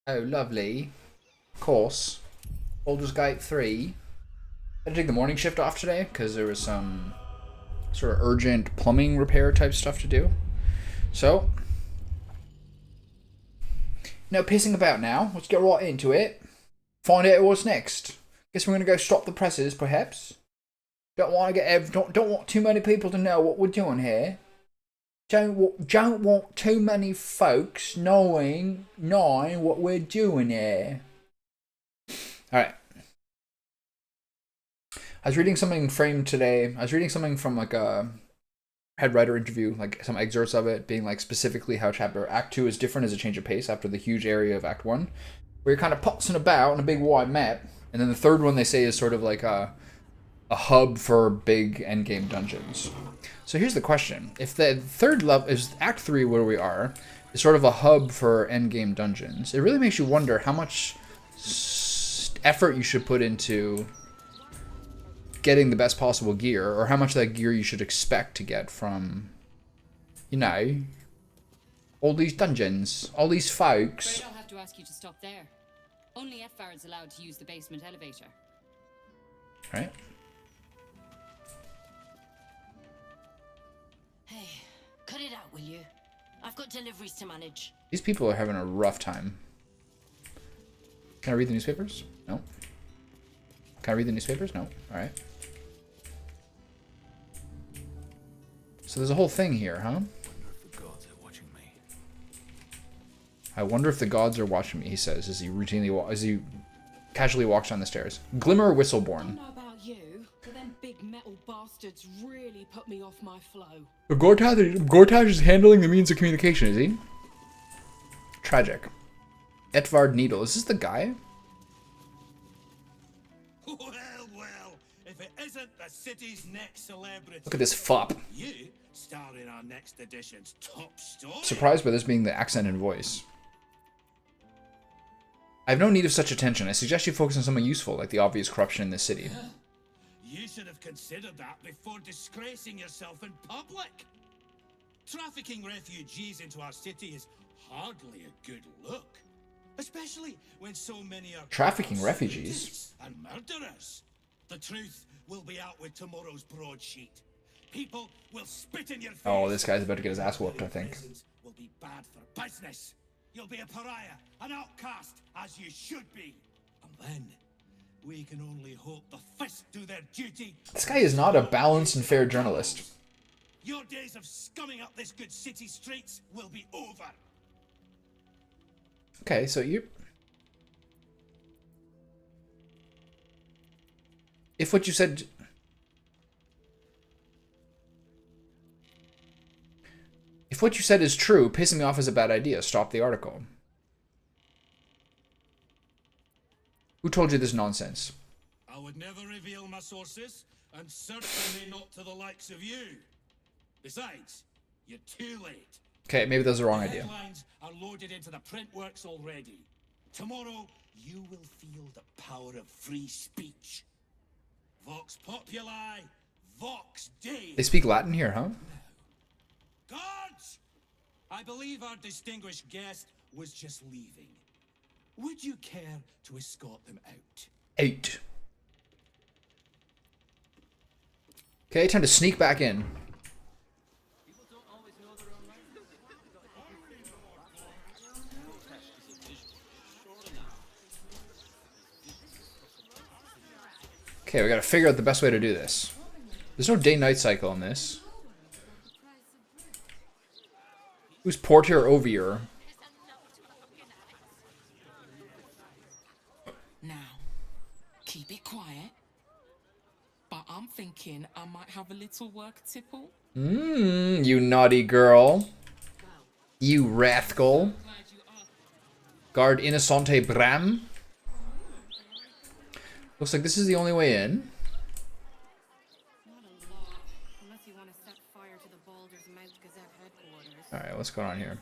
Oh, lovely. Of course. Baldur's Gate 3. I had to take the morning shift off today because there was some sort of urgent plumbing repair type stuff to do. So, no pissing about now. Let's get right into it. Find out what's next. Guess we're gonna go stop the presses, perhaps. Don't want to get don't want too many people to know what we're doing here. Don't want too many folks knowing what we're doing here. All right. I was reading something framed today. I was reading something from like a head writer interview, like some excerpts of it, being like specifically how chapter Act 2 is different as a change of pace after the huge area of Act 1, where you're kind of putzing about on a big wide map. And then the third one they say is sort of like a hub for big endgame dungeons. So here's the question. If the third level is Act 3 where we are, is sort of a hub for endgame dungeons, it really makes you wonder how much effort you should put into getting the best possible gear, or how much of that gear you should expect to get from, you know, all these dungeons, all these folks. Afraid I'll have to ask you to stop there. Only F-Guards allowed to use the basement elevator. Right. Hey, cut it out, will you? I've got deliveries to manage. These people are having a rough time. Can I read the newspapers? No. Can I read the newspapers? No. Alright. So there's a whole thing here, huh? I wonder if the gods are watching me, he says, as he casually walks down the stairs. Glimmer I Whistleborn. don't know about you, but them big metal bastards really put me off my flow. Gortash is handling the means of communication, is he? Tragic. Etvard Needle. Is this the guy? Well, if it isn't the city's next celebrity. Look at this fop. You star in our next edition's top story. Surprised by this being the accent and voice. I have no need of such attention. I suggest you focus on something useful, like the obvious corruption in this city. You should have considered that before disgracing yourself in public. Trafficking refugees into our city is hardly a good look. Especially when so many are Trafficking refugees? and murderers. The truth will be out with tomorrow's broadsheet. People will spit in your face. Oh, this guy's about to get his ass whooped, I think. Presence will be bad for business. You'll be a pariah, an outcast, as you should be. And then we can only hope the fists do their duty. This guy is not a balanced and fair journalist. Your days of scumming up this good city streets will be over. Okay, so you... If what you said... If what you said is true, pissing me off is a bad idea. Stop the article. Who told you this nonsense? I would never reveal my sources, and certainly not to the likes of you. Besides, you're too late. Okay, maybe that was the wrong The idea. headlines are loaded into the print works already. Tomorrow, you will feel the power of free speech. Vox populi, vox dei. They speak Latin here, huh? Guards! I believe our distinguished guest was just leaving. Would you care to escort them out? 8. Okay, time to sneak back in. Okay, we gotta figure out the best way to do this. There's no day-night cycle in this. Who's Porter Ovier? Now, keep it quiet. But I'm thinking I might have a little work tipple. You naughty girl. You rascal. Guard Innocente Bram. Looks like this is the only way in. Not a lot, unless you want to set fire to the Baldur's Mouth Gazette headquarters. Alright, what's going on here?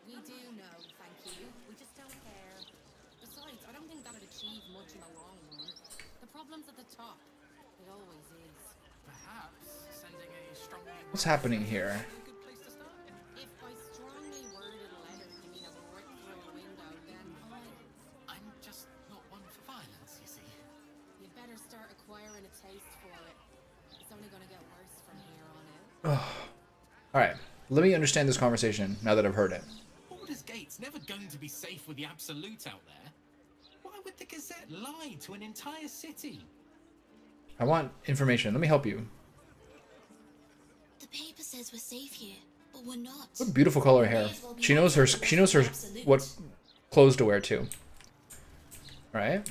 We do know, thank you. We just don't care. Besides, I don't think that'd achieve much in the long run. The problem's at the top. It always is. Perhaps sending a strongly What's happening here? If by strongly worded letter you mean a Alright, let me understand this conversation now that I've heard it. Baldur's Gate's never going to be safe with the Absolute out there. Why would the Gazette lie to an entire city? I want information. Let me help you. The paper says we're safe here, but we're not. What beautiful color hair. She knows her what clothes to wear too. Right?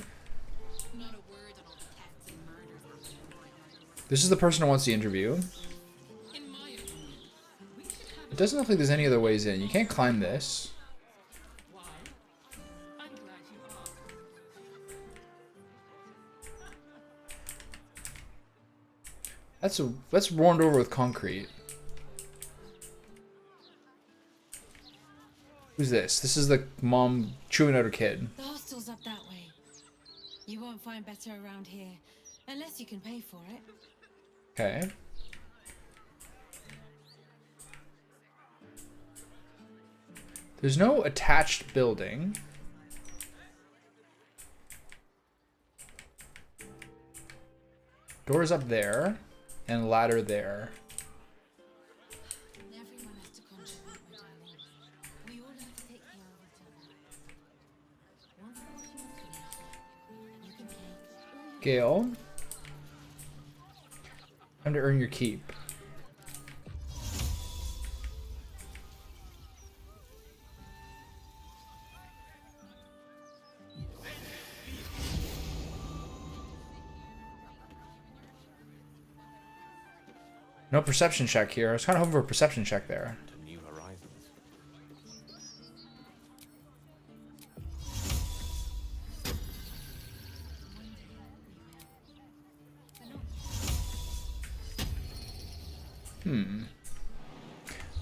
Not a word on all the thefts and murders happening right now. This is the person who wants the interview. In my opinion, we should have It doesn't look like there's any other ways in. You can't climb this. why? I'm glad you asked. That's worn over with concrete. Who's this? This is the mom chewing out her kid. The hostel's up that way. You won't find better around here, unless you can pay for it. Okay. There's no attached building. Doors up there, and ladder there. Everyone has to contribute, my darling. We all have to take care of each other. Once the machine's finished, you can pay all your Gale. Time to earn your keep. No perception check here. I was kind of hoping for a perception check there. To new horizons.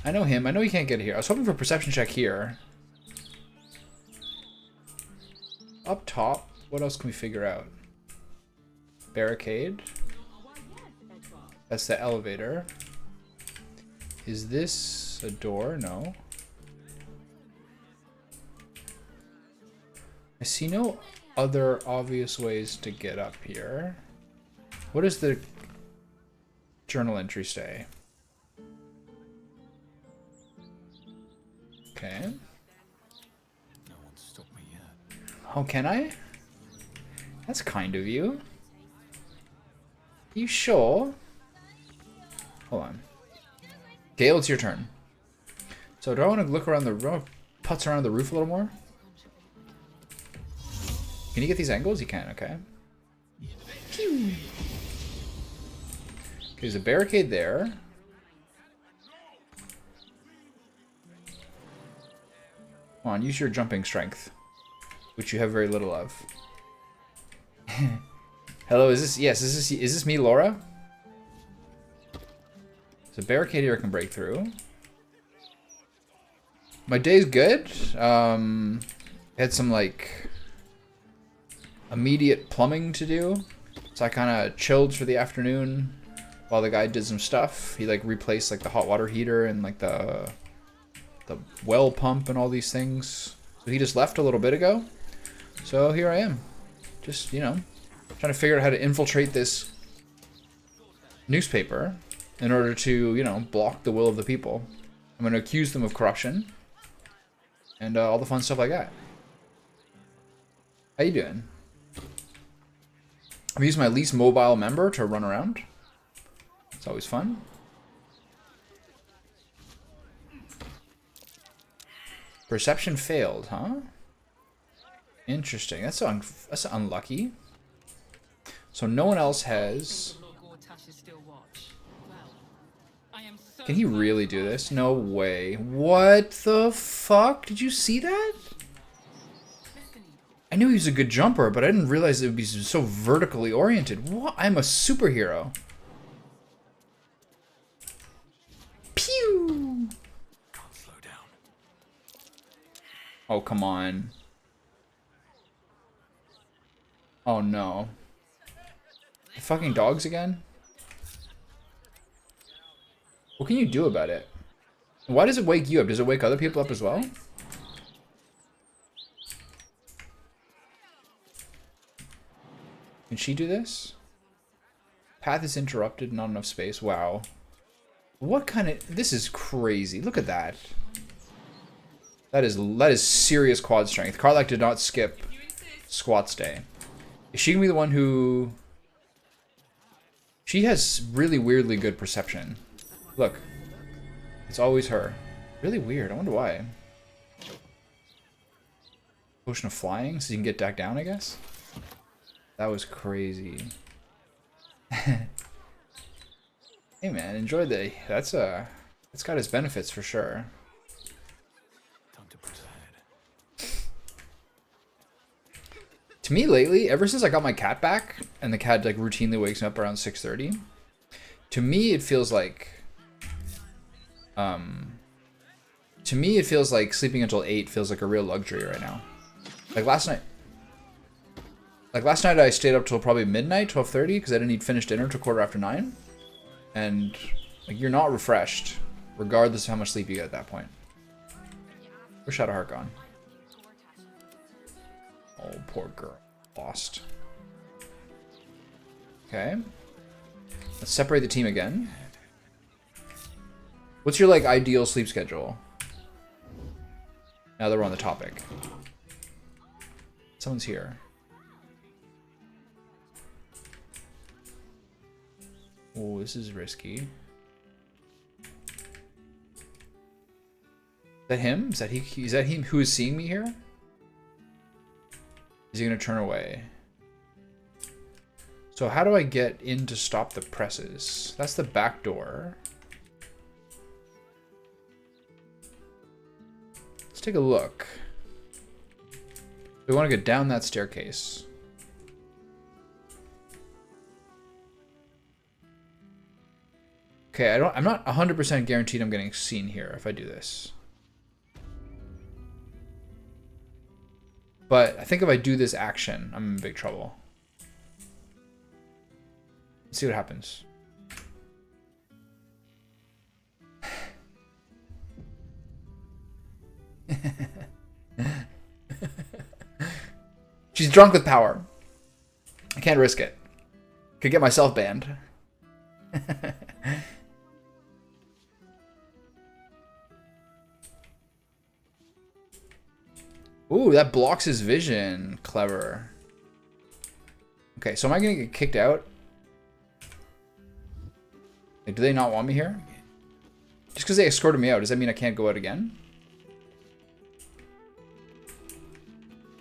I know him. I know he can't get here. I was hoping for a perception check here. Up top, what else can we figure out? Barricade. That's the elevator. Is this a door? No. I see no other obvious ways to get up here. What does the journal entry say? Okay. No one's stopped me yet. Oh, can I? That's kind of you. You sure? Hold on. Gale, it's your turn. So do I want to look around the roof, putz around the roof a little more? Can you get these angles? You can, okay. Pew. Okay, there's a barricade there. Come on, use your jumping strength, which you have very little of. Hello, is this, yes, is this me, Laura? There's a barricade here I can break through. My day's good. Had some like immediate plumbing to do, so I kind of chilled for the afternoon while the guy did some stuff. He like replaced like the hot water heater and like the well pump and all these things. So he just left a little bit ago. So here I am, just, you know, trying to figure out how to infiltrate this newspaper in order to, you know, block the will of the people. I'm going to accuse them of corruption and all the fun stuff like that. How you doing? I've used my least mobile member to run around. It's always fun. Perception failed, huh? Interesting. That's unlucky. So no one else has. Can he really do this? No way. What the fuck? Did you see that? I knew he was a good jumper, but I didn't realize it would be so vertically oriented. What? I'm a superhero. Pew! Can't slow down. Oh, come on. Oh, no. The fucking dogs again? What can you do about it? Why does it wake you up? Does it wake other people up as well? Can she do this? Path is interrupted, not enough space. Wow. What kind of... This is crazy. Look at that. That is serious quad strength. Karlach did not skip squats day. Is she gonna be the one who... She has really weirdly good perception. Look. It's always her. Really weird. I wonder why. Potion of flying, so you can get back down, I guess? That was crazy. Hey man, enjoy the... That's it's got its benefits for sure. Time to push ahead. To me lately, ever since I got my cat back, and the cat like routinely wakes me up around 6:30, to me it feels like sleeping until 8 feels like a real luxury right now. Like last night I stayed up till probably midnight, 12:30, because I didn't eat finished dinner till 9:15. And like you're not refreshed, regardless of how much sleep you get at that point. Where's Shadowheart gone? Oh, poor girl. Lost. Okay. Let's separate the team again. What's your like ideal sleep schedule? Now that we're on the topic. Someone's here. Oh, this is risky. Is that him? Is that he? Is that him who is seeing me here? Is he gonna turn away? So how do I get in to stop the presses? That's the back door. Let's take a look. We want to get down that staircase. Okay, I'm not 100% guaranteed I'm getting seen here if I do this. But I think if I do this action, I'm in big trouble. Let's see what happens. She's drunk with power. I can't risk it. Could get myself banned. Ooh, that blocks his vision. Clever. Okay, so am I gonna get kicked out? Like, do they not want me here? Just because they escorted me out, does that mean I can't go out again?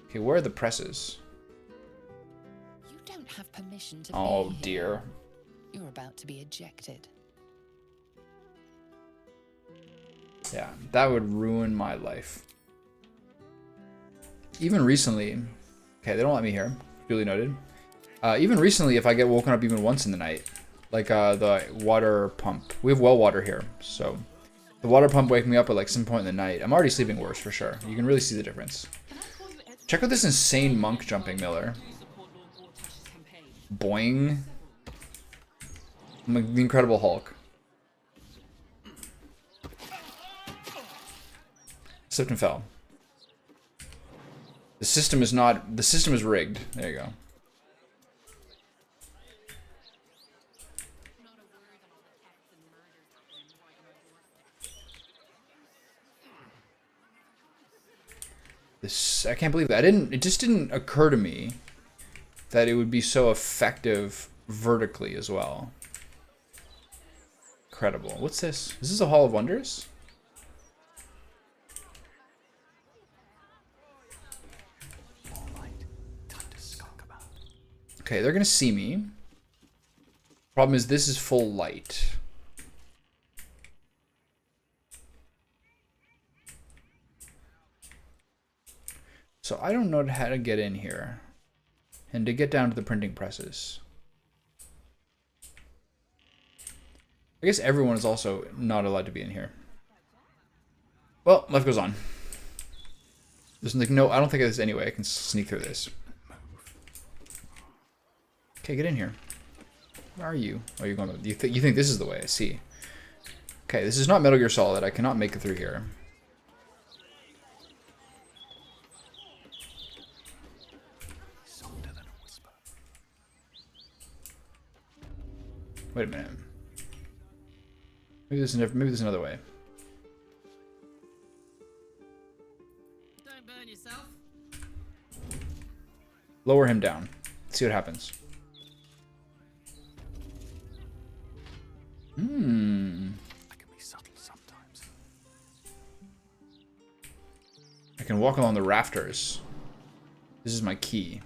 Okay, where are the presses? You don't have permission to Oh be here. dear. You're about to be ejected. Yeah, that would ruin my life. Even recently, okay, they don't let me here. Duly noted. Even recently, if I get woken up even once in the night, like the water pump. We have well water here, so the water pump wake me up at like some point in the night. I'm already sleeping worse for sure. You can really see the difference. Check out this insane monk jumping, Miller. Boing. I'm like the Incredible Hulk. Slipped and fell. The system is not... The system is rigged. There you go. This... I can't believe that. It just didn't occur to me that it would be so effective vertically as well. Incredible. What's this? Is this a Hall of Wonders? Okay, they're gonna see me. Problem is, this is full light. So I don't know how to get in here. And to get down to the printing presses. I guess everyone is also not allowed to be in here. Well, life goes on. There's like no, I don't think there's any way I can sneak through this. Okay, get in here. Where are you? Oh, you're going. You think this is the way? I see. Okay, this is not Metal Gear Solid. I cannot make it through here. Softer than a whisper. Wait a minute. Maybe there's another way. Don't burn yourself. Lower him down. See what happens. I can be subtle sometimes. I can walk along the rafters. This is my key.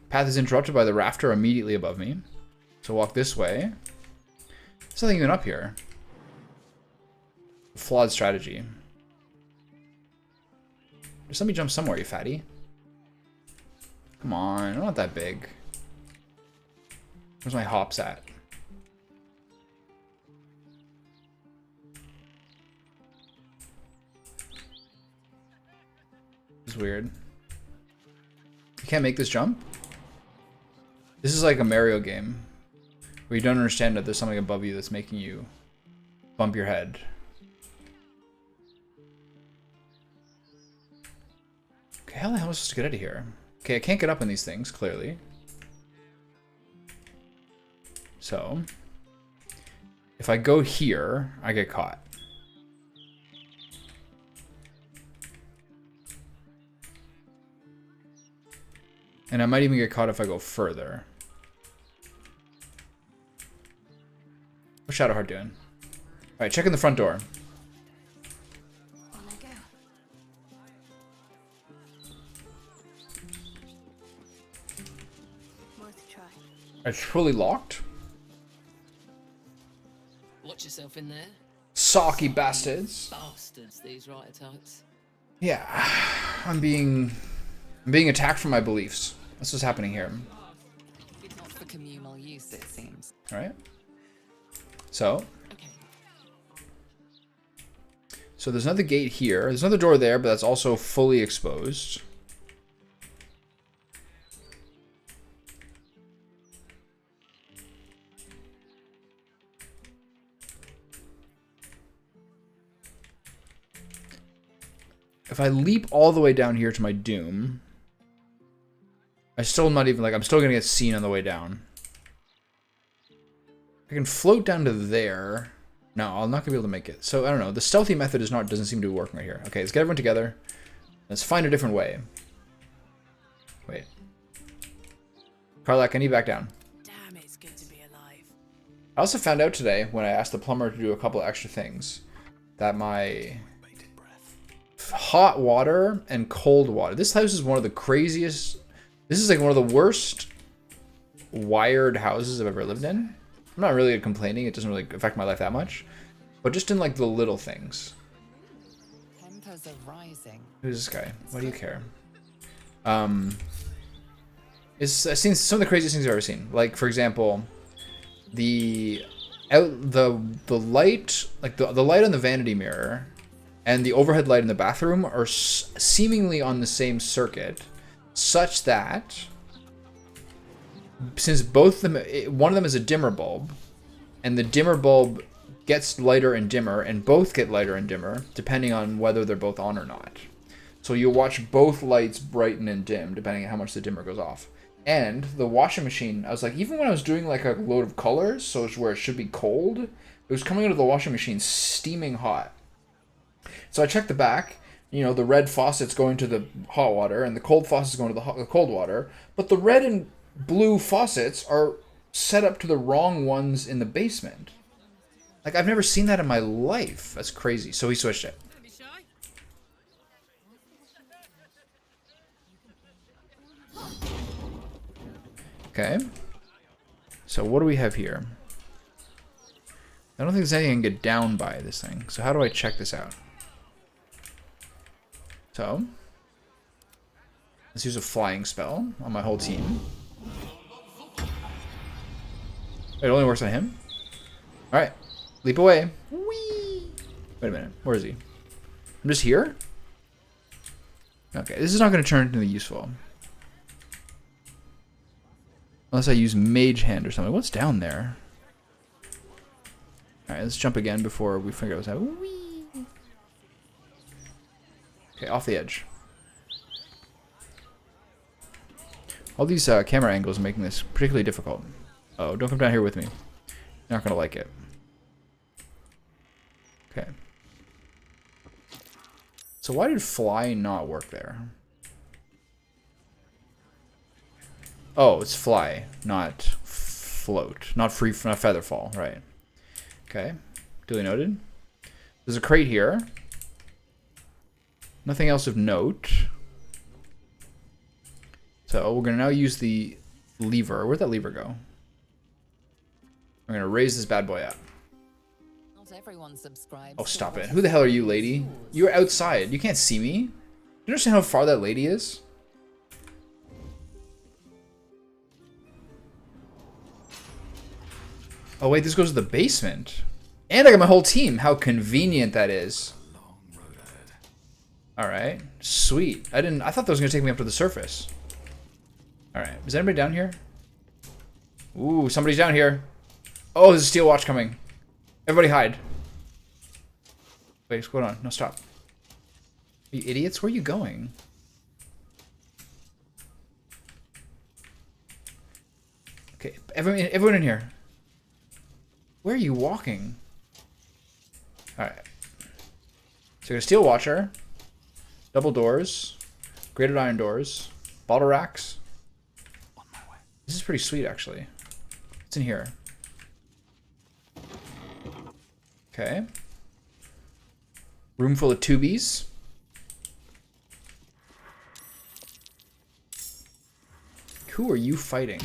Path is interrupted by the rafter immediately above me. So walk this way. There's nothing even up here. Flawed strategy. Just let me jump somewhere, you fatty. Come on, I'm not that big. Where's my hops at? This is weird. You can't make this jump? This is like a Mario game where you don't understand that there's something above you that's making you bump your head. Okay, how the hell am I supposed to get out of here? Okay, I can't get up on these things, clearly. So, if I go here, I get caught. And I might even get caught if I go further. What's Shadowheart doing? Alright, check in the front door. On I go. Worth a try. It's fully locked. Watch yourself in there. Socky bastards. Bastards, these writer types. Yeah, I'm being attacked for my beliefs. That's what's happening here. It's not for communal use, it seems. All right. So Okay. there's another gate here. There's another door there, but that's also fully exposed. If I leap all the way down here to my doom, I'm still gonna get seen on the way down. I can float down to there. No, I'm not gonna be able to make it. So I don't know. The stealthy method doesn't seem to be working right here. Okay, let's get everyone together. Let's find a different way. Wait. Karlak, I need back down. Damn, it's good to be alive. I also found out today when I asked the plumber to do a couple of extra things that my Bated breath. hot water and cold water. This house is one of the craziest. This is like one of the worst wired houses I've ever lived in. I'm not really complaining. It doesn't really affect my life that much. But just in like the little things. Tempers are rising. Who's this guy? Why do you care? I've seen some of the craziest things I've ever seen. Like, for example, the light, like the light on the vanity mirror and the overhead light in the bathroom are seemingly on the same circuit, such that since both of them, one of them is a dimmer bulb, and the dimmer bulb gets lighter and dimmer, and both get lighter and dimmer, depending on whether they're both on or not. So you'll watch both lights brighten and dim, depending on how much the dimmer goes off. And the washing machine, I was like, even when I was doing like a load of colors, so it's where it should be cold, it was coming out of the washing machine steaming hot. So I checked the back, you know, the red faucet's going to the hot water, and the cold faucet's going to the cold water, but the red and blue faucets are set up to the wrong ones in the basement. Like, I've never seen that in my life. That's crazy. So he switched it. Don't be shy. Okay. So what do we have here? I don't think there's anything I can get down by this thing. So how do I check this out? So let's use a flying spell on my whole team. It only works on him? Alright. Leap away. Whee! Wait a minute. Where is he? I'm just here? Okay, this is not going to turn into anything useful. Unless I use Mage Hand or something. What's down there? Alright, let's jump again before we figure out what's happening. Whee! Okay, off the edge. All these camera angles are making this particularly difficult. Oh, don't come down here with me. You're not going to like it. So why did fly not work there? Oh, it's fly, not float. Not free, not feather fall, right. Okay, duly noted. There's a crate here. Nothing else of note. So we're gonna now use the lever. Where'd that lever go? We're gonna raise this bad boy up. Not everyone subscribes. Oh, stop it. Who the hell are you, lady? You're outside. You can't see me. Do you understand how far that lady is? Oh, wait, this goes to the basement. And I got my whole team. How convenient that is. Alright. Sweet. I thought that was going to take me up to the surface. Alright. Is anybody down here? Ooh, somebody's down here. Oh, there's a steel watch coming. Everybody hide. Wait, what's going on? No, stop. Are you idiots? Where are you going? Okay, everyone in here. Where are you walking? Alright. So a steel watcher. Double doors. Grated iron doors. Bottle racks. On my way. This is pretty sweet, actually. What's in here? Okay. Room full of tubies. Who are you fighting?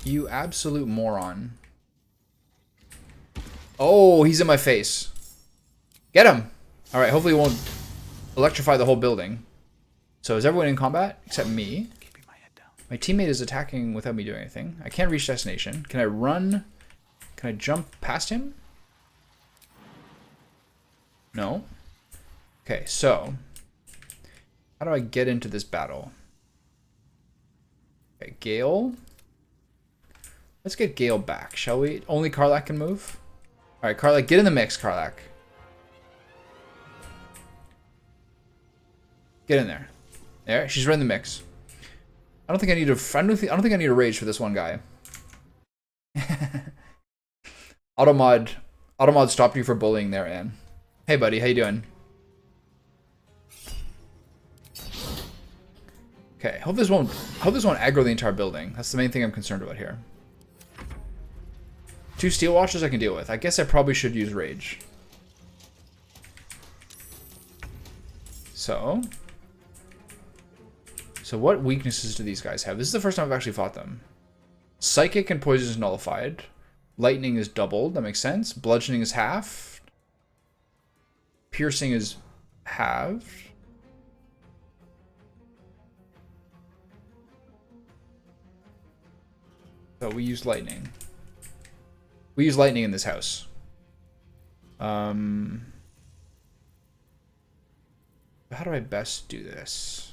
You absolute moron. Oh, he's in my face. Get him! Alright, hopefully he won't electrify the whole building. So is everyone in combat? Except me. Keeping my head down. My teammate is attacking without me doing anything. I can't reach destination. Can I run? Can I jump past him? No. Okay, so how do I get into this battle? Okay, Gale. Let's get Gale back, shall we? Only Karlach can move? Alright, Karlach, get in the mix, Karlach. Get in there. There, she's right in the mix. I don't think I need to. I don't think I need a rage for this one guy. Automod stopped you for bullying there, Anne. Hey, buddy, how you doing? Okay, hope this won't aggro the entire building. That's the main thing I'm concerned about here. 2 steel watches I can deal with. I guess I probably should use rage. So what weaknesses do these guys have? This is the first time I've actually fought them. Psychic and poison is nullified. Lightning is doubled. That makes sense. Bludgeoning is halved. Piercing is halved. So we use lightning. We use lightning in this house. How do I best do this?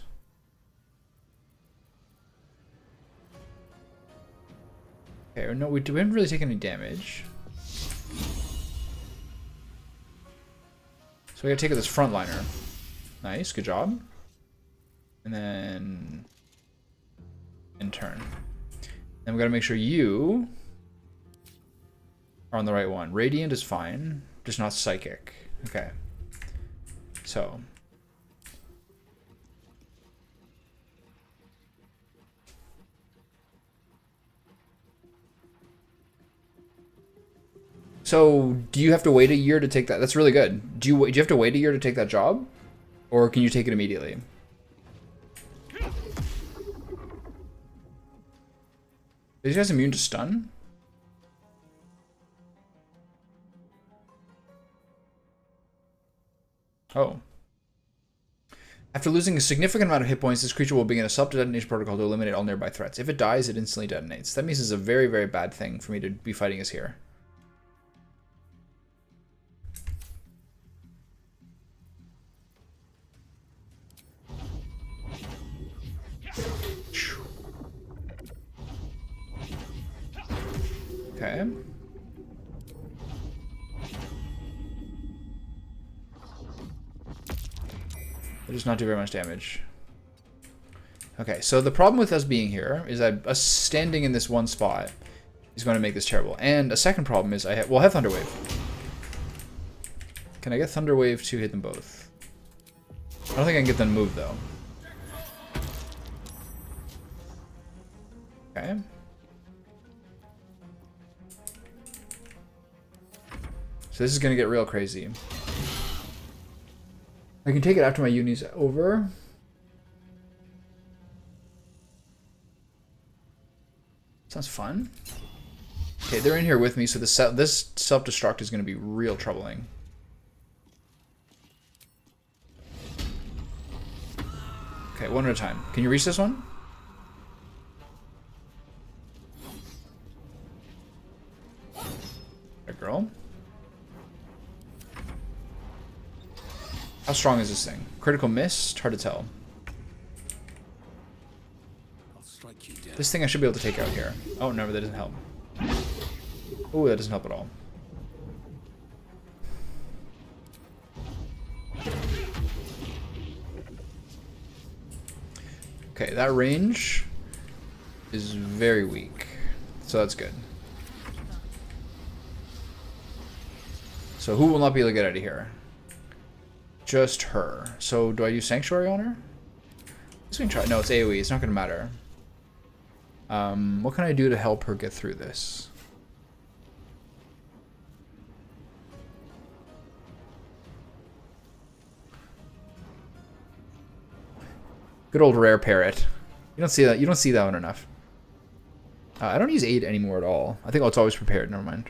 Okay, no, we didn't really take any damage. So we gotta take out this frontliner. Nice, good job. And then in turn. Then we gotta make sure you are on the right one. Radiant is fine, just not psychic. Okay. So do you have to wait a year to take that? That's really good. Do you have to wait a year to take that job? Or can you take it immediately? Are these guys immune to stun? Oh. After losing a significant amount of hit points, this creature will begin a self-detonation protocol to eliminate all nearby threats. If it dies, it instantly detonates. That means it's a very, very bad thing for me to be fighting us here. Okay. It does not do very much damage. Okay, so the problem with us being here is that us standing in this one spot is going to make this terrible. And a second problem is I have Thunder Wave. Can I get Thunder Wave to hit them both? don't think I can get them to move though. Okay. So this is gonna get real crazy. I can take it after my uni's over. Sounds fun. Okay, they're in here with me, so this self-destruct is gonna be real troubling. Okay, one at a time. Can you reach this one? A girl. How strong is this thing? Critical miss? Hard to tell. I'll strike you down. This thing I should be able to take out here. Oh, no, that doesn't help. Oh, that doesn't help at all. Okay, that range is very weak. So that's good. So who will not be able to get out of here? Just her. So do I use Sanctuary on her? Let's try. No, it's AoE. It's not going to matter. What can I do to help her get through this? Good old rare parrot. You don't see that. You don't see that one enough. I don't use aid anymore at all. I think it's always prepared. Never mind.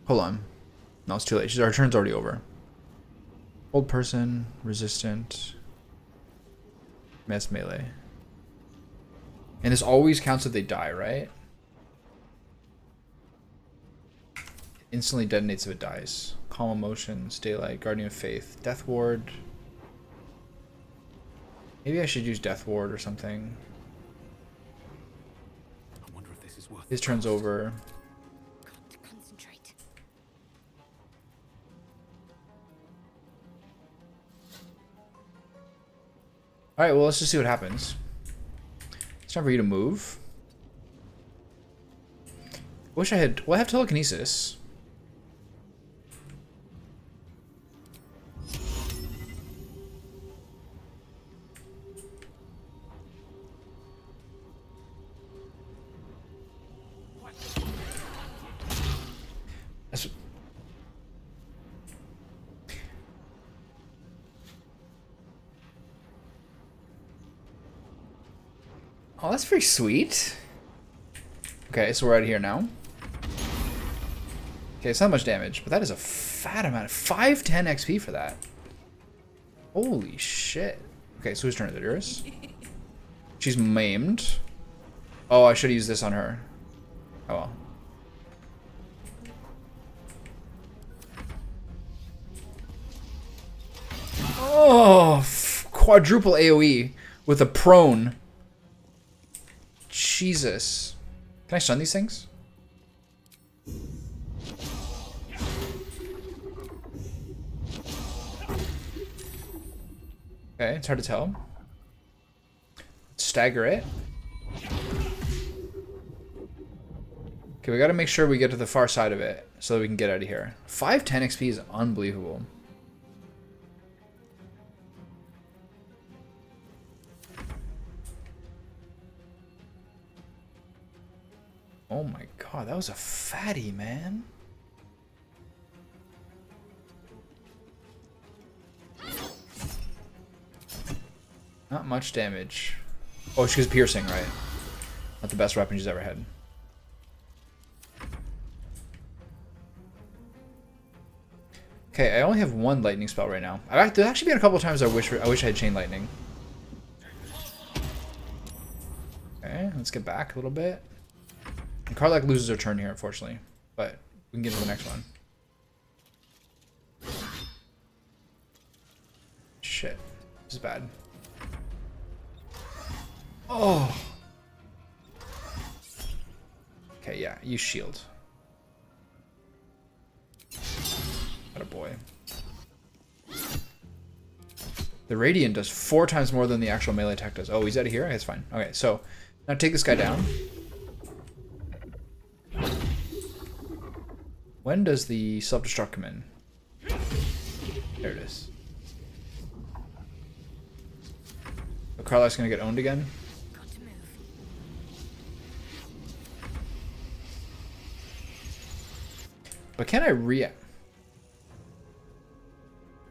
Hold on. No, it's too late. Our turn's already over. Old person, resistant, mass melee. And this always counts if they die, right? Instantly detonates if it dies. Calm emotions, daylight, guardian of faith, death ward. Maybe I should use death ward or something. I wonder if this is worth His turn's over. Got to concentrate. Alright, well, let's just see what happens. It's time for you to move. Wish I had... Well, I have telekinesis. That's... Oh, that's very sweet. Okay, so we're out of here now. Okay, it's not much damage, but that is a fat amount. 510 XP for that. Holy shit. Okay, so whose turn is it? Yours? She's maimed. Oh, I should have used this on her. Oh well. Oh, quadruple AoE with a prone. Jesus. Can I stun these things? Okay, it's hard to tell. Stagger it. Okay, we gotta make sure we get to the far side of it so that we can get out of here. 510 XP is unbelievable. Oh my god, that was a fatty, man. Not much damage. Oh, she was piercing, right? Not the best weapon she's ever had. Okay, I only have one lightning spell right now. There's actually been a couple of times I wish I had chain lightning. Okay, let's get back a little bit. And Karlak loses her turn here, unfortunately, but we can get to the next one. Shit, this is bad. Oh. Okay, yeah, use shield. Attaboy. The Radiant does 4 times more than the actual melee attack does. Oh, he's out of here? Okay, it's fine. Okay, so now take this guy down. When does the self-destruct come in? There it is. Carla's gonna get owned again. Got to move. But can I react?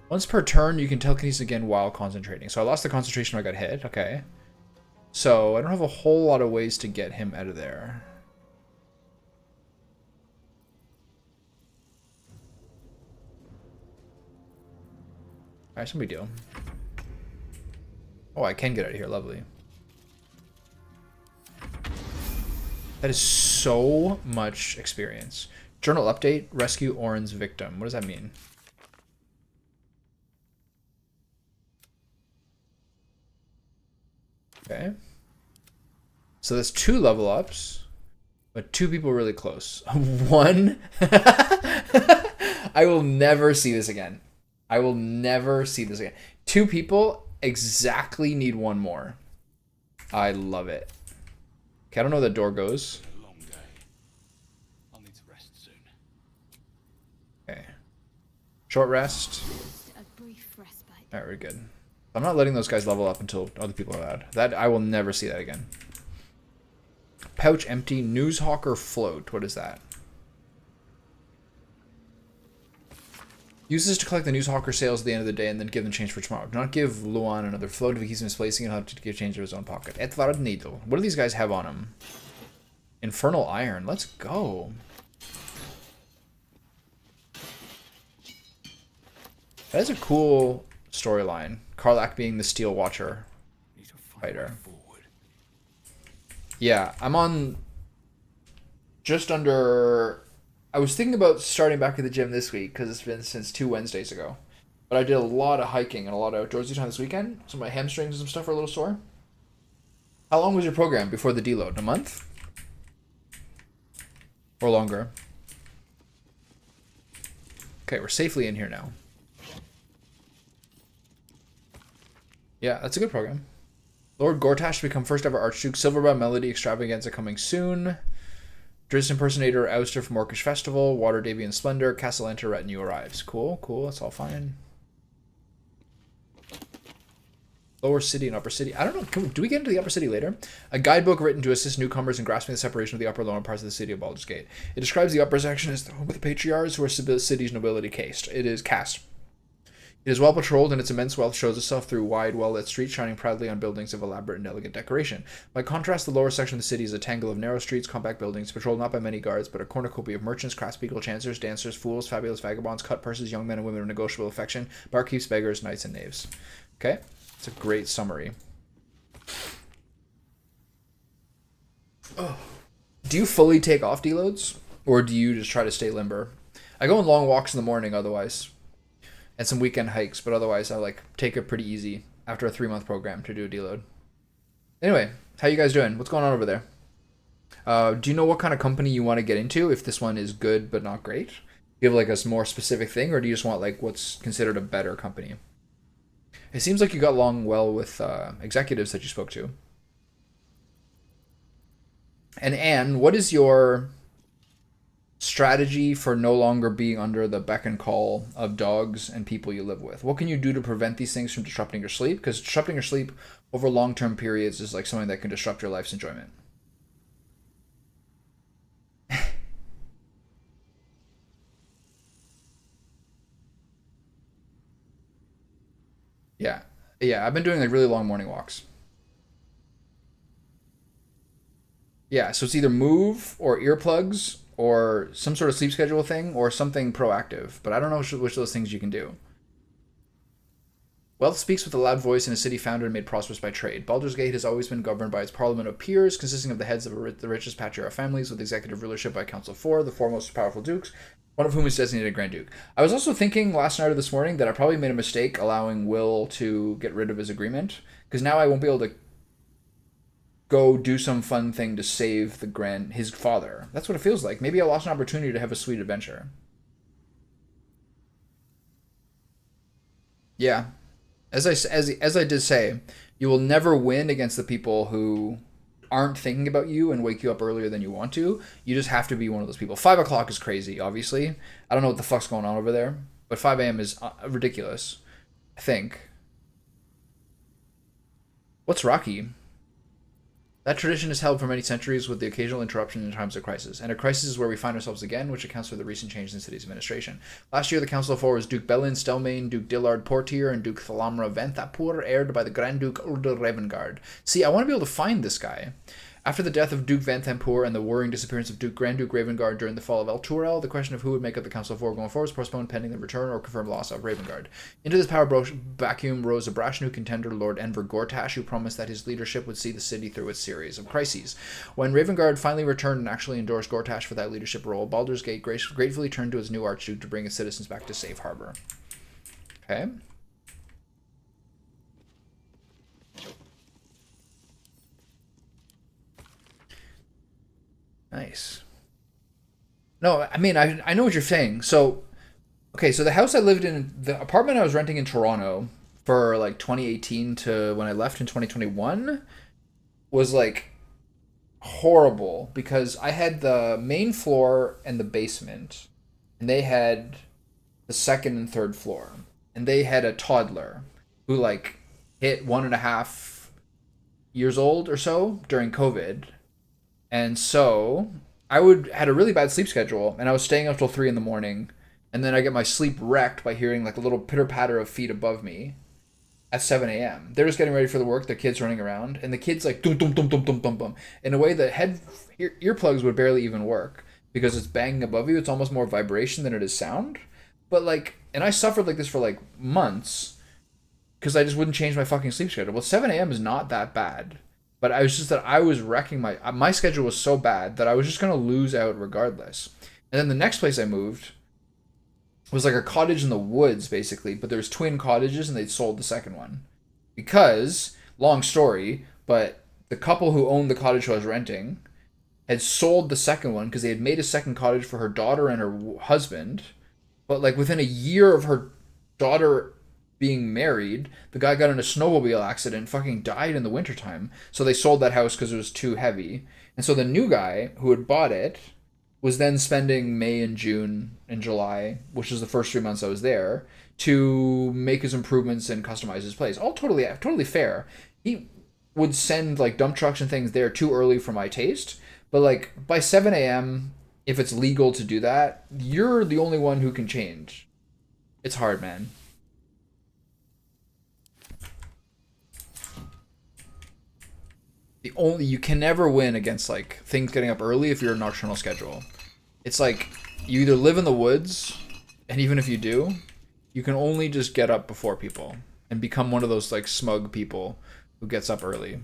Once per turn, you can telekinesis again while concentrating. So I lost the concentration when I got hit. Okay. So I don't have a whole lot of ways to get him out of there. Alright, it's no big deal. Oh, I can get out of here. Lovely. That is so much experience. Journal update. Rescue Orin's victim. What does that mean? Okay. So there's 2 level ups, but 2 people really close. 1. I will never see this again. I will never see this again. 2 people exactly need 1 more. I love it. Okay, I don't know where the door goes. It's a long day. I'll need to rest soon. Okay. Short rest. Just a brief respite. Alright, we're good. I'm not letting those guys level up until other people are allowed. That I will never see that again. Pouch empty. Newshawker float. What is that? Use this to collect the Newshawker sales at the end of the day and then give them change for tomorrow. Do not give Luan another float if he keeps misplacing it. He'll have to give change to his own pocket. Edvard Needle. What do these guys have on them? Infernal Iron. Let's go. That is a cool storyline. Karlach being the Steel Watcher Need to find fighter. a way forward. Yeah, I'm on just under... I was thinking about starting back at the gym this week because it's been since 2 Wednesdays ago. But I did a lot of hiking and a lot of outdoorsy time this weekend, so my hamstrings and some stuff are a little sore. How long was your program before the deload? A month? Or longer? Okay, we're safely in here now. Yeah, that's a good program. Lord Gortash to become first ever Archduke. Silverbow Melody Extravaganza coming soon. Driz Impersonator ouster from Orcish Festival. Water Davian Splendor. Castle Enter retinue arrives. Cool, cool. That's all fine. Lower City and Upper City. I don't know. Do we get into the Upper City later? A guidebook written to assist newcomers in grasping the separation of the upper and lower parts of the city of Baldur's Gate. It describes the upper section as the home of the patriarchs who are city's nobility caste. It is cast. It is well patrolled, and its immense wealth shows itself through wide, well-lit streets shining proudly on buildings of elaborate and elegant decoration. By contrast, the lower section of the city is a tangle of narrow streets, compact buildings, patrolled not by many guards, but a cornucopia of merchants, craftspeople, chancers, dancers, fools, fabulous vagabonds, cut purses, young men and women of negotiable affection, barkeeps, beggars, knights, and knaves. Okay? It's a great summary. Oh. Do you fully take off deloads? Or do you just try to stay limber? I go on long walks in the morning otherwise. And some weekend hikes, but otherwise I like take it pretty easy after a 3-month program to do a deload. Anyway, how you guys doing? What's going on over there? Do you know what kind of company you want to get into if this one is good but not great? Do you have like a more specific thing, or do you just want like what's considered a better company? It seems like you got along well with executives that you spoke to. And Anne, what is your strategy for no longer being under the beck and call of dogs and people you live with? What can you do to prevent these things from disrupting your sleep? Because disrupting your sleep over long-term periods is like something that can disrupt your life's enjoyment. Yeah, I've been doing like really long morning walks. Yeah, so it's either move or earplugs or some sort of sleep schedule thing or something proactive, but I don't know which of those things you can do. Wealth speaks with a loud voice in a city founded and made prosperous by trade. Baldur's Gate has always been governed by its parliament of peers, consisting of the heads of the richest patriarch families, with executive rulership by Council 4, the 4 most powerful dukes, one of whom is designated Grand Duke. I was also thinking last night or this morning that I probably made a mistake allowing Will to get rid of his agreement, because now I won't be able to go do some fun thing to save his father. That's what it feels like. Maybe I lost an opportunity to have a sweet adventure. Yeah. As I did say, you will never win against the people who aren't thinking about you and wake you up earlier than you want to. You just have to be one of those people. 5 o'clock is crazy, obviously. I don't know what the fuck's going on over there, but 5 a.m. is ridiculous, I think. What's Rocky? That tradition is held for many centuries with the occasional interruption in times of crisis. And a crisis is where we find ourselves again, which accounts for the recent change in the city's administration. Last year, the Council of Four was Duke Belin Stelmane, Duke Dillard Portier, and Duke Thalamra Venthapur, heired by the Grand Duke Urda Ravengard. See, I want to be able to find this guy. After the death of Duke Vanthampur and the worrying disappearance of Grand Duke Ravengard during the fall of El Turel, the question of who would make up the Council of Four going forward was postponed pending the return or confirmed loss of Ravengard. Into this power vacuum rose a brash new contender, Lord Enver Gortash, who promised that his leadership would see the city through its series of crises. When Ravengard finally returned and actually endorsed Gortash for that leadership role, Baldur's Gate gratefully turned to his new Archduke to bring its citizens back to safe harbor. Okay. Nice. No, I mean, I know what you're saying. So, okay, so the house I lived in, the apartment I was renting in Toronto for like 2018 to when I left in 2021 was like horrible because I had the main floor and the basement, and they had the second and third floor, and they had a toddler who like hit 1.5 years old or so during COVID. And so I had a really bad sleep schedule, and I was staying up till 3 in the morning, and then I get my sleep wrecked by hearing like a little pitter patter of feet above me at 7 a.m. They're just getting ready for the work. The kids running around, and the kids like dum dum dum dum dum dum dum in a way that earplugs would barely even work because it's banging above you. It's almost more vibration than it is sound. But like, and I suffered like this for like months because I just wouldn't change my fucking sleep schedule. Well, 7 a.m. is not that bad. But I was just that I was wrecking my schedule was so bad that I was just going to lose out regardless. And then the next place I moved was like a cottage in the woods, basically. But there's twin cottages, and they'd sold the second one. Because, long story, but the couple who owned the cottage I was renting had sold the second one because they had made a second cottage for her daughter and her husband. But like within a year of her daughter being married, the guy got in a snowmobile accident and fucking died in the wintertime. So they sold that house because it was too heavy. And so the new guy who had bought it was then spending May and June and July, which was the first 3 months I was there, to make his improvements and customize his place. All totally fair. He would send like dump trucks and things there too early for my taste. But like by 7 a.m., if it's legal to do that, you're the only one who can change. It's hard, man. You can never win against like things getting up early if you're a nocturnal schedule. It's like you either live in the woods, and even if you do, you can only just get up before people and become one of those like smug people who gets up early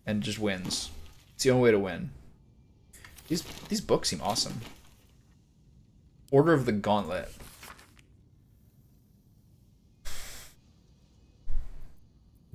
and just wins. It's the only way to win. These books seem awesome. Order of the Gauntlet.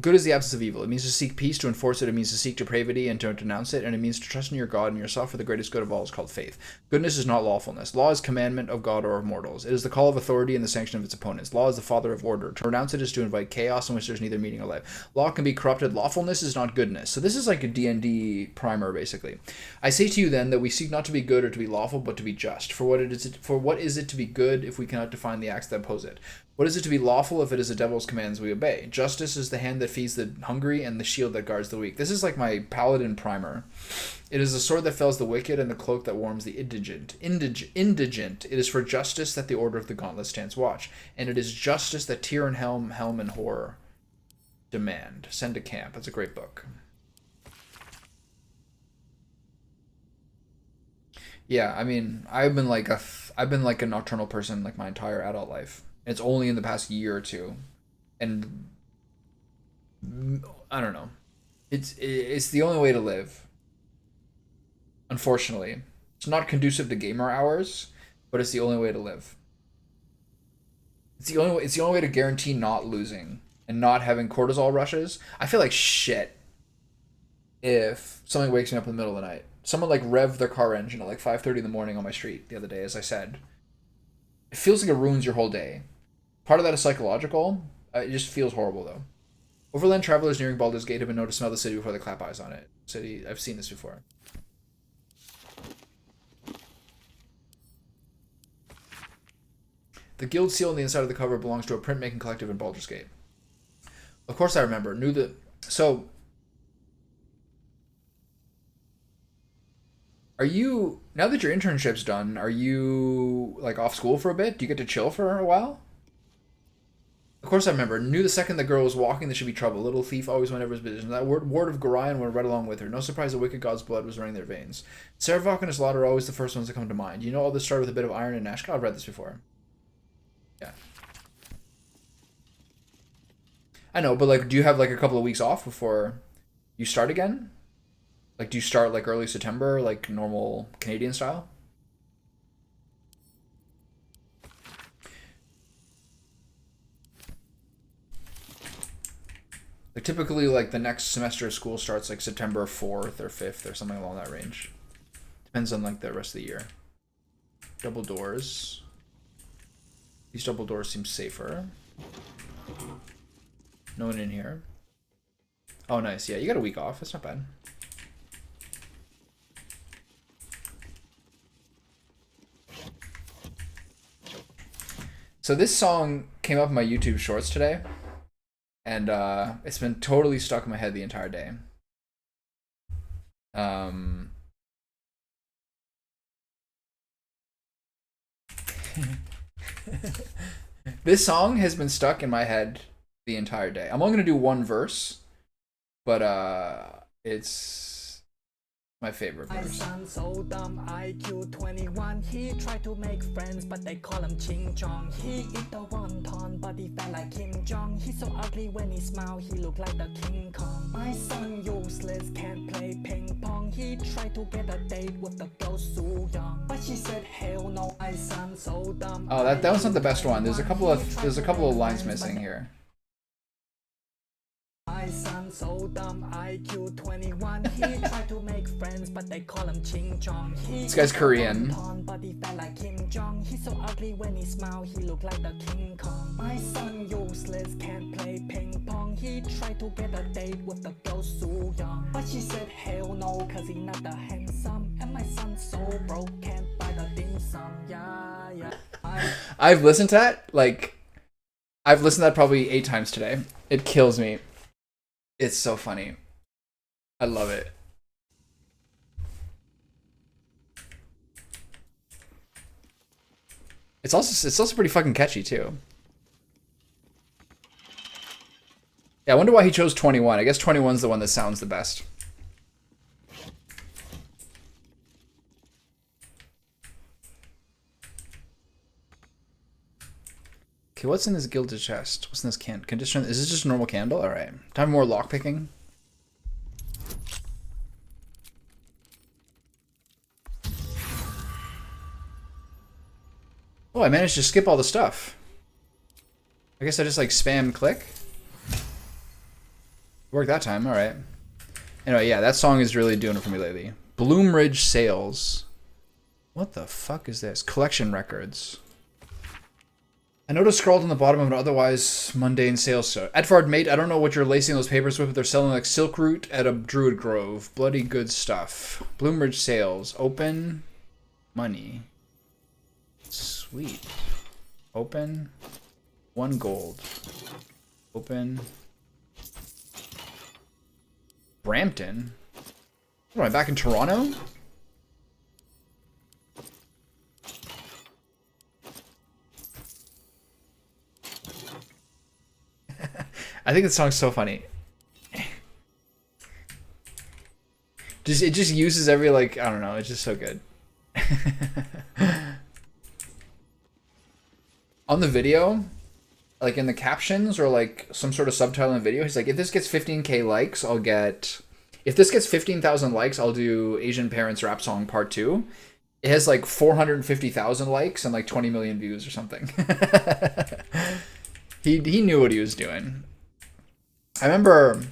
Good is the absence of evil. It means to seek peace, to enforce it. It means to seek depravity and to denounce it. And it means to trust in your God and yourself, for the greatest good of all is called faith. Goodness is not lawfulness. Law is commandment of God or of mortals. It is the call of authority and the sanction of its opponents. Law is the father of order. To renounce it is to invite chaos in which there's neither meaning or life. Law can be corrupted. Lawfulness is not goodness. So this is like a D&D primer, basically. I say to you then that we seek not to be good or to be lawful, but to be just. For what is it to be good if we cannot define the acts that oppose it? What is it to be lawful if it is the devil's commands we obey? Justice is the hand that feeds the hungry and the shield that guards the weak. This is like my paladin primer. It is the sword that fells the wicked and the cloak that warms the indigent. Indigent. It is for justice that the Order of the Gauntlet stands watch. And it is justice that Tyr and Helm and Horror demand. Send to Camp. That's a great book. Yeah, I mean, I've been like a nocturnal person like my entire adult life. It's only in the past year or two, and I don't know. It's the only way to live. Unfortunately, it's not conducive to gamer hours, but it's the only way to live. It's the only way to guarantee not losing and not having cortisol rushes. I feel like shit if something wakes me up in the middle of the night. Someone like revved their car engine at like 5:30 in the morning on my street the other day, as I said. It feels like it ruins your whole day. Part of that is psychological. It just feels horrible, though. Overland travelers nearing Baldur's Gate have been known to smell the city before they clap eyes on it. I've seen this before. The guild seal on the inside of the cover belongs to a printmaking collective in Baldur's Gate. Of course I remember. So, Are you, now that your internship's done, are you like off school for a bit? Do you get to chill for a while? Of course I remember. Knew the second the girl was walking there should be trouble. Little thief always went over his business. And that word of Gorion went right along with her. No surprise the wicked god's blood was running their veins. Saravok and his lot are always the first ones to come to mind. You know all this started with a bit of iron and Nashka? I've read this before. Yeah. I know, but like, do you have like a couple of weeks off before you start again? Like, do you start like early September, like normal Canadian style? Like typically, like the next semester of school starts like September 4th or 5th or something along that range. Depends on like the rest of the year. Double doors. These double doors seem safer. No one in here. Oh, nice. Yeah, you got a week off. That's not bad. So this song came up in my YouTube shorts today. And it's been totally stuck in my head the entire day. This song has been stuck in my head the entire day. I'm only gonna do one verse, but it's my favorite My verse. son so dumb, IQ 21. He tried to make friends, but they call him Ching Chong. He eat the wonton, but he felt like Kim Jong. He's so ugly when he smile, he look like the King Kong. My son useless, can't play ping pong. He tried to get a date with the girl Su Young, but she said hell no. My son so dumb. Oh, that was not the best one. There's a couple of lines missing here. My son so dumb, IQ 21. He tried to make friends, but they call him Ching Chong. This guy's Korean. But he felt like Kim Jong. He's so ugly when he smile, he look like the King Kong. My son useless, can't play ping pong. He tried to get a date with the girl Su Young, but she said hell no, cause he not that handsome. And my son so broke, can't buy the dim sum. Yeah. I've listened to that, like, I've listened to that probably 8 times today. It kills me. It's so funny. I love it. It's also pretty fucking catchy too. Yeah, I wonder why he chose 21. I guess 21's the one that sounds the best. Okay, what's in this gilded chest? What's in this condition? Is this just a normal candle? All right. Time more lockpicking. Oh, I managed to skip all the stuff. I guess I just like spam click. Worked that time. All right. Anyway, yeah, that song is really doing it for me lately. Bloomridge Sales. What the fuck is this? Collection records. I noticed scrawled on the bottom of an otherwise mundane sales show. Edvard, mate, I don't know what you're lacing those papers with, but they're selling like silk root at a druid grove. Bloody good stuff. Bloomridge Sales. Open. Money. Sweet. Open. 1 gold. Open. Brampton? What, am I back in Toronto? I think this song's so funny. It just uses every, like, I don't know, it's just so good. On the video, like in the captions or like some sort of subtitle in the video, he's like, if this gets 15k likes, I'll get... If this gets 15,000 likes, I'll do Asian Parents Rap Song Part 2. It has like 450,000 likes and like 20 million views or something. He knew what he was doing. I remember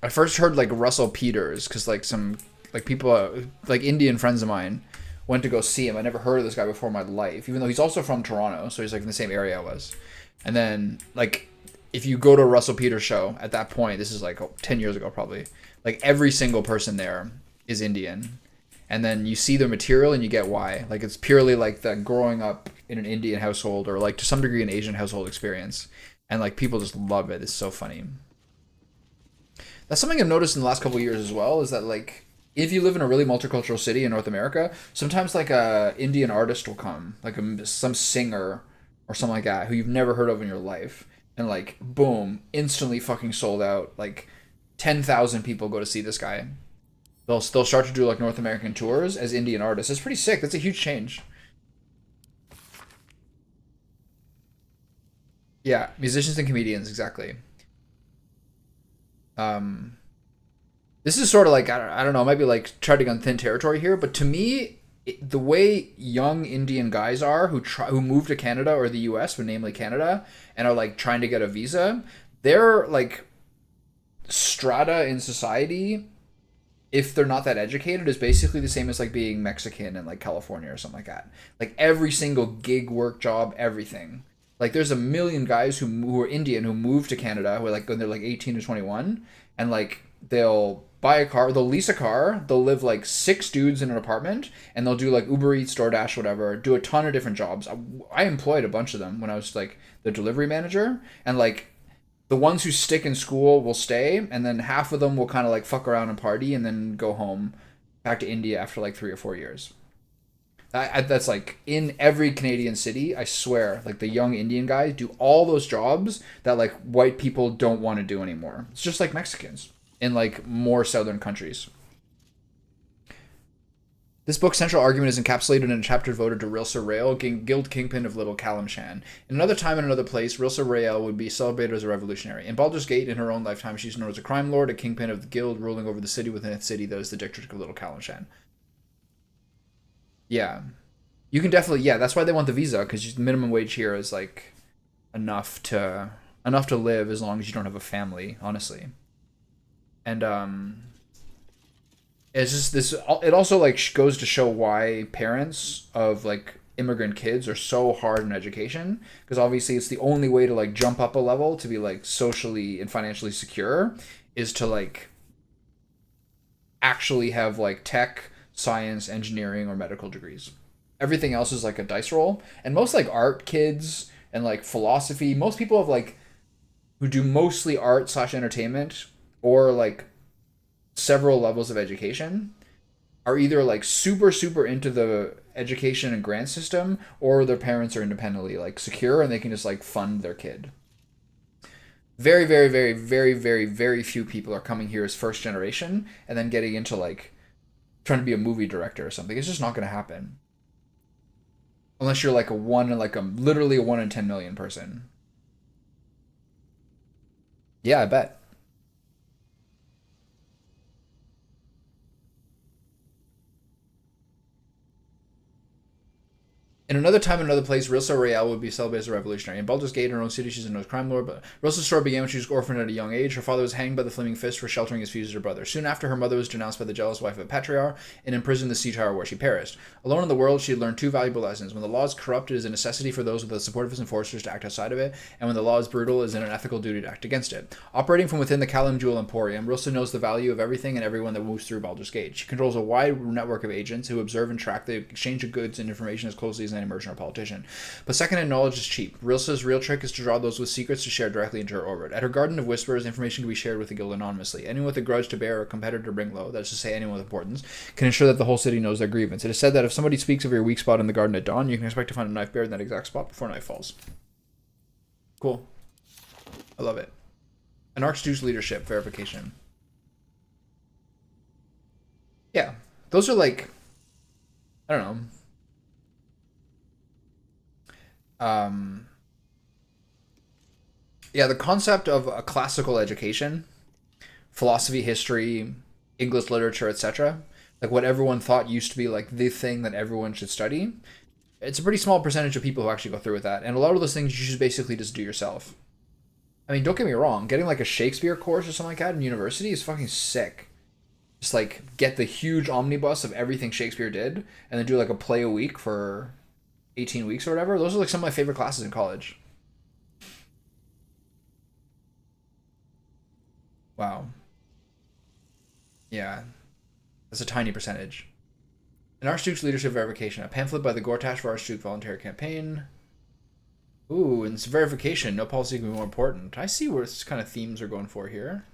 I first heard like Russell Peters because like some like people like Indian friends of mine went to go see him. I never heard of this guy before in my life, even though he's also from Toronto, so he's like in the same area I was. And then like if you go to a Russell Peters show at that point, this is like 10 years ago probably, like every single person there is Indian. And then you see their material and you get why. Like it's purely like the growing up in an Indian household or like to some degree an Asian household experience. And like people just love it. It's so funny. That's something I've noticed in the last couple of years as well, is that like if you live in a really multicultural city in North America, sometimes like a Indian artist will come, like some singer or something like that who you've never heard of in your life, and like boom, instantly fucking sold out. Like 10,000 people go to see this guy. They'll start to do like North American tours as Indian artists. It's pretty sick. That's a huge change. Yeah, musicians and comedians, exactly. This is sort of like I don't know, I might be like treading on thin territory here, but to me, the way young Indian guys are who move to Canada or the U.S., but namely Canada, and are like trying to get a visa, they're like strata in society. If they're not that educated, is basically the same as like being Mexican in like California or something like that. Like every single gig work job, everything. Like there's a million guys who are Indian who move to Canada who are like when they're like 18 to 21, and like they'll buy a car, they'll lease a car, they'll live like 6 dudes in an apartment, and they'll do like Uber Eats, DoorDash, whatever, do a ton of different jobs. I employed a bunch of them when I was like the delivery manager, and like the ones who stick in school will stay, and then half of them will kind of like fuck around and party and then go home back to India after like 3 or 4 years. That's like in every Canadian city, I swear, like the young Indian guys do all those jobs that like white people don't want to do anymore. It's just like Mexicans in like more southern countries. This book's central argument is encapsulated in a chapter devoted to Rilsa Rael, guild kingpin of Little Calimshan. In another time and another place, Rilsa Rael would be celebrated as a revolutionary. In Baldur's Gate, in her own lifetime, she's known as a crime lord, a kingpin of the guild, ruling over the city within its city that is the district of Little Calimshan. Yeah. You can definitely, yeah, that's why they want the visa, because minimum wage here is like enough to live as long as you don't have a family, honestly. And it's just this, it also like goes to show why parents of like immigrant kids are so hard in education, because obviously it's the only way to like jump up a level to be like socially and financially secure is to like actually have like tech, science, engineering, or medical degrees. Everything else is like a dice roll. And most like art kids and like philosophy, most people have like who do mostly art / entertainment or like several levels of education are either like super into the education and grant system, or their parents are independently like secure and they can just like fund their kid. Very few people are coming here as first generation and then getting into like trying to be a movie director or something. It's just not going to happen. Unless you're like literally a 1 in 10 million person. Yeah, I bet. In another time, in another place, Rilsa Rael would be celebrated as a revolutionary. In Baldur's Gate, in her own city, she's a known crime lord, but Rilsa's story began when she was orphaned at a young age. Her father was hanged by the Flaming Fist for sheltering his fugitive brother. Soon after, her mother was denounced by the jealous wife of a patriarch and imprisoned in the sea tower where she perished. Alone in the world, she had learned 2 valuable lessons. When the law is corrupt, it is a necessity for those with the support of its enforcers to act outside of it, and when the law is brutal, it is an ethical duty to act against it. Operating from within the Kalim Jewel Emporium, Rilsa knows the value of everything and everyone that moves through Baldur's Gate. She controls a wide network of agents who observe and track the exchange of goods and information as closely as any merchant or politician. But second-hand knowledge is cheap. Rilsa's real trick is to draw those with secrets to share directly into her orbit. At her Garden of Whispers, information can be shared with the guild anonymously. Anyone with a grudge to bear or a competitor to bring low, that is to say anyone with importance, can ensure that the whole city knows their grievance. It is said that if somebody speaks of your weak spot in the garden at dawn, you can expect to find a knife buried in that exact spot before night falls. Cool. I love it. An Archduke's leadership verification. Yeah. Those are like, I don't know. Yeah, the concept of a classical education, philosophy, history, English literature, etc., like what everyone thought used to be like the thing that everyone should study, it's a pretty small percentage of people who actually go through with that. And a lot of those things you should basically just do yourself. I mean, don't get me wrong, getting like a Shakespeare course or something like that in university is fucking sick. Just like get the huge omnibus of everything Shakespeare did and then do like a play a week for 18 weeks or whatever. Those are like some of my favorite classes in college. Wow. Yeah. That's a tiny percentage. An Archduke's leadership verification. A pamphlet by the Gortash for Archduke voluntary campaign. Ooh, and it's verification. No policy can be more important. I see where this kind of themes are going for here.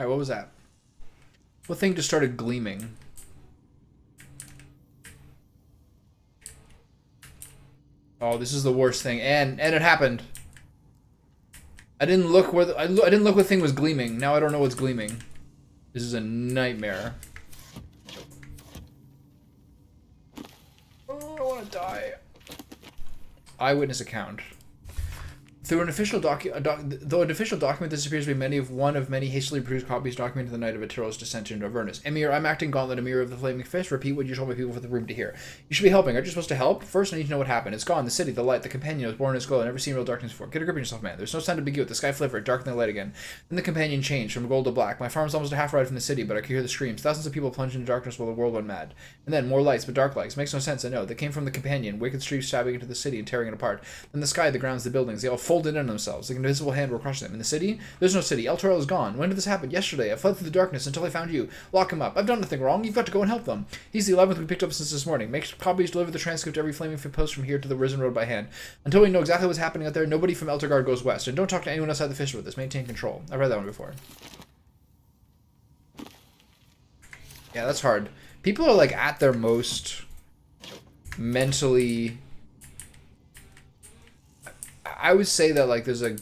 Alright, what was that? What thing just started gleaming? Oh, this is the worst thing, and it happened. I didn't look where I didn't look what thing was gleaming. Now I don't know what's gleaming. This is a nightmare. Oh, I want to die. Eyewitness account. Though an official document, this appears to be one of many hastily produced copies documenting the night of Attila's descent into Avernus. Emir, I'm acting Gauntlet, Emir of the Flaming Fist. Repeat what you told my people for the room to hear. You should be helping. Aren't you supposed to help? First, I need to know what happened. It's gone. The city, the light, the companion was born in its glow. I've never seen real darkness before. Get a grip on yourself, man. There's no sign to begin with. The sky flickered, dark in the light again. Then the companion changed from gold to black. My farm's almost a half ride from the city, but I could hear the screams. Thousands of people plunged into darkness while the world went mad. And then more lights, but dark lights. Makes no sense, I know. They came from the companion, wicked streaks stabbing into the city and tearing it apart. Then the sky, the grounds, the buildings, they all folded in on themselves. Like an invisible hand were crushing them. In the city? There's no city. El Toro is gone. When did this happen? Yesterday. I fled through the darkness until I found you. Lock him up. I've done nothing wrong. You've got to go and help them. He's the 11th we picked up since this morning. Make copies, deliver the transcript to every Flaming Fit post from here to the Risen Road by hand. Until we know exactly what's happening out there, nobody from Eltergard goes west. And don't talk to anyone outside the fish with this. Maintain control. I've read that one before. Yeah, that's hard. People are like at their most mentally... I would say that like there's a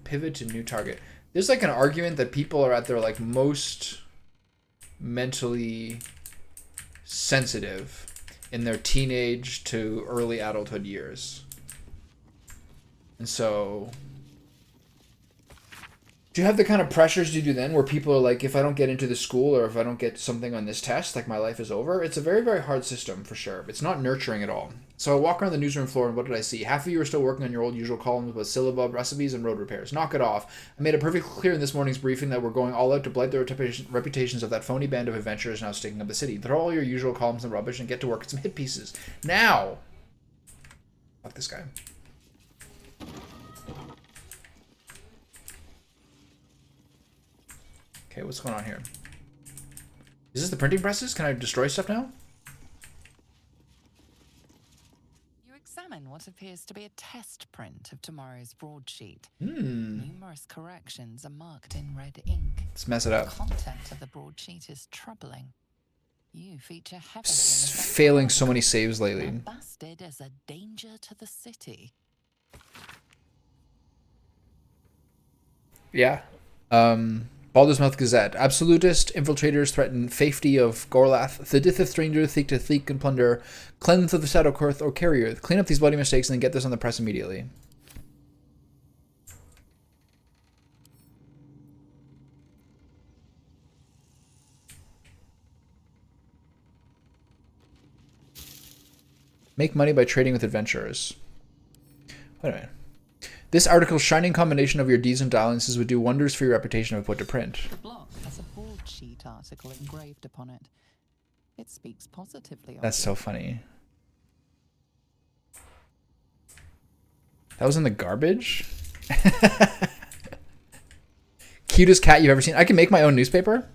pivot to new target. There's like an argument that people are at their like most mentally sensitive in their teenage to early adulthood years. And so do you have the kind of pressures you do then where people are like, if I don't get into the school or if I don't get something on this test, like my life is over? It's a very, very hard system for sure. It's not nurturing at all. So I walk around the newsroom floor and what did I see? Half of you are still working on your old usual columns with syllabub, recipes, and road repairs. Knock it off. I made it perfectly clear in this morning's briefing that we're going all out to blight the reputations of that phony band of adventurers now sticking up the city. Throw all your usual columns and rubbish and get to work at some hit pieces. Now! Fuck this guy. Okay, what's going on here? Is this the printing presses? Can I destroy stuff now? You examine what appears to be a test print of tomorrow's broadsheet. Hmm. Numerous corrections are marked in red ink. Let's mess it up. The content of the broadsheet is troubling. You feature heavily in the Failing so many saves lately. busted as a danger to the city. Yeah. Baldur's Mouth Gazette. Absolutist infiltrators threaten safety of Gorlath. Theditheth stranger seek to thief and plunder. Cleanse of the Shadow Kurth or Carrier. Clean up these bloody mistakes and then get this on the press immediately. Make money by trading with adventurers. Wait a minute. This article's shining combination of your deeds and dalliances would do wonders for your reputation if put to print. The block has a broadsheet article engraved upon it. It speaks positively of That's you. so funny. That was in the garbage? Cutest cat you've ever seen. I can make my own newspaper?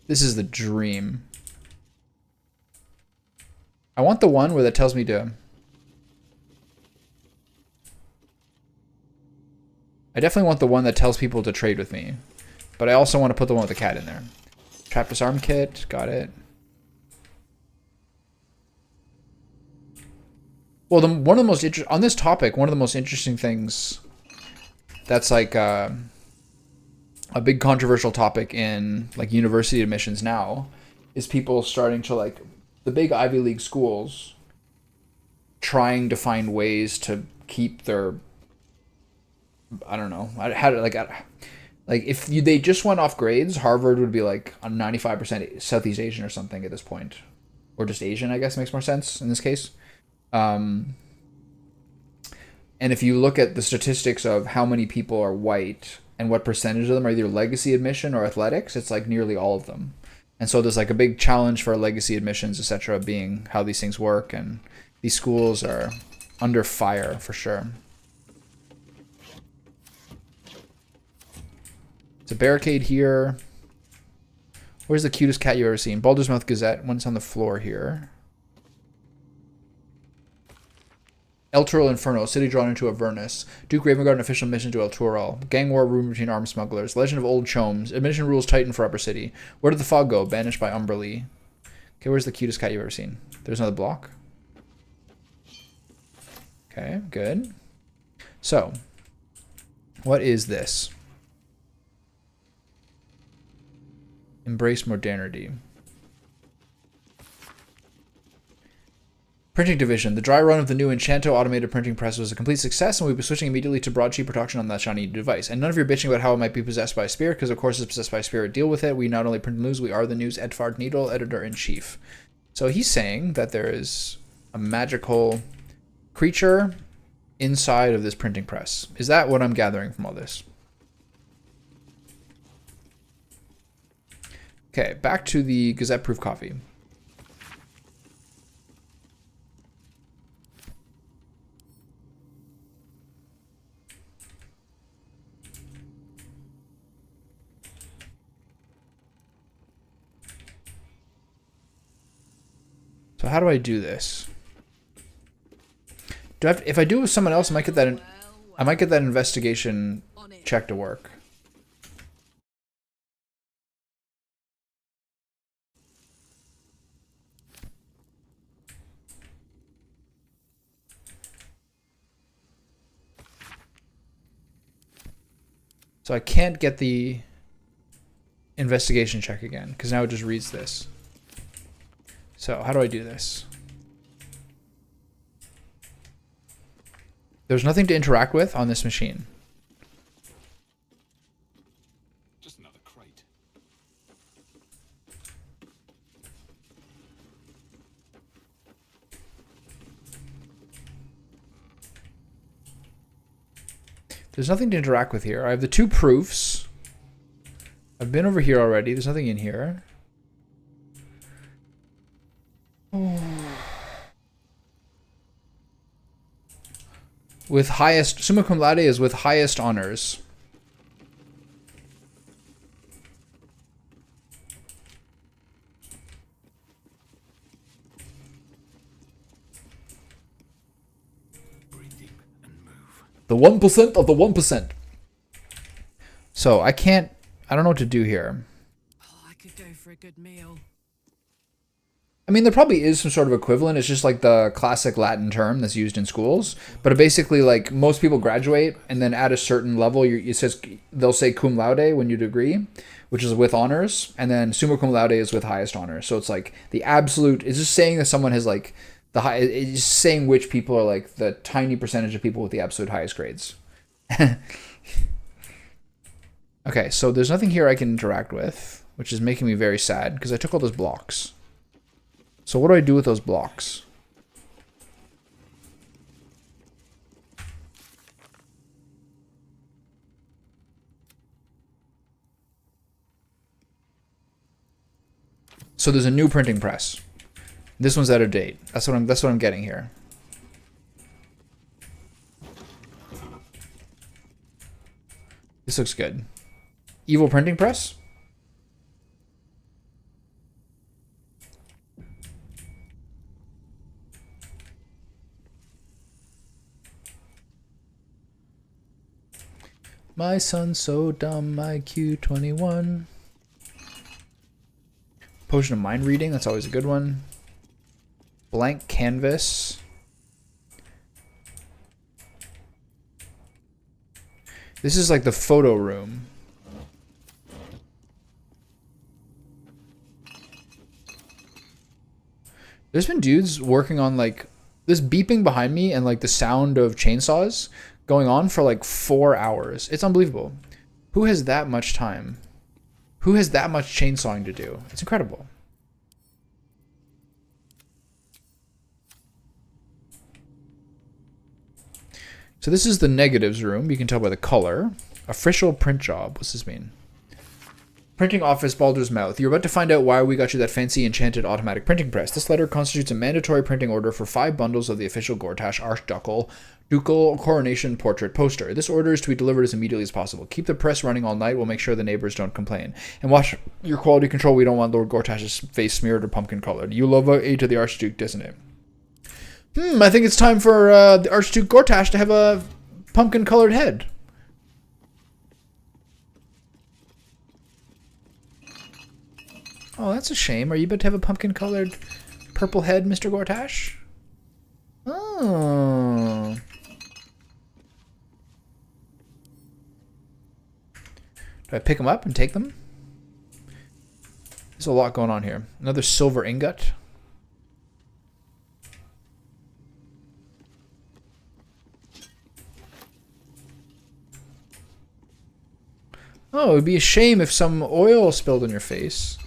This is the dream. I want the one where that tells me to... I definitely want the one that tells people to trade with me. But I also want to put the one with the cat in there. Trap disarm kit. Got it. Well, one of the most on this topic, one of the most interesting things that's like a big controversial topic in like university admissions now is people starting to like the big Ivy League schools trying to find ways to keep their I don't know how to like if they just went off grades, Harvard would be like a 95% Southeast Asian or something at this point, or just Asian. I guess makes more sense in this case. And if you look at the statistics of how many people are white and what percentage of them are either legacy admission or athletics, it's like nearly all of them. And so there's like a big challenge for legacy admissions, etc., being how these things work, and these schools are under fire for sure. It's a barricade here. Where's the cutest cat you've ever seen? Baldur's Mouth Gazette. One's on the floor here. El Toro Inferno, city drawn into Avernus. Duke Ravenguard, official mission to El Toro. Gang war room between armed smugglers. Legend of Old Chomes. Admission rules tighten for Upper City. Where did the fog go? Banished by Umberlee. Okay, where's the cutest cat you've ever seen? There's another block. Okay, good. So, what is this? Embrace modernity. Printing division. The dry run of the new Enchanto automated printing press was a complete success, and we'll be switching immediately to broadsheet production on that shiny device. And none of your bitching about how it might be possessed by a spirit, because of course it's possessed by a spirit. Deal with it. We not only print news, we are the news. Edvard Needle, editor-in-chief. So he's saying that there is a magical creature inside of this printing press. Is that what I'm gathering from all this? Okay, back to the Gazette-proof coffee. So how do I do this? Do I have to, if I do it with someone else, I might get that investigation check to work. So I can't get the investigation check again because now it just reads this. So how do I do this? There's nothing to interact with on this machine. Just another crate. There's nothing to interact with here. I have the two proofs. I've been over here already. There's nothing in here. With highest, summa cum laude is with highest honors. Breathe deep and move. The 1% of the 1%. So I can't, I don't know what to do here. Oh, I could go for a good meal. I mean, there probably is some sort of equivalent. It's just like the classic Latin term that's used in schools. But it basically, like, most people graduate, and then at a certain level, it says they'll say cum laude when you degree, which is with honors, and then summa cum laude is with highest honors. So it's like the absolute. It's just saying that someone has like the high. It's just saying which people are like the tiny percentage of people with the absolute highest grades. Okay, so there's nothing here I can interact with, which is making me very sad because I took all those blocks. So what do I do with those blocks? So there's a new printing press. This one's out of date. That's what I'm getting here. This looks good. Evil printing press? My son's so dumb, IQ 21. Potion of mind reading, that's always a good one. Blank canvas. This is like the photo room. There's been dudes working on like this beeping behind me and like the sound of chainsaws going on for like 4 hours. It's unbelievable. Who has that much time? Who has that much chainsawing to do? It's incredible. So this is the negatives room. You can tell by the color. Official print job. What's this mean? Printing office, Baldur's Mouth. You're about to find out why we got you that fancy enchanted automatic printing press. This letter constitutes a mandatory printing order for 5 bundles of the official Gortash Ducal coronation portrait poster. This order is to be delivered as immediately as possible. Keep the press running all night. We'll make sure the neighbors don't complain. And watch your quality control. We don't want Lord Gortash's face smeared or pumpkin colored. You love aid to the Archduke, doesn't it? I think it's time for the Archduke Gortash to have a pumpkin-colored head. Oh, that's a shame. Are you about to have a pumpkin-colored purple head, Mr. Gortash? Oh. Do I pick them up and take them? There's a lot going on here. Another silver ingot. Oh, it would be a shame if some oil spilled on your face.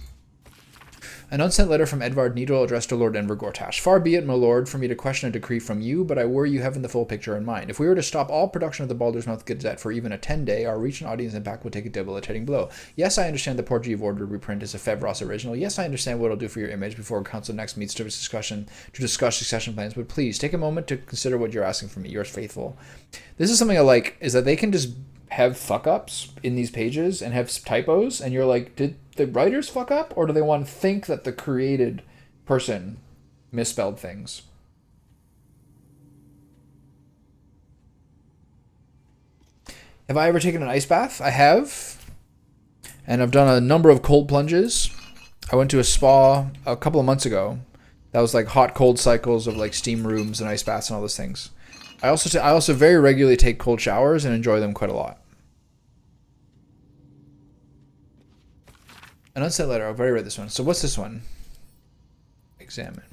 An unsent letter from Edvard Needle addressed to Lord Enver Gortash. Far be it, my lord, for me to question a decree from you, but I worry you haven't the full picture in mind. If we were to stop all production of the Baldur's Mouth Gazette for even a 10-day, our reach and audience impact would take a debilitating blow. Yes, I understand the port you've ordered reprint is a Fevros original. Yes, I understand what it'll do for your image before council next meets to discuss succession plans, but please take a moment to consider what you're asking from me. Yours faithful. This is something I like, is that they can just have fuck-ups in these pages and have typos, and you're like, did the writers fuck up, or do they want to think that the created person misspelled things? Have I ever taken an ice bath? I have, and I've done a number of cold plunges. I went to a spa a couple of months ago. That was like hot cold cycles of like steam rooms and ice baths and all those things. I also very regularly take cold showers and enjoy them quite a lot. An unsent letter. I've already read this one. So what's this one? Examine.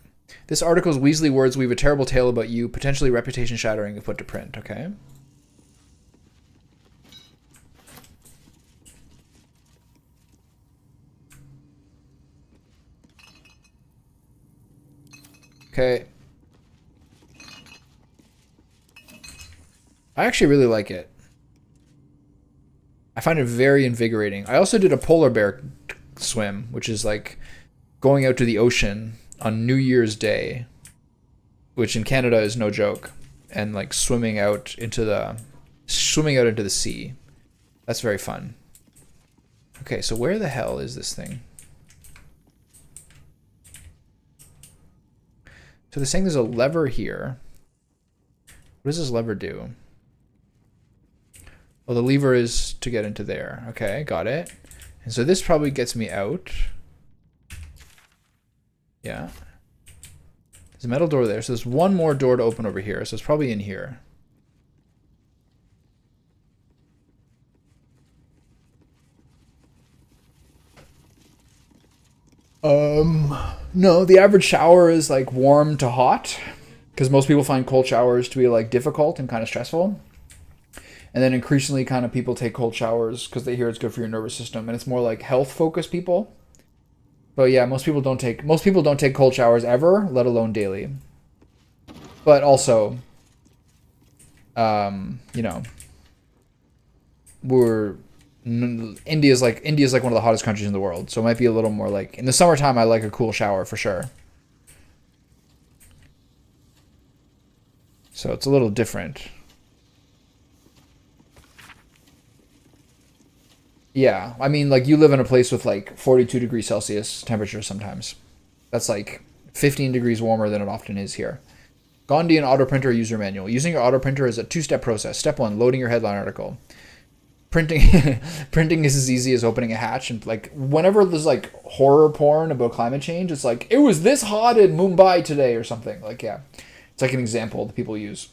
This article's Weasley words weave a terrible tale about you, potentially reputation shattering if put to print. Okay. Okay. I actually really like it. I find it very invigorating. I also did a polar bear swim, which is like going out to the ocean on New Year's Day, which in Canada is no joke, and like swimming out into the sea. That's very fun. Okay, so where the hell is this thing? So they're saying there's a lever here. What does this lever do? Oh, the lever is to get into there. Okay, got it. And so this probably gets me out. Yeah. There's a metal door there. So there's one more door to open over here. So it's probably in here. No, the average shower is like warm to hot, because most people find cold showers to be like difficult and kind of stressful. And then increasingly kind of people take cold showers because they hear it's good for your nervous system, and it's more like health focused people. But yeah, most people don't take cold showers ever, let alone daily. But also, you know, India's like one of the hottest countries in the world, so it might be a little more like in the summertime. I like a cool shower for sure. So it's a little different. Yeah, I mean, like, you live in a place with, like, 42 degrees Celsius temperature sometimes. That's, like, 15 degrees warmer than it often is here. Gandhian auto printer user manual. Using your auto printer is a two-step process. Step 1, loading your headline article. Printing is as easy as opening a hatch. And, like, whenever there's, like, horror porn about climate change, it's like, it was this hot in Mumbai today or something. Like, yeah. It's like an example that people use.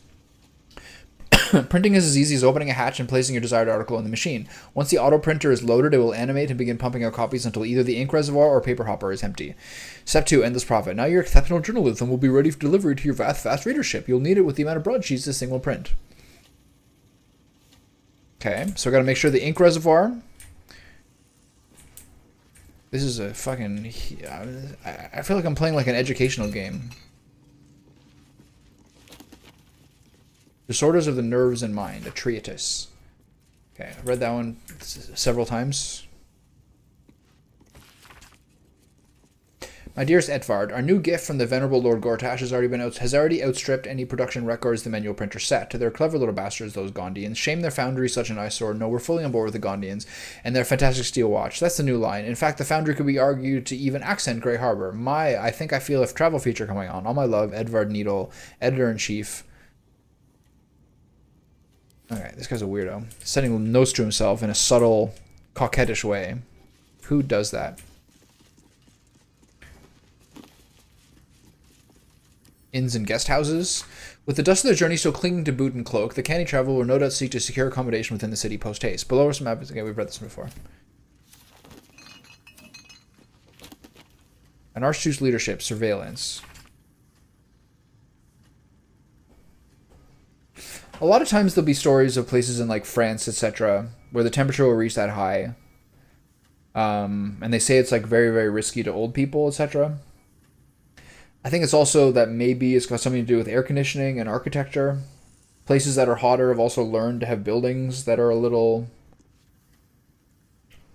Printing is as easy as opening a hatch and placing your desired article in the machine. Once the auto printer is loaded, it will animate and begin pumping out copies until either the ink reservoir or paper hopper is empty. Step 2, endless profit. Now your exceptional journalism will be ready for delivery to your fast readership. You'll need it with the amount of broadsheets this thing will print. Okay, so I gotta make sure the ink reservoir. This is a fucking... I feel like I'm playing like an educational game. Disorders of the Nerves and Mind, a treatise. Okay, I've read that one several times. My dearest Edvard, our new gift from the venerable Lord Gortash has already outstripped any production records the manual printer set. They're clever little bastards, those Gondians. Shame their foundry such an eyesore. No, we're fully on board with the Gondians and their fantastic steel watch. That's the new line. In fact, the foundry could be argued to even accent Grey Harbor. I think I feel a travel feature coming on. All my love, Edvard Needle, editor-in-chief. Alright, this guy's a weirdo. Setting notes to himself in a subtle, coquettish way. Who does that? Inns and guest houses. With the dust of their journey still clinging to boot and cloak, the canny traveler will no doubt seek to secure accommodation within the city post-haste. Below us map is again, we've read this before. An Archduke's leadership, surveillance. A lot of times there'll be stories of places in like France, etc., where the temperature will reach that high. And they say it's like very, very risky to old people, etc. I think it's also that maybe it's got something to do with air conditioning and architecture. Places that are hotter have also learned to have buildings that are a little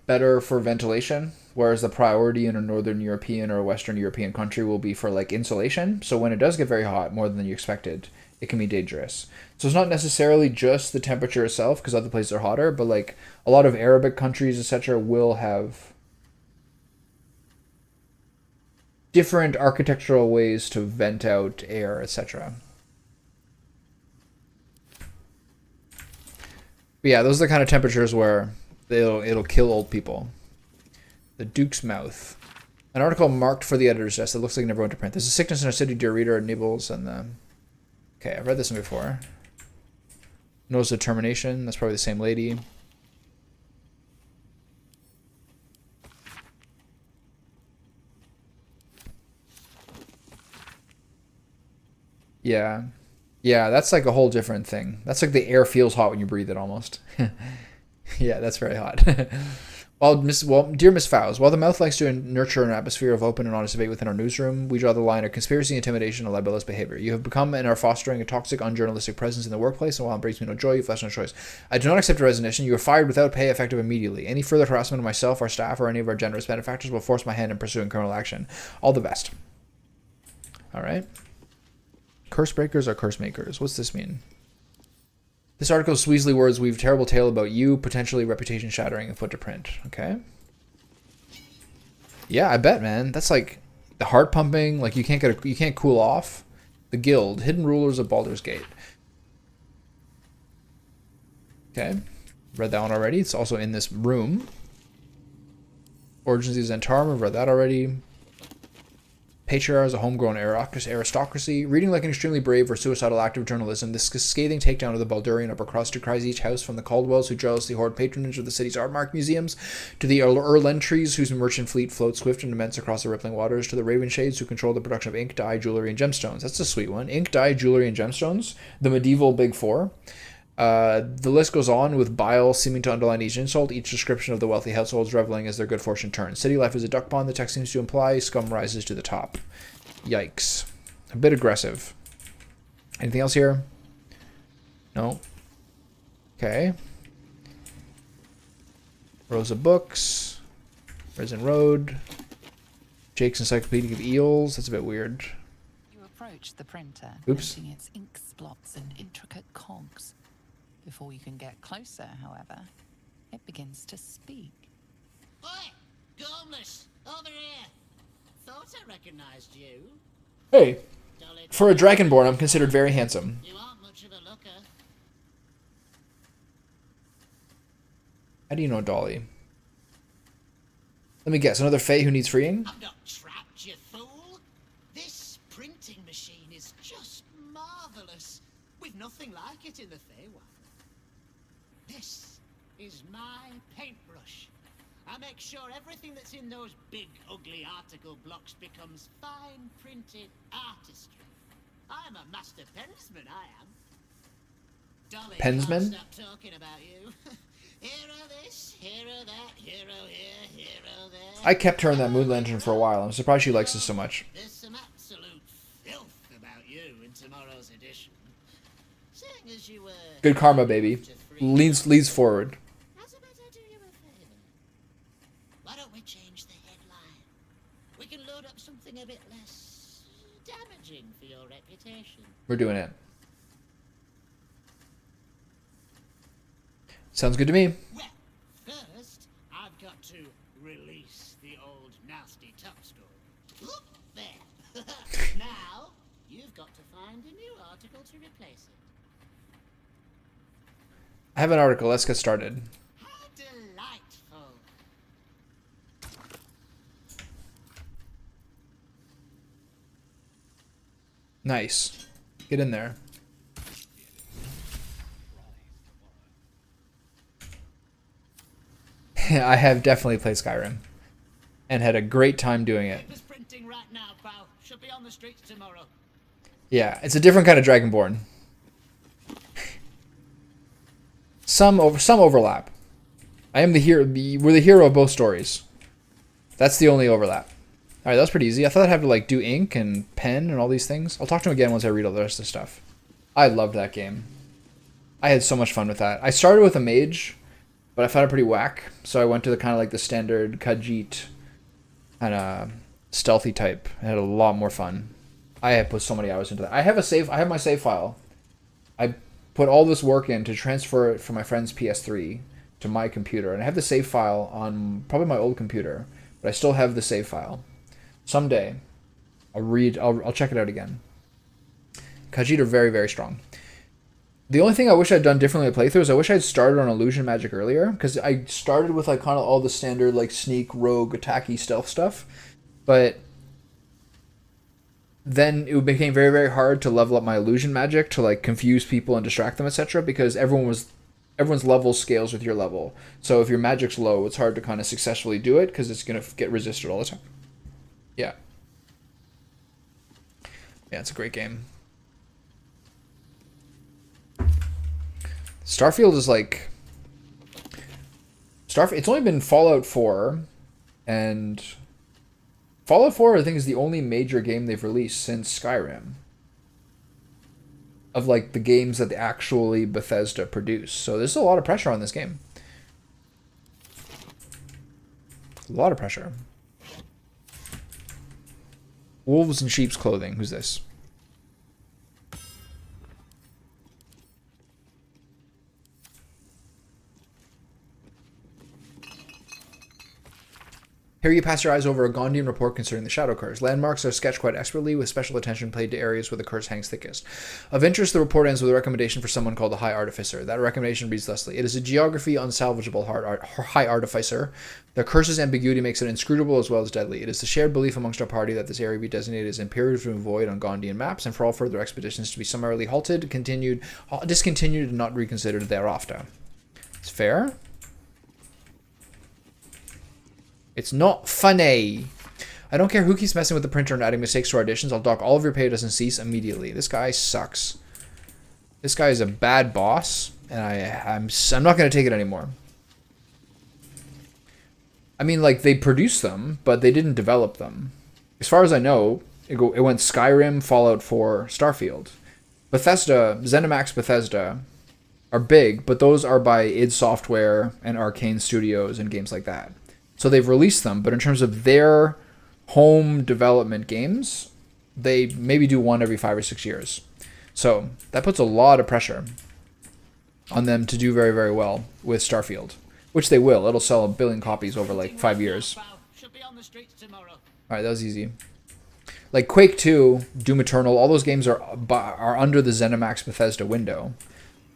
better for ventilation, whereas the priority in a Northern European or a Western European country will be for like insulation. So when it does get very hot, more than you expected, it can be dangerous. So it's not necessarily just the temperature itself, because other places are hotter, but like a lot of Arabic countries, etc., will have different architectural ways to vent out air, etc. But yeah, those are the kind of temperatures where it'll kill old people. The Duke's Mouth. An article marked for the editor's desk that looks like it never went to print. There's a sickness in our city, dear reader, Nibbles, and the... Okay, I've read this one before. Notice of termination. That's probably the same lady. Yeah. Yeah, that's like a whole different thing. That's like the air feels hot when you breathe it almost. Yeah, that's very hot. Dear Miss Fowles, while the mouth likes to nurture an atmosphere of open and honest debate within our newsroom, we draw the line of conspiracy, intimidation, and libelous behavior. You have become and are fostering a toxic, unjournalistic presence in the workplace, and while it brings me no joy, you've left no choice. I do not accept your resignation. You are fired without pay, effective immediately. Any further harassment of myself, our staff, or any of our generous benefactors will force my hand in pursuing criminal action. All the best. All right. Curse breakers are curse makers. What's this mean? This article's Sweesley words weave a terrible tale about you, potentially reputation shattering if put to print. Okay. Yeah, I bet, man. That's like the heart pumping. Like you can't cool off. The Guild, hidden rulers of Baldur's Gate. Okay, read that one already. It's also in this room. Origins of Zentarum, I've read that already. Patriarch is a homegrown aristocracy. Reading like an extremely brave or suicidal act of journalism, this scathing takedown of the Baldurian upper crust decries each house from the Caldwells, who jealously hoard patronage of the city's art mark museums, to the Erlentries, whose merchant fleet floats swift and immense across the rippling waters, to the Ravenshades, who control the production of ink, dye, jewelry, and gemstones. That's a sweet one. Ink, dye, jewelry, and gemstones. The medieval Big Four. The list goes on, with bile seeming to underline each insult, each description of the wealthy households reveling as their good fortune turns. City life is a duck pond, the text seems to imply. Scum rises to the top. Yikes. A bit aggressive. Anything else here? No. Okay. Rows of books. Resin Road. Jake's Encyclopedia of Eels. That's a bit weird. You approach the printer, Oops. noting its ink splots and intricate cogs. Before you can get closer, however, it begins to speak. Oi! Gormless! Over here! Thought I recognized you. Hey, for a Dragonborn, I'm considered very handsome. You aren't much of a looker. How do you know Dolly? Let me guess, another Fae who needs freeing? I'm not trapped, you fool! This printing machine is just marvelous. We've nothing like it in the Feywild. This is my paintbrush. I make sure everything that's in those big, ugly article blocks becomes fine printed artistry. I'm a master pensman, I am. Dolly, Pensman? can't stop talking about you. Hero this, hero that, hero here, hero there. I kept her in that mood lantern for a while. I'm surprised she likes us so much. There's some absolute filth about you in tomorrow's edition. Seeing as you were Good karma, baby. Leads forward. how's about I do you a favor? Why don't we change the headline? We can load up something a bit less damaging for your reputation. We're doing it. Sounds good to me. Well, first, I've got to release the old nasty Tuxdog. Look there. Now, you've got to find a new article to replace it. I have an article. Let's get started. How delightful. Nice. Get in there. I have definitely played Skyrim and had a great time doing it. Paper's printing right now, pal. Should be on the streets tomorrow. Yeah, it's a different kind of Dragonborn. Some overlap. I am the hero. We're the hero of both stories. That's the only overlap. All right, that was pretty easy. I thought I'd have to like do ink and pen and all these things. I'll talk to him again once I read all the rest of the stuff. I loved that game. I had so much fun with that. I started with a mage, but I found it pretty whack. So I went to the kind of like the standard Khajiit kind of stealthy type. I had a lot more fun. I have put so many hours into that. I have my save file. I put all this work in to transfer it from my friend's PS3 to my computer, and I have the save file on probably my old computer, but I still have the save file. Someday, I'll check it out again. Khajiit are very, very strong. The only thing I wish I'd done differently at playthrough is I wish I'd started on illusion magic earlier, because I started with like kind of all the standard like sneak, rogue, attacky, stealth stuff, but then it became very, very hard to level up my illusion magic to like confuse people and distract them, etc. Because everyone's level scales with your level. So if your magic's low, it's hard to kind of successfully do it because it's gonna get resisted all the time. Yeah. Yeah, it's a great game. Starfield is like... It's only been Fallout 4, and Fallout 4, I think, is the only major game they've released since Skyrim. Of, like, the games that actually Bethesda produce. So there's a lot of pressure on this game. A lot of pressure. Wolves in sheep's clothing. Who's this? Here you pass your eyes over a Gondian report concerning the Shadow Curse. Landmarks are sketched quite expertly, with special attention paid to areas where the curse hangs thickest. Of interest, the report ends with a recommendation for someone called the High Artificer. That recommendation reads thusly: it is a geography unsalvageable High Artificer. The curse's ambiguity makes it inscrutable as well as deadly. It is the shared belief amongst our party that this area be designated as imperative to avoid on Gondian maps, and for all further expeditions to be summarily halted, discontinued, and not reconsidered thereafter. It's fair. It's not funny. I don't care who keeps messing with the printer and adding mistakes to our editions. I'll dock all of your pay and cease immediately. This guy sucks. This guy is a bad boss, and I'm not going to take it anymore. I mean, like, they produced them, but they didn't develop them. As far as I know, it went Skyrim, Fallout 4, Starfield. Bethesda, ZeniMax Bethesda, are big, but those are by id Software and Arcane Studios and games like that. So they've released them, but in terms of their home development games, they maybe do one every 5 or 6 years. So that puts a lot of pressure on them to do very, very well with Starfield, which they will. It'll sell 1 billion copies over like 5 years. Alright, that was easy. Like Quake 2, Doom Eternal, all those games are under the ZeniMax Bethesda window,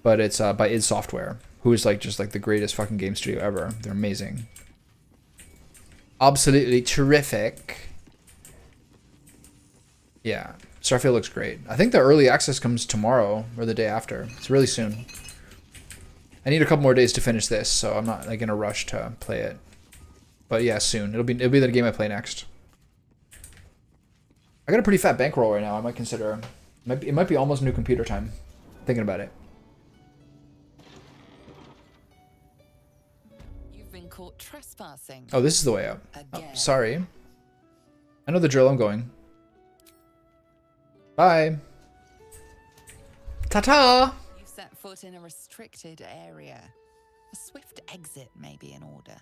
but it's by id Software, who is like just like the greatest fucking game studio ever. They're amazing. Absolutely terrific. Yeah, Starfield looks great. I think the early access comes tomorrow or the day after. It's really soon. I need a couple more days to finish this, so I'm not like in a rush to play it. But yeah, soon. It'll be the game I play next. I got a pretty fat bankroll right now. I might consider. It might be almost new computer time. Thinking about it. Caught trespassing. Oh, this is the way out. Oh, sorry. I know the drill. I'm going. Bye. Ta-ta! You've set foot in a restricted area. A swift exit may be in order.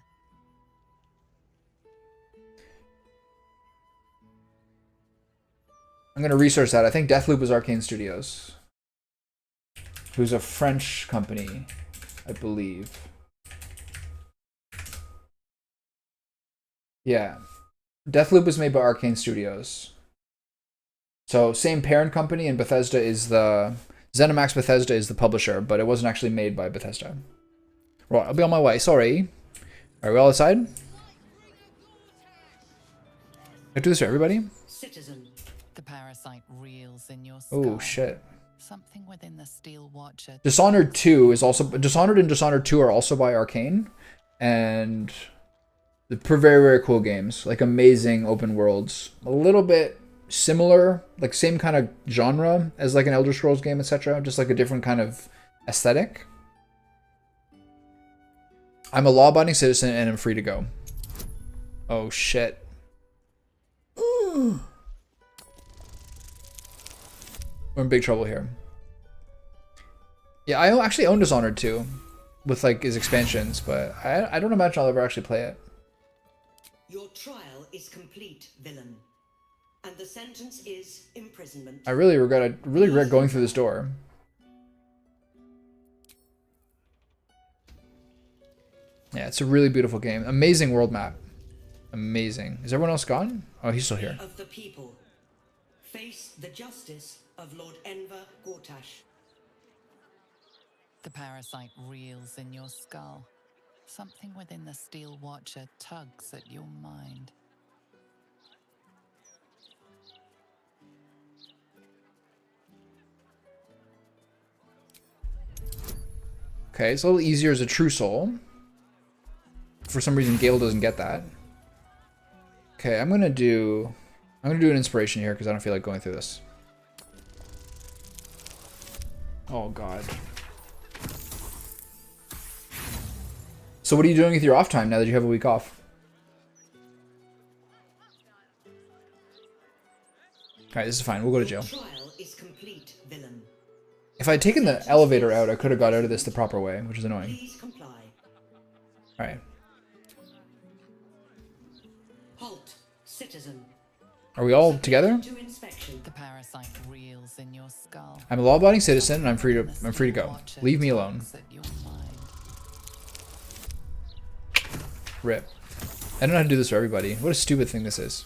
I'm gonna research that. I think Deathloop was Arcane Studios, who's a French company, I believe. Yeah, Deathloop was made by Arcane Studios. So same parent company, and Bethesda is the ZeniMax. Bethesda is the publisher, but it wasn't actually made by Bethesda. Right, I'll be on my way. Sorry. Are we all outside? I do this for everybody. Citizen. The parasite reels in your skull. Oh shit. Something within the Steel Watcher. Dishonored 2 is also Dishonored and Dishonored 2 are also by Arcane, and they're very, very cool games. Like amazing open worlds. A little bit similar, like same kind of genre as like an Elder Scrolls game, etc. Just like a different kind of aesthetic. I'm a law-abiding citizen and I'm free to go. Oh shit. We're in big trouble here. Yeah, I actually own Dishonored 2 with like his expansions, but I don't imagine I'll ever actually play it. Your trial is complete, villain. And the sentence is imprisonment. I really regret going through this door. Yeah, it's a really beautiful game. Amazing world map. Amazing. Is everyone else gone? Oh, he's still here. Of the people. Face the justice of Lord Enver Gortash. The parasite reels in your skull. Something within the Steel Watcher tugs at your mind. Okay, it's a little easier as a true soul. For some reason, Gale doesn't get that. Okay, I'm gonna do an inspiration here because I don't feel like going through this. Oh god. So what are you doing with your off time now that you have a week off? Alright, this is fine. We'll go to jail. Trial is complete, villain. If I had taken the elevator out, I could have got out of this the proper way, which is annoying. Please comply. Alright. Halt, citizen. Are we all together? To inspection. The parasite reels in your skull. I'm a law-abiding citizen and I'm free to go. Leave me alone. Rip. I don't know how to do this for everybody. What a stupid thing this is.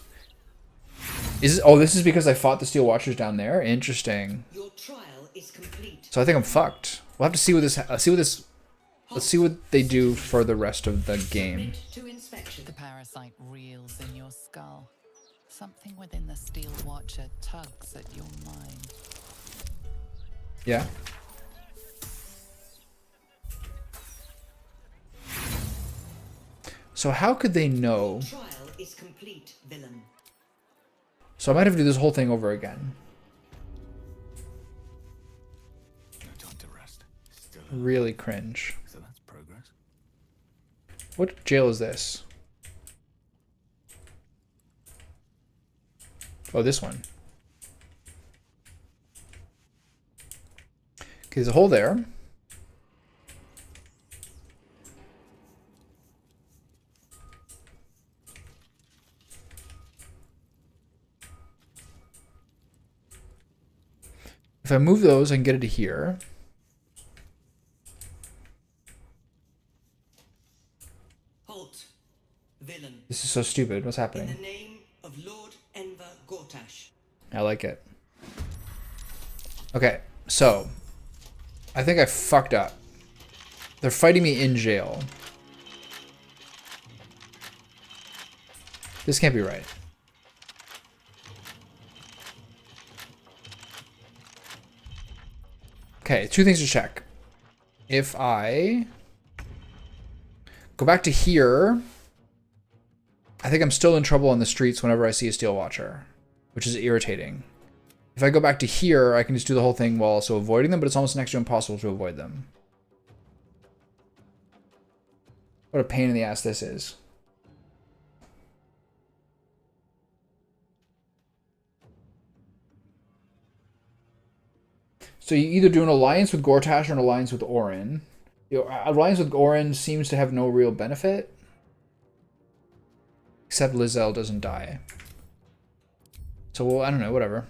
Oh, this is because I fought the Steel Watchers down there? Interesting. Your trial is complete. So I think I'm fucked. We'll have to see what this let's see what they do for the rest of the game. To inspection. The parasite reels in your skull. Something within the Steel Watcher tugs at your mind. Yeah. So how could they know? Trial is complete, villain. So I might have to do this whole thing over again. No time to rest. Still Really cringe. so that's progress. What jail is this? Oh, this one. Okay, there's a hole there. If I move those, I can get it to here. Halt, villain. This is so stupid. What's In happening? the name of Lord Enver Gortash. I like it. Okay, so I think I fucked up. They're fighting me in jail. This can't be right. Okay, two things to check. If I go back to here, I think I'm still in trouble on the streets whenever I see a Steel Watcher, which is irritating. If I go back to here, I can just do the whole thing while also avoiding them, but it's almost next to impossible to avoid them. What a pain in the ass this is. So you either do an alliance with Gortash or an alliance with Orin. Alliance with Orin seems to have no real benefit. Except Lizelle doesn't die. So, well, I don't know, whatever.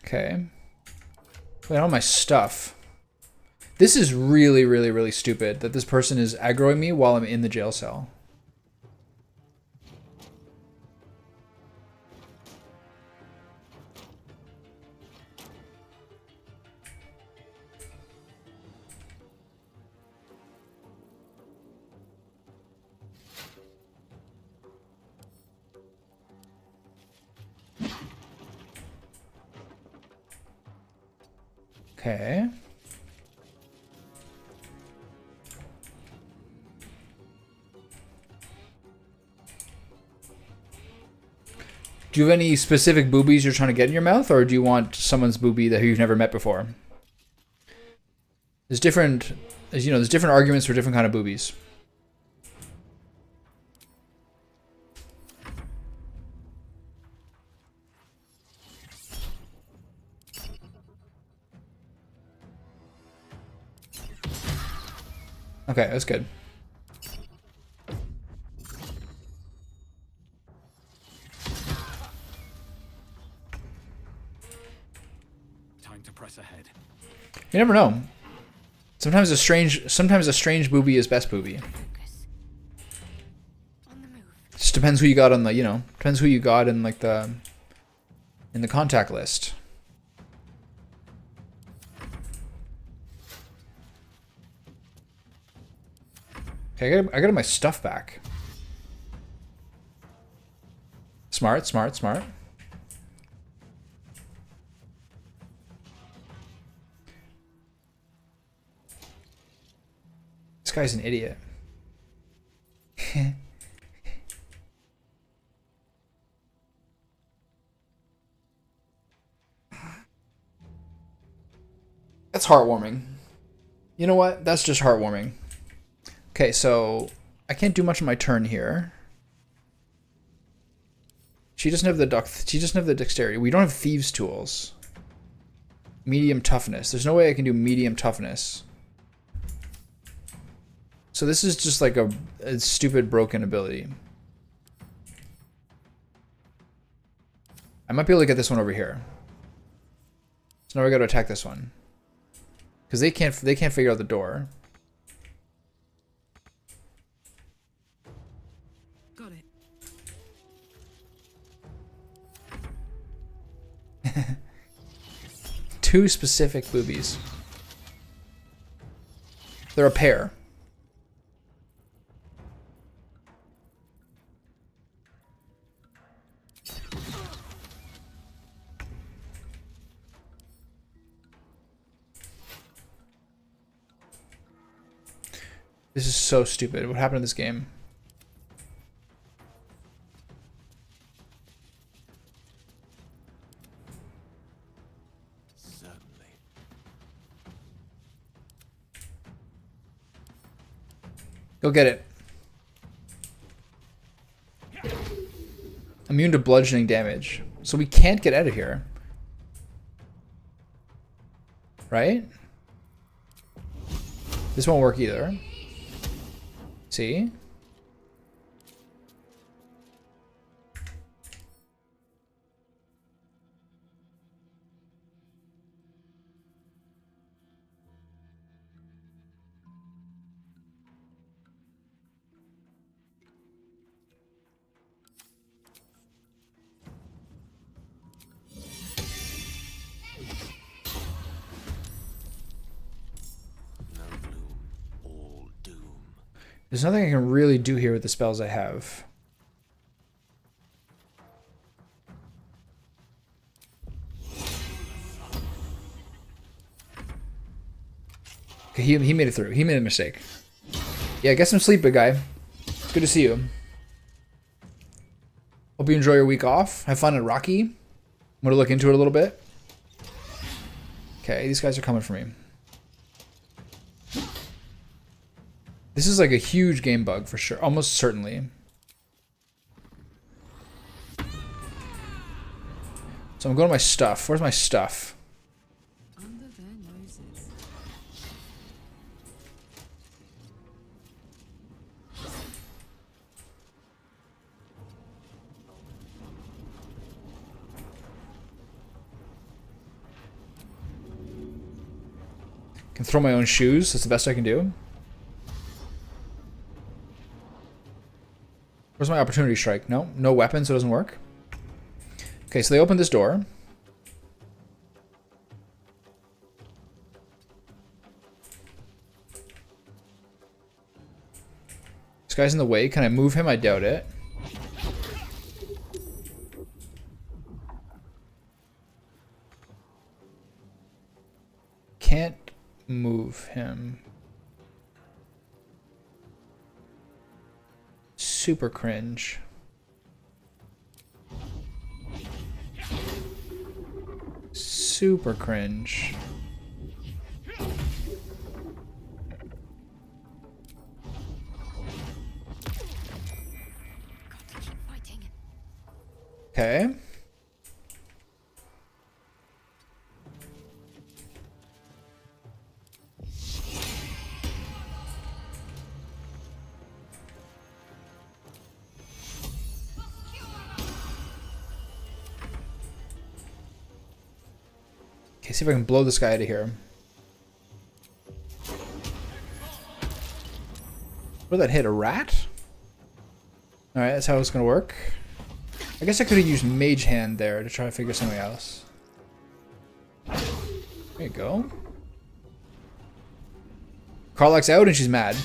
Okay. Wait, all my stuff. This is really, really, really stupid that this person is aggroing me while I'm in the jail cell. Okay. Do you have any specific boobies you're trying to get in your mouth, or do you want someone's boobie that you've never met before? There's different, as you know, there's different arguments for different kind of boobies. Okay, that's good. Time to press ahead. You never know. Sometimes a strange boobie is best boobie. Just depends who you got on the, you know, depends who you got in like the in the contact list. Okay, I got my stuff back. Smart, smart, smart. This guy's an idiot. That's heartwarming. You know what? That's just heartwarming. Okay, so I can't do much on my turn here. She doesn't have the dexterity. We don't have thieves' tools. Medium toughness. There's no way I can do medium toughness. So this is just like a stupid broken ability. I might be able to get this one over here. So now we got to attack this one. Because they can't figure out the door. Got it. Two specific boobies. They're a pair. This is so stupid. What happened in this game? Certainly. Go get it. Immune to bludgeoning damage. So we can't get out of here. Right? This won't work either. See? There's nothing I can really do here with the spells I have. Okay, he made it through. He made a mistake. Yeah, get some sleep, big guy. Good to see you. Hope you enjoy your week off. Have fun at Rocky. I'm going to look into it a little bit. Okay, these guys are coming for me. This is like a huge game bug for sure. Almost certainly. So I'm going to my stuff. Where's my stuff? Under their noses. Can throw my own shoes. That's the best I can do. Where's my opportunity strike? No, no weapon, so it doesn't work. Okay, so they opened this door. This guy's in the way. Can I move him? I doubt it. Can't move him. Super cringe. Super cringe. Okay. Okay, see if I can blow this guy out of here. Where'd that hit? A rat? Alright, that's how it's gonna work. I guess I could have used Mage Hand there to try to figure something else. There you go. Karlach's out and she's mad.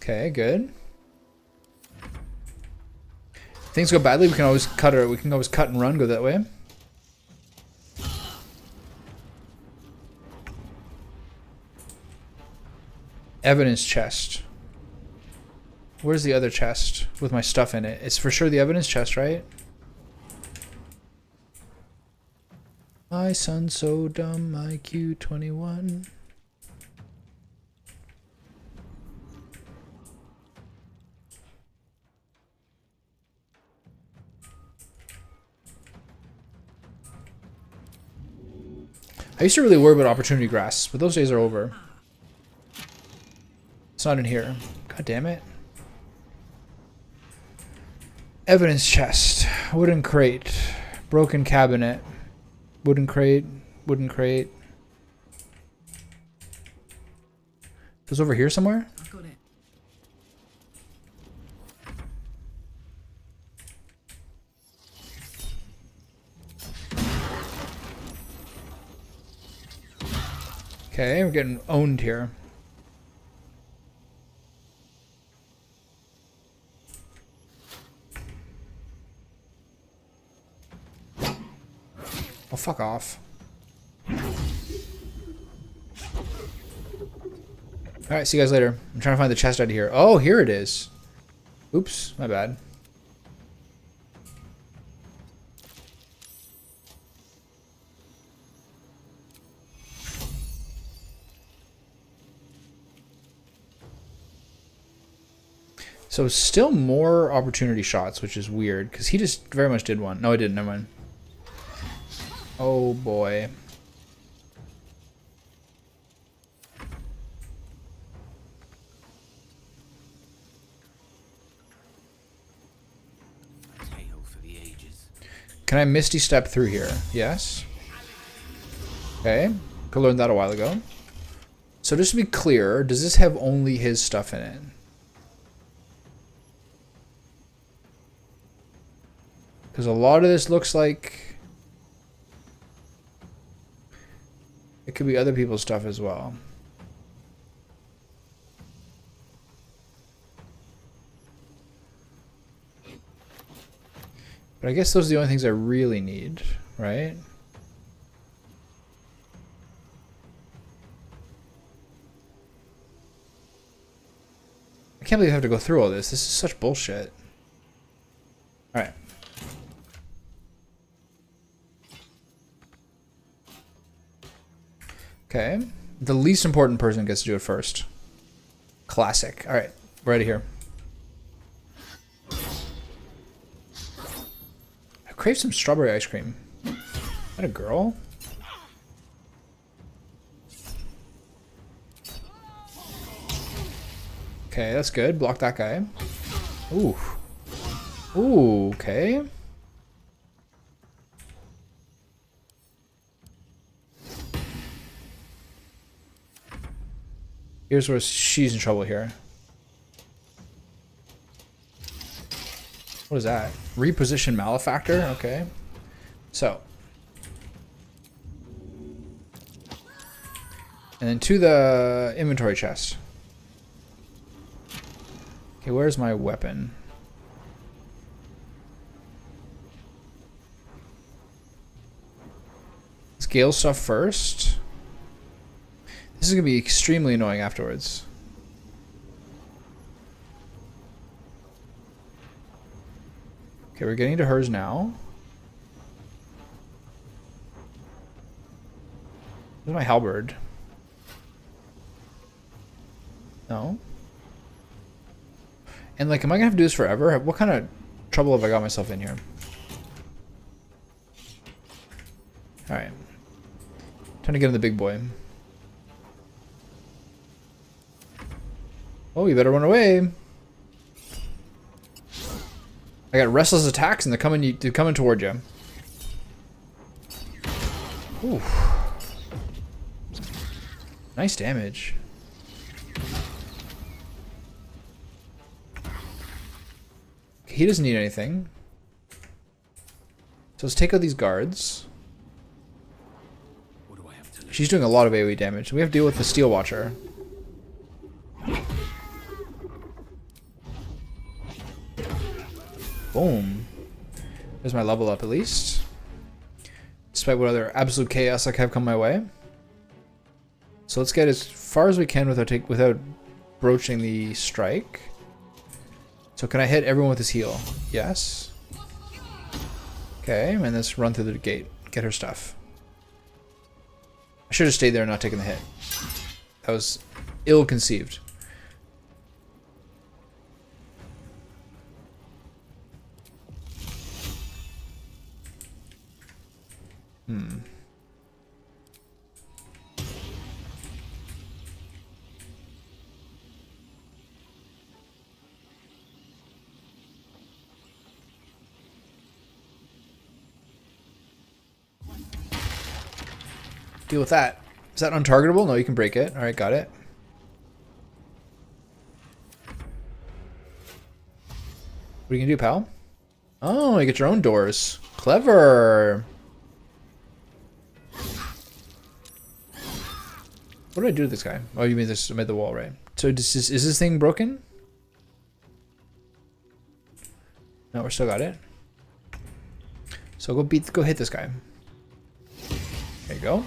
Okay, good. If things go badly, we can always cut her. We can always cut and run, go that way. Evidence chest. Where's the other chest with my stuff in it? It's for sure the evidence chest, right? My son's so dumb, IQ 21. I used to really worry about opportunity grasps, but those days are over. It's not in here. God damn it. Evidence chest. Wooden crate. Broken cabinet. Wooden crate. Wooden crate. Is it over here somewhere? I got it. Okay, we're getting owned here. Oh, fuck off. Alright, see you guys later. I'm trying to find the chest out of here. Oh, here it is. Oops, my bad. So still more opportunity shots, which is weird, because he just very much did one. No, I didn't. Never mind. Oh, boy. Can I Misty Step through here? Yes. Okay. Could learn that a while ago. So just to be clear, does this have only his stuff in it? Because a lot of this looks like it could be other people's stuff as well. But I guess those are the only things I really need, right? I can't believe I have to go through all this. This is such bullshit. Alright. Okay. The least important person gets to do it first. Classic. Alright. We're out of here. I crave some strawberry ice cream. Is that a girl? Okay, that's good. Block that guy. Ooh. Ooh, okay. Here's where she's in trouble here. What is that? Reposition Malefactor? Okay. So. And then to the inventory chest. Okay, where's my weapon? Scale stuff first. This is going to be extremely annoying afterwards. Okay, we're getting to hers now. Where's my halberd? No. And like, am I going to have to do this forever? What kind of trouble have I got myself in here? Alright. Time to get in the big boy. Oh, you better run away. I got restless attacks and they're coming toward you. Ooh. Nice damage. He doesn't need anything. So let's take out these guards. What do I have to She's doing a lot of AoE damage. We have to deal with the Steel Watcher. Boom. There's my level up at least. Despite what other absolute chaos I have come my way. So let's get as far as we can without broaching the strike. So can I hit everyone with his heal? Yes. Okay, and let's run through the gate. Get her stuff. I should have stayed there and not taken the hit. That was ill-conceived. Deal with that. Is that untargetable? No, you can break it. Alright, got it. What are you gonna do, pal? Oh, you get your own doors. Clever. What did I do to this guy? Oh, you mean this made the wall, right? So is this thing broken? No, we still got it. So go hit this guy. There you go.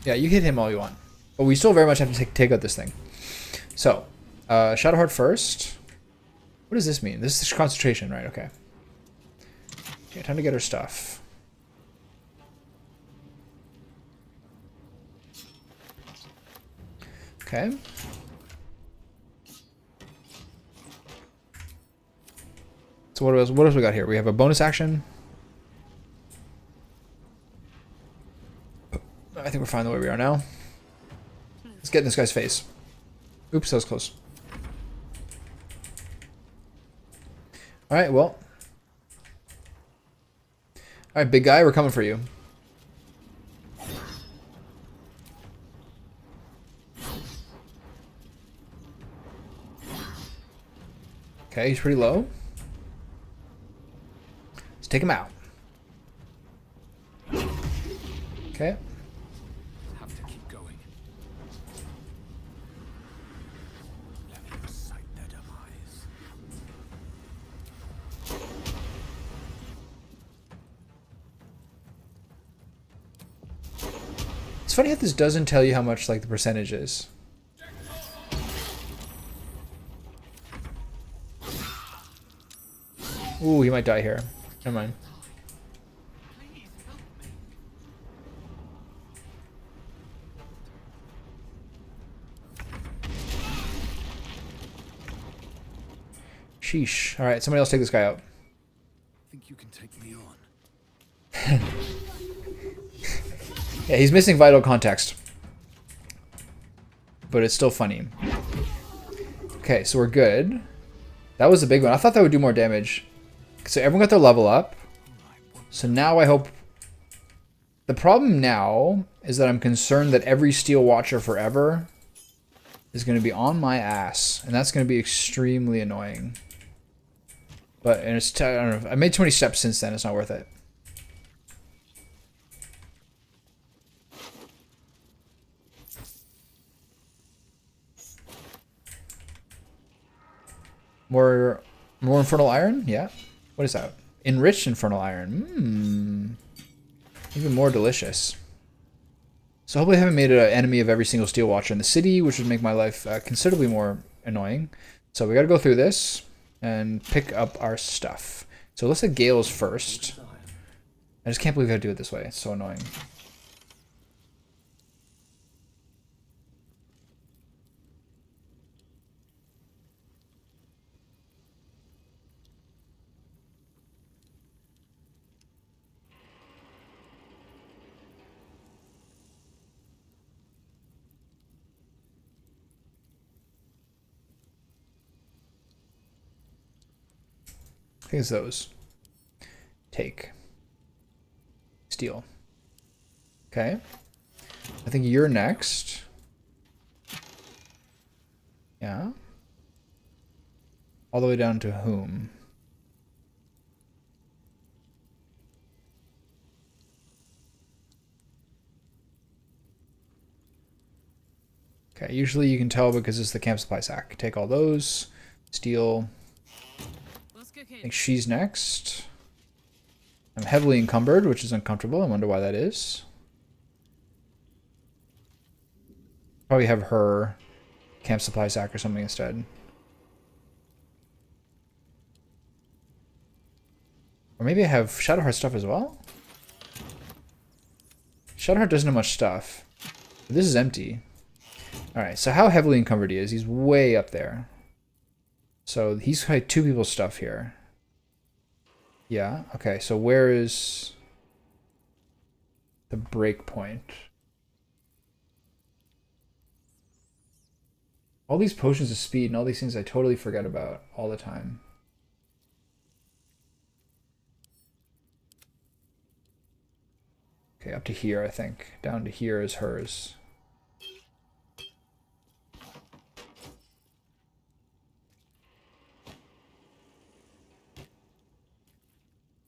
Yeah, you hit him all you want. But we still very much have to take out this thing. So, Shadowheart first. What does this mean? This is concentration, right? Okay. Okay, time to get her stuff. Okay. So what else we got here? We have a bonus action. I think we're fine the way we are now. Let's get in this guy's face. Oops, that was close. Alright, well. Alright, big guy, we're coming for you. Okay, he's pretty low. Let's take him out. Okay. have to keep going? Let me recite their demise. It's funny how this doesn't tell you how much like the percentage is. Ooh, he might die here. Never mind. Sheesh. Alright, somebody else take this guy out. Think you can take me on? Yeah, he's missing vital context. But it's still funny. Okay, so we're good. That was a big one. I thought that would do more damage. So everyone got their level up. So now I hope... The problem now is that I'm concerned that every Steel Watcher forever is going to be on my ass. And that's going to be extremely annoying. But and it's I don't know. I made 20 steps since then. It's not worth it. More Infernal Iron? Yeah. What is that? Enriched Infernal Iron. Even more delicious. So hopefully I haven't made an enemy of every single Steel Watcher in the city, which would make my life considerably more annoying. So we got to go through this and pick up our stuff. So let's hit Gale's first. I just can't believe I do it this way. It's so annoying. I think it's those. Take. Steal. Okay. I think you're next. Yeah. All the way down to whom? Okay, usually you can tell because it's the camp supply sack. Take all those. Steal. I think she's next. I'm heavily encumbered, which is uncomfortable. I wonder why that is. Probably have her camp supply sack or something instead. Or maybe I have Shadowheart stuff as well? Shadowheart doesn't have much stuff. But this is empty. Alright, so how heavily encumbered he is? He's way up there. So he's got 2 people's stuff here. Yeah, okay, so where is the break point? All these potions of speed and all these things I totally forget about all the time. Okay, up to here, I think. Down to here is hers.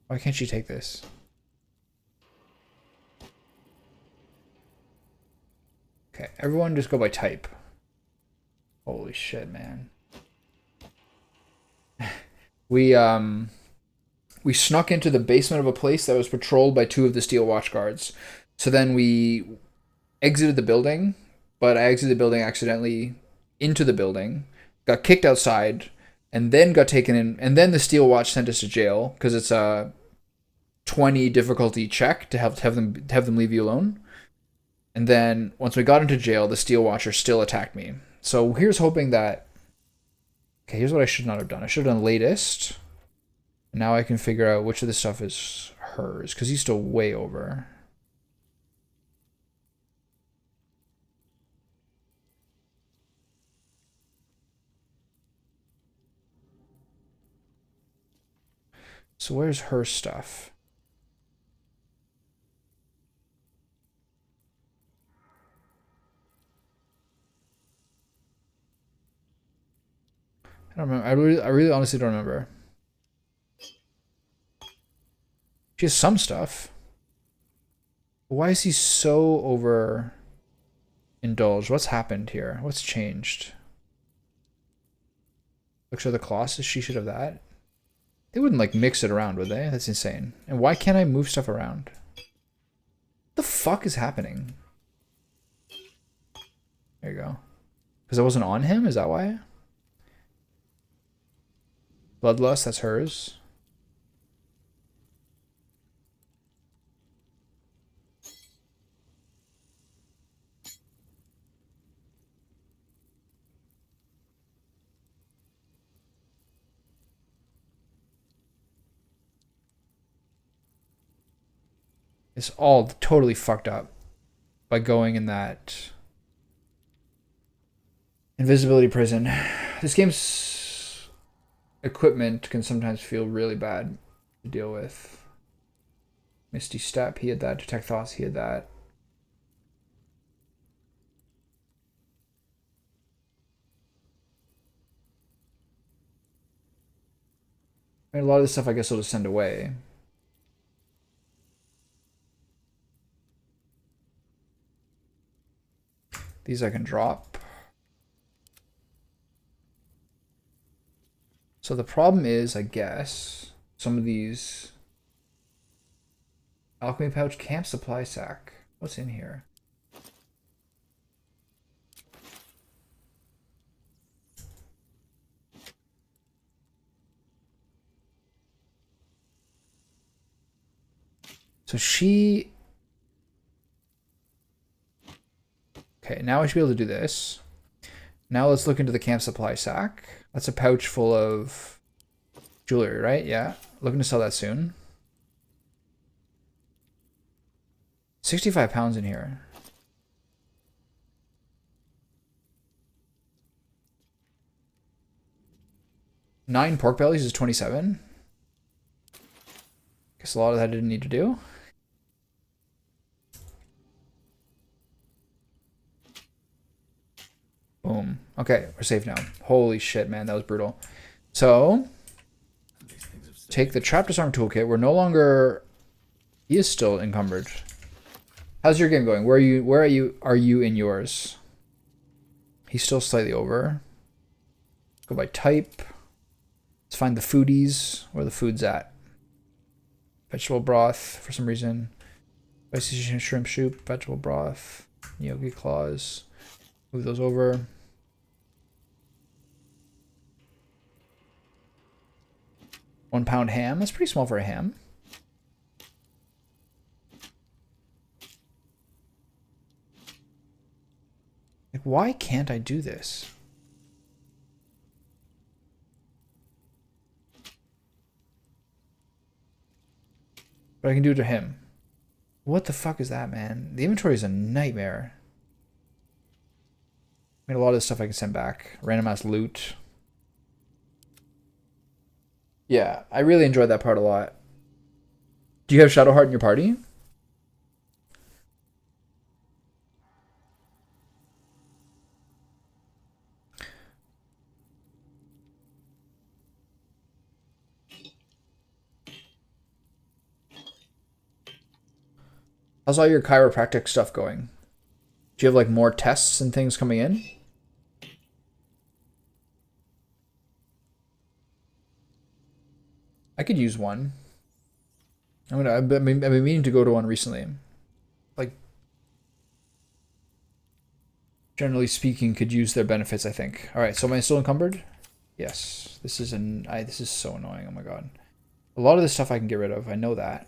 Why can't she take this? Okay, everyone just go by type. Holy shit, man. We snuck into the basement of a place that was patrolled by 2 of the Steel Watch guards. So then we exited the building, but I exited the building accidentally into the building, got kicked outside, and then got taken in, and then the Steel Watch sent us to jail because it's a 20 difficulty check to have them leave you alone. And then once we got into jail, the Steel Watcher still attacked me. So here's hoping that... Okay, here's what I should not have done. I should have done latest. Now I can figure out which of this stuff is hers, because he's still way over. So where's her stuff? I don't remember. I really honestly don't remember. She has some stuff. Why is he so over indulged? What's happened here? What's changed? Looks at the Colossus. She should have that. They wouldn't like mix it around, would they? That's insane. And why can't I move stuff around? What the fuck is happening? There you go. Because I wasn't on him? Is that why? Bloodlust, that's hers. It's all totally fucked up. by going in that invisibility prison. This game's equipment can sometimes feel really bad to deal with. Misty Step, he had that. Detect Thoughts, he had that. I mean, a lot of this stuff I guess I'll just send away. These I can drop. So the problem is, I guess, some of these... Alchemy pouch, camp supply sack. What's in here? So she... Okay, now I should be able to do this. Now let's look into the camp supply sack. That's a pouch full of jewelry, right? Yeah. Looking to sell that soon. 65 pounds in here. 9 pork bellies is 27. Guess a lot of that I didn't need to do. Boom. Okay, we're safe now. Holy shit, man, that was brutal. So, take the trap disarm toolkit. We're no longer... He is still encumbered. How's your game going? Where are you in yours? He's still slightly over. Go by type. Let's find the foodies. Where the food's at. Vegetable broth, for some reason. Spicy shrimp soup, vegetable broth. Yogi claws. Move those over. £1 ham. That's pretty small for a ham. Like, why can't I do this? But I can do it to him. What the fuck is that, man? The inventory is a nightmare. I mean, a lot of this stuff I can send back. Random ass loot. Yeah, I really enjoyed that part a lot. Do you have Shadowheart in your party? How's all your chiropractic stuff going? Do you have like more tests and things coming in? I could use one. I've been meaning to go to one recently. Like, generally speaking, could use their benefits, I think. All right, so am I still encumbered? Yes. This is this is so annoying. Oh my god. A lot of this stuff I can get rid of. I know that.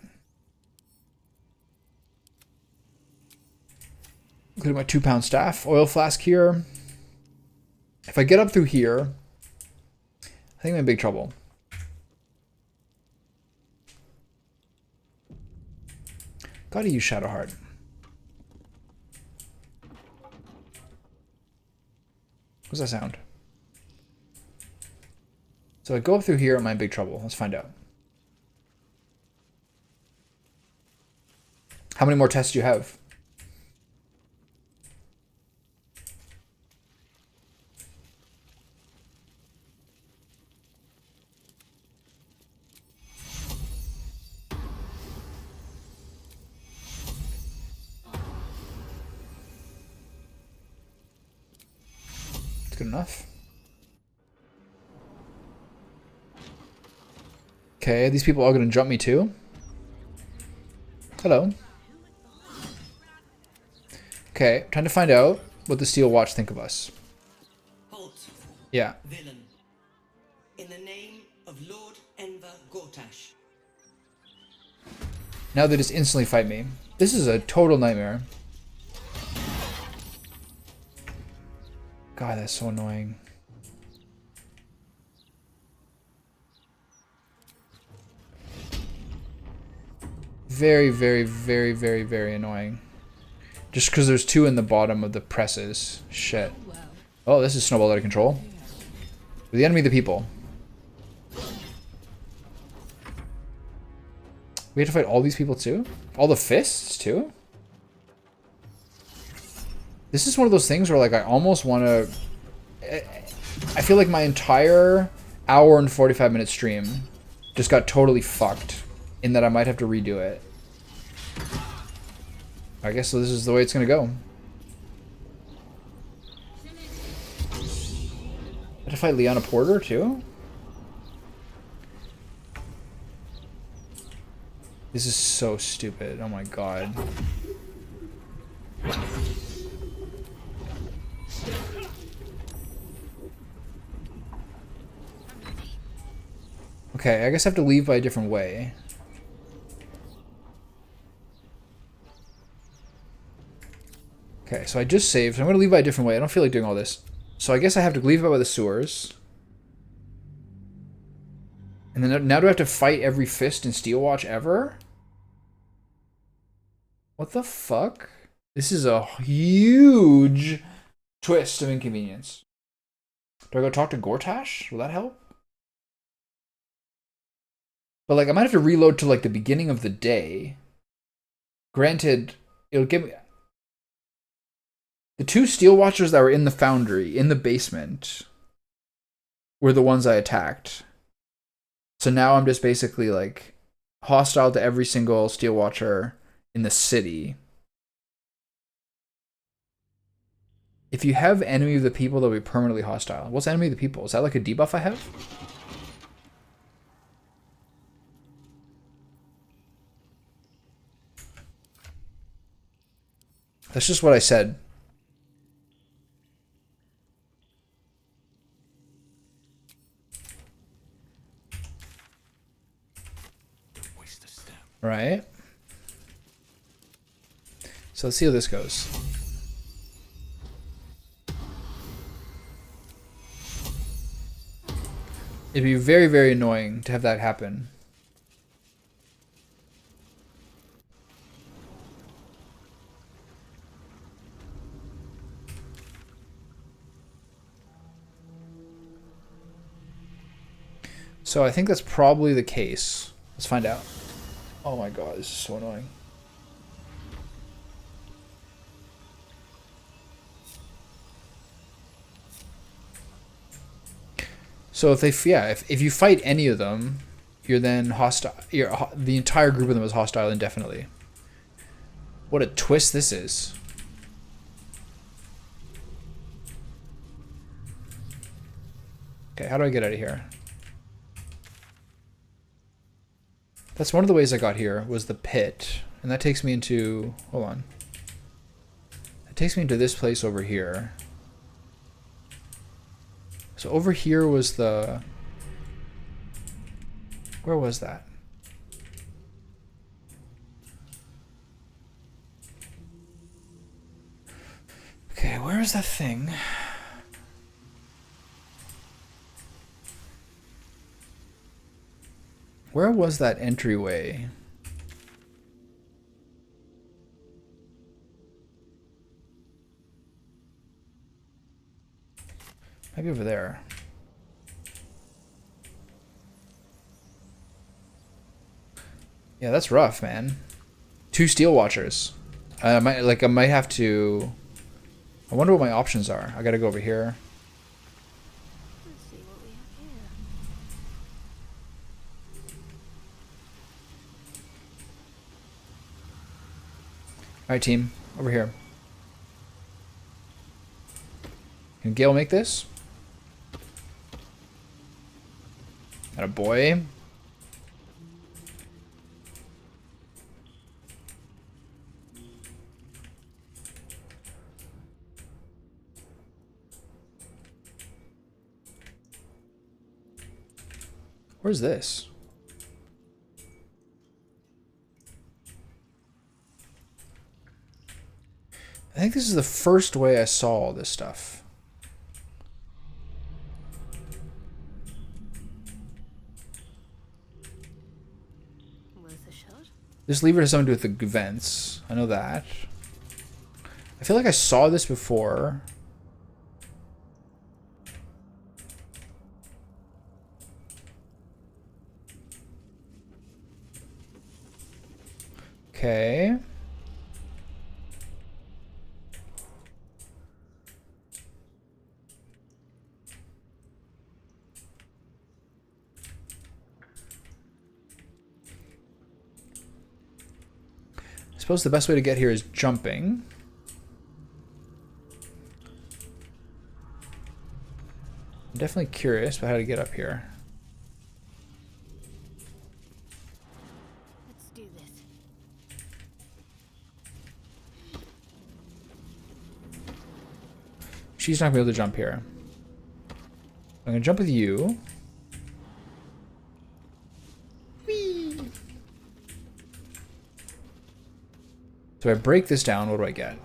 Including my 2-pound staff. Oil flask here. If I get up through here, I think I'm in big trouble. Gotta use Shadowheart. What's that sound? So I go up through here, am I in big trouble? Let's find out. How many more tests do you have? Good enough. Okay, these people are going to jump me too. Hello. Okay, trying to find out what the Steel Watch think of us. Halt. Yeah. Villain. In the name of Lord Enver Gortash. Now they just instantly fight me. This is a total nightmare. God, that's so annoying. Very, very, very, very, very annoying. Just because there's 2 in the bottom of the presses. Shit. Oh, this is snowball out of control. The enemy, the people. We have to fight all these people too? All the fists too? This is one of those things where like I almost want to... I feel like my entire hour and 45-minute stream just got totally fucked in that I might have to redo it. I guess so, this is the way it's going to go. I have to fight Liana Porter too? This is so stupid. Oh my god. Okay, I guess I have to leave by a different way. Okay, so I just saved. So I'm going to leave by a different way. I don't feel like doing all this. So I guess I have to leave by the sewers. And then now do I have to fight every fist in Steelwatch ever? What the fuck? This is a huge twist of inconvenience. Do I go talk to Gortash? Will that help? But like I might have to reload to like the beginning of the day. Granted, it'll give me... The 2 Steelwatchers that were in the foundry, in the basement, were the ones I attacked. So now I'm just basically like hostile to every single Steelwatcher in the city. If you have enemy of the people, they'll be permanently hostile. What's enemy of the people? Is that like a debuff I have? That's just what I said. Right. So let's see how this goes. It'd be very, very annoying to have that happen. So I think that's probably the case. Let's find out. Oh my god, this is so annoying. So if if you fight any of them, you're then hostile. The entire group of them is hostile indefinitely. What a twist this is. Okay, how do I get out of here? That's one of the ways I got here, was the pit. And that takes me into... Hold on. It takes me into this place over here. So over here was the... Where was that? Okay, where is that thing? Where was that entryway? Maybe over there. Yeah, that's rough, man. 2 steel watchers. I might have to... I wonder what my options are. I gotta go over here. Alright, team. Over here. Can Gale make this? Attaboy. Where's this? I think this is the first way I saw all this stuff. Worth a shot. This lever has something to do with the vents. I know that. I feel like I saw this before. Okay. I suppose the best way to get here is jumping. I'm definitely curious about how to get up here. Let's do this. She's not gonna be able to jump here. I'm gonna jump with you. Whee! So if I break this down, what do I get?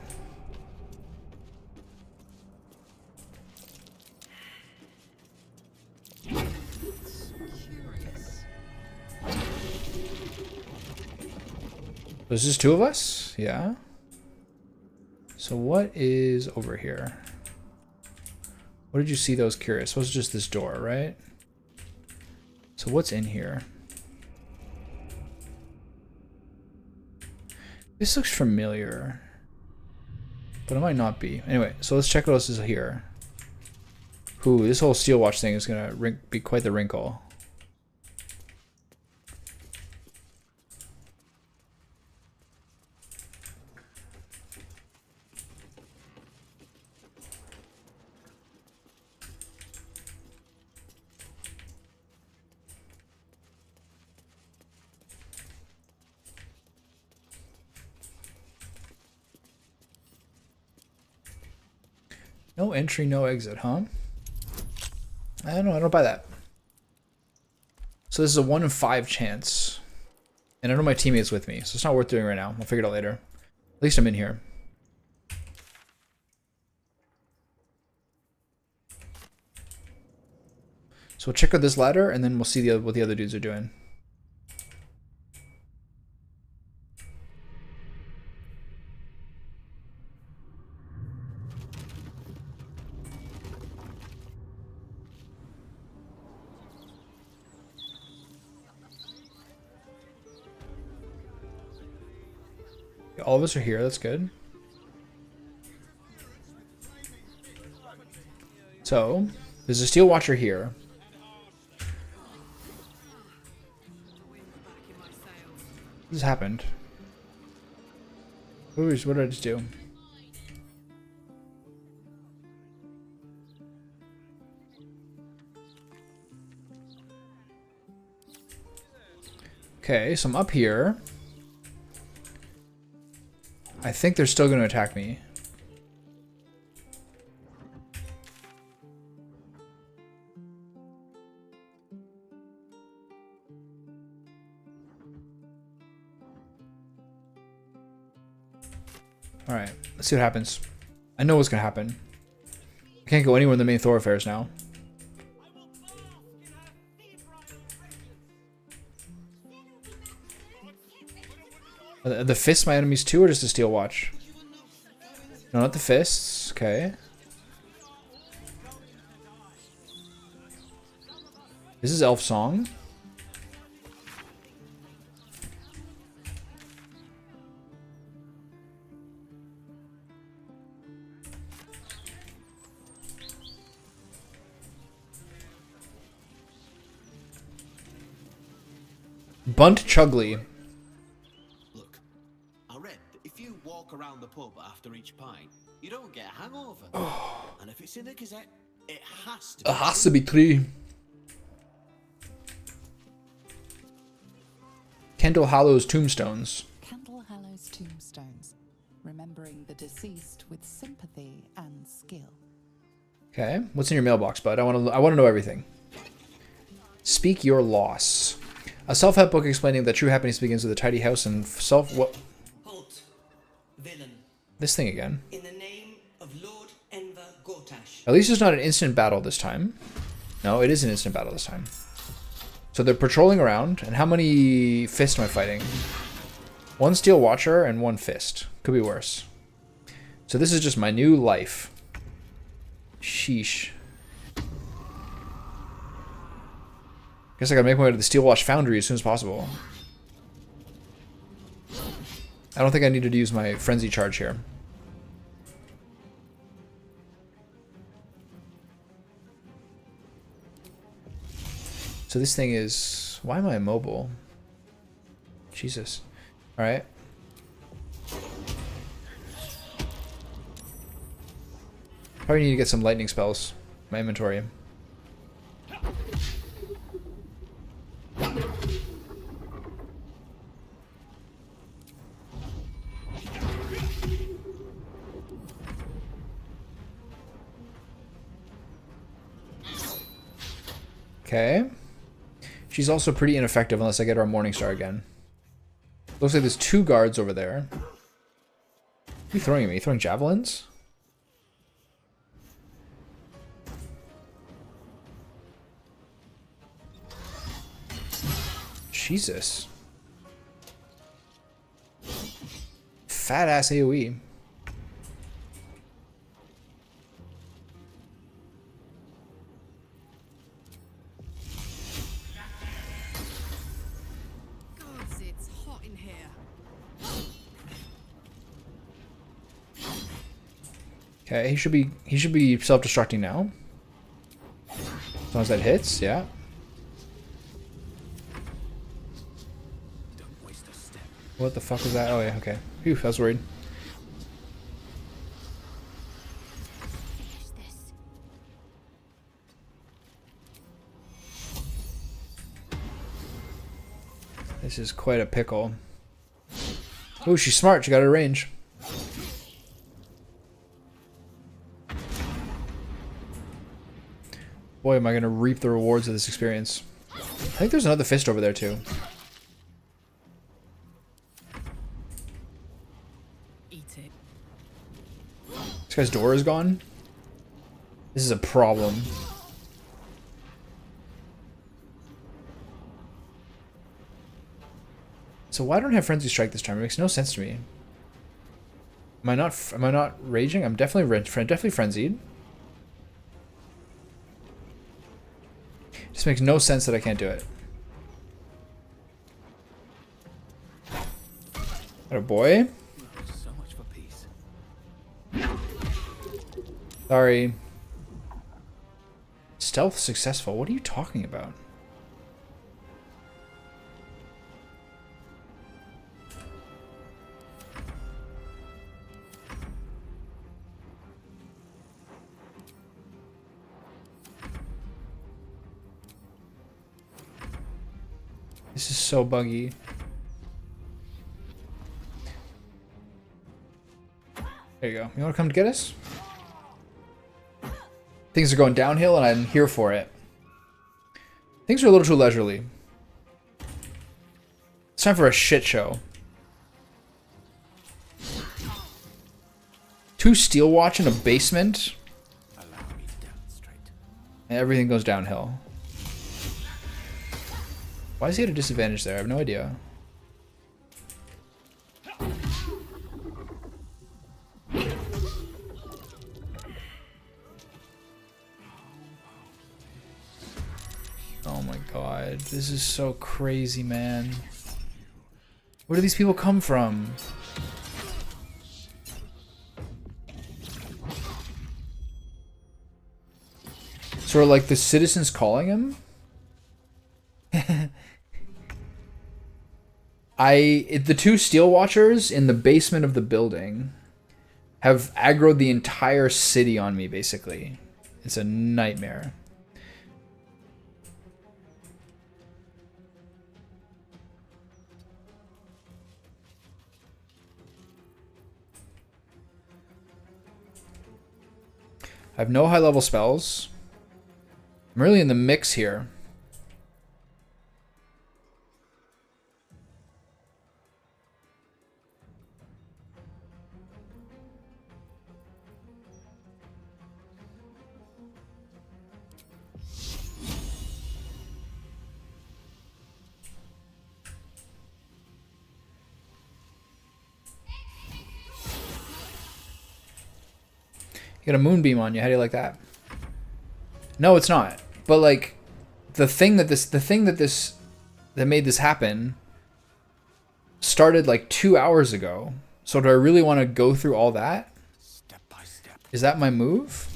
There's just two of us? Yeah. So what is over here? What did you see that was curious? It was just this door, right? So what's in here? This looks familiar, but it might not be. Anyway, so let's check what else is here. Ooh, this whole steel watch thing is gonna be quite the wrinkle. No entry, no exit, huh? I don't know, I don't buy that. So this is a 1 in 5 chance. And I know my teammate's with me, so it's not worth doing right now. I'll figure it out later. At least I'm in here. So we'll check out this ladder, and then we'll see what the other dudes are doing. All of us are here, that's good. So, there's a steel watcher here. What just happened? What did I just do? Okay, so I'm up here. I think they're still going to attack me. Alright, let's see what happens. I know what's going to happen. I can't go anywhere in the main thoroughfares now. Are the fists my enemies too, or just the steel watch? No, not the fists. Okay. This is Elf Song. Bunt Chugly. Look, I read that if you walk around the pub after each pint, you don't get a hangover. And if it's in the Gazette, it has to. It has to be 3. Kendall Hallow's Tombstones. Kendall Hallow's Tombstones, remembering the deceased with sympathy and skill. Okay, what's in your mailbox, bud? I want to know everything. Speak your loss. A self-help book explaining that true happiness begins with a tidy house and what? Halt, villain. This thing again. In the name of Lord Enver Gortash. At least it's not an instant battle this time. No, it is an instant battle this time. So they're patrolling around, and how many fists am I fighting? 1 steel watcher and 1 fist. Could be worse. So this is just my new life. Sheesh. Guess I gotta make my way to the Steelwatch Foundry as soon as possible. I don't think I needed to use my Frenzy charge here. So this thing is... Why am I immobile? Jesus. Alright. Probably need to get some lightning spells in my inventory. Okay. She's also pretty ineffective unless I get our Morningstar again. Looks like there's 2 guards over there. What are you throwing at me? You throwing javelins? Jesus. Fat ass AoE. Gods, it's hot in here. Okay, he should be self-destructing now. As long as that hits, yeah. What the fuck was that? Oh yeah, okay. Phew, I was worried. This is quite a pickle. Oh, she's smart. She got her range. Boy, am I going to reap the rewards of this experience. I think there's another fist over there, too. This guy's door is gone. This is a problem. So why don't I have Frenzy Strike this time? It makes no sense to me. Am I not raging? I'm definitely frenzied. It just makes no sense that I can't do it. Oh boy. So much for peace. Sorry. Stealth successful. What are you talking about? This is so buggy. There you go. You want to come to get us? Things are going downhill and I'm here for it. Things are a little too leisurely. It's time for a shit show. 2 steel watch in a basement. And everything goes downhill. Why is he at a disadvantage there? I have no idea. Oh my god, this is so crazy, man. Where do these people come from? Sort of like the citizens calling him? The 2 steel watchers in the basement of the building have aggroed the entire city on me, basically. It's a nightmare. I have no high level spells. I'm really in the mix here. You got a moonbeam on you. How do you like that? No, it's not. But like, the thing that made this happen started like 2 hours ago. So do I really want to go through all that? Step by step. Is that my move?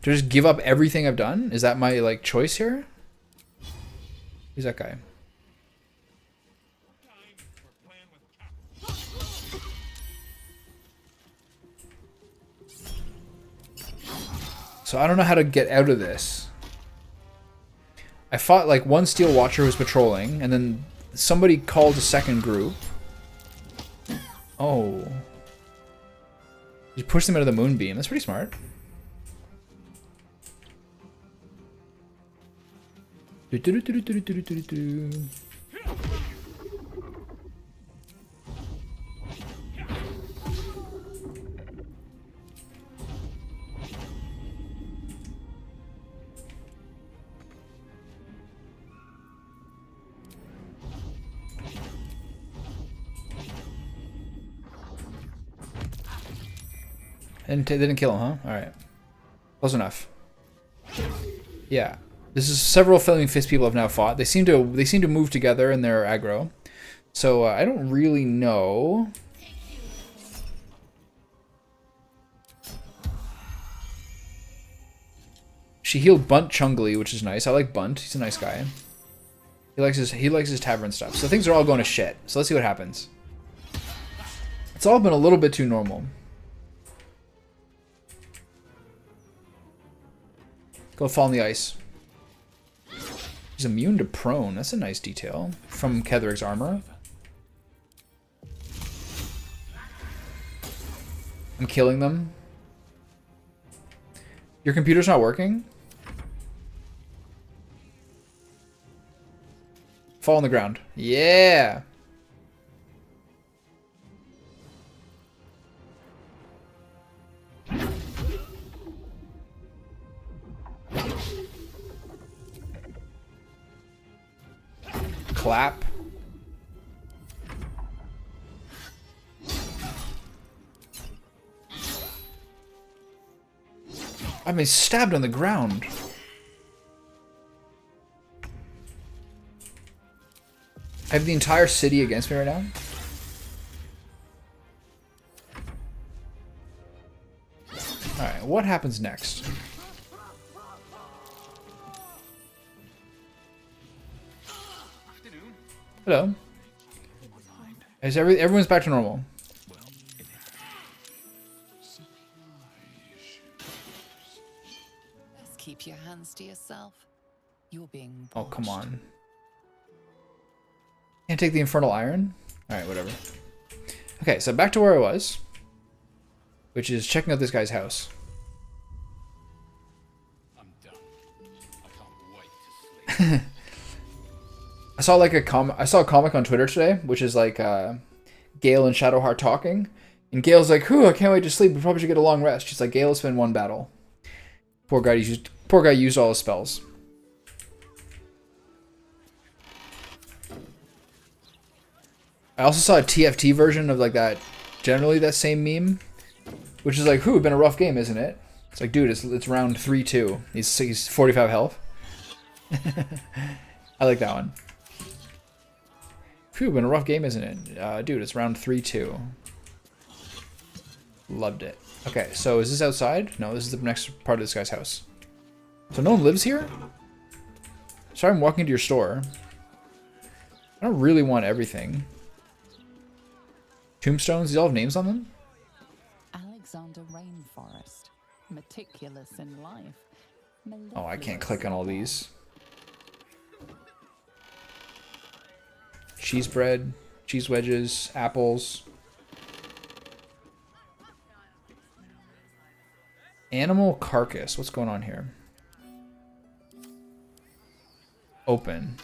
Do I just give up everything I've done? Is that my like choice here? Who's that guy? So I don't know how to get out of this. I fought like one Steel Watcher who was patrolling, and then somebody called a second group. Oh. You pushed them out of the moonbeam. That's pretty smart. And they didn't kill him, huh? Alright. Close enough. Yeah. This is several Flaming Fist people have now fought. They seem to move together in their aggro. So I don't really know. She healed Bunt Chungli, which is nice. I like Bunt. He's a nice guy. He likes his tavern stuff. So things are all going to shit. So let's see what happens. It's all been a little bit too normal. Go fall in the ice. He's immune to prone. That's a nice detail from Ketheric's armor. I'm killing them. Your computer's not working? Fall on the ground. Yeah! Clap. I've been stabbed on the ground. I have the entire city against me right now. Alright, what happens next? Hello. Is everyone's back to normal? Let's keep your hands to yourself. You're being Oh, come on. Can't take the Infernal Iron? Alright, whatever. Okay, so back to where I was. Which is checking out this guy's house. I'm done. I can't wait to sleep. I saw like I saw a comic on Twitter today, which is like Gale and Shadowheart talking, and Gale's like, "Whew, I can't wait to sleep. We probably should get a long rest." She's like, "Gale has been one battle. Poor guy used all his spells." I also saw a TFT version of like that, generally that same meme, which is like, "Whew, been a rough game, isn't it?" It's like, dude, it's round 3-2. He's 45 health. I like that one. Phew, been a rough game, isn't it? Dude, it's round 3-2. Loved it. Okay, so is this outside? No, this is the next part of this guy's house. So no one lives here? Sorry I'm walking to your store. I don't really want everything. Tombstones, these all have names on them? Alexander Rainforest, meticulous in life. Oh, I can't click on all these. Cheese bread, cheese wedges, apples. Animal carcass. What's going on here? Open.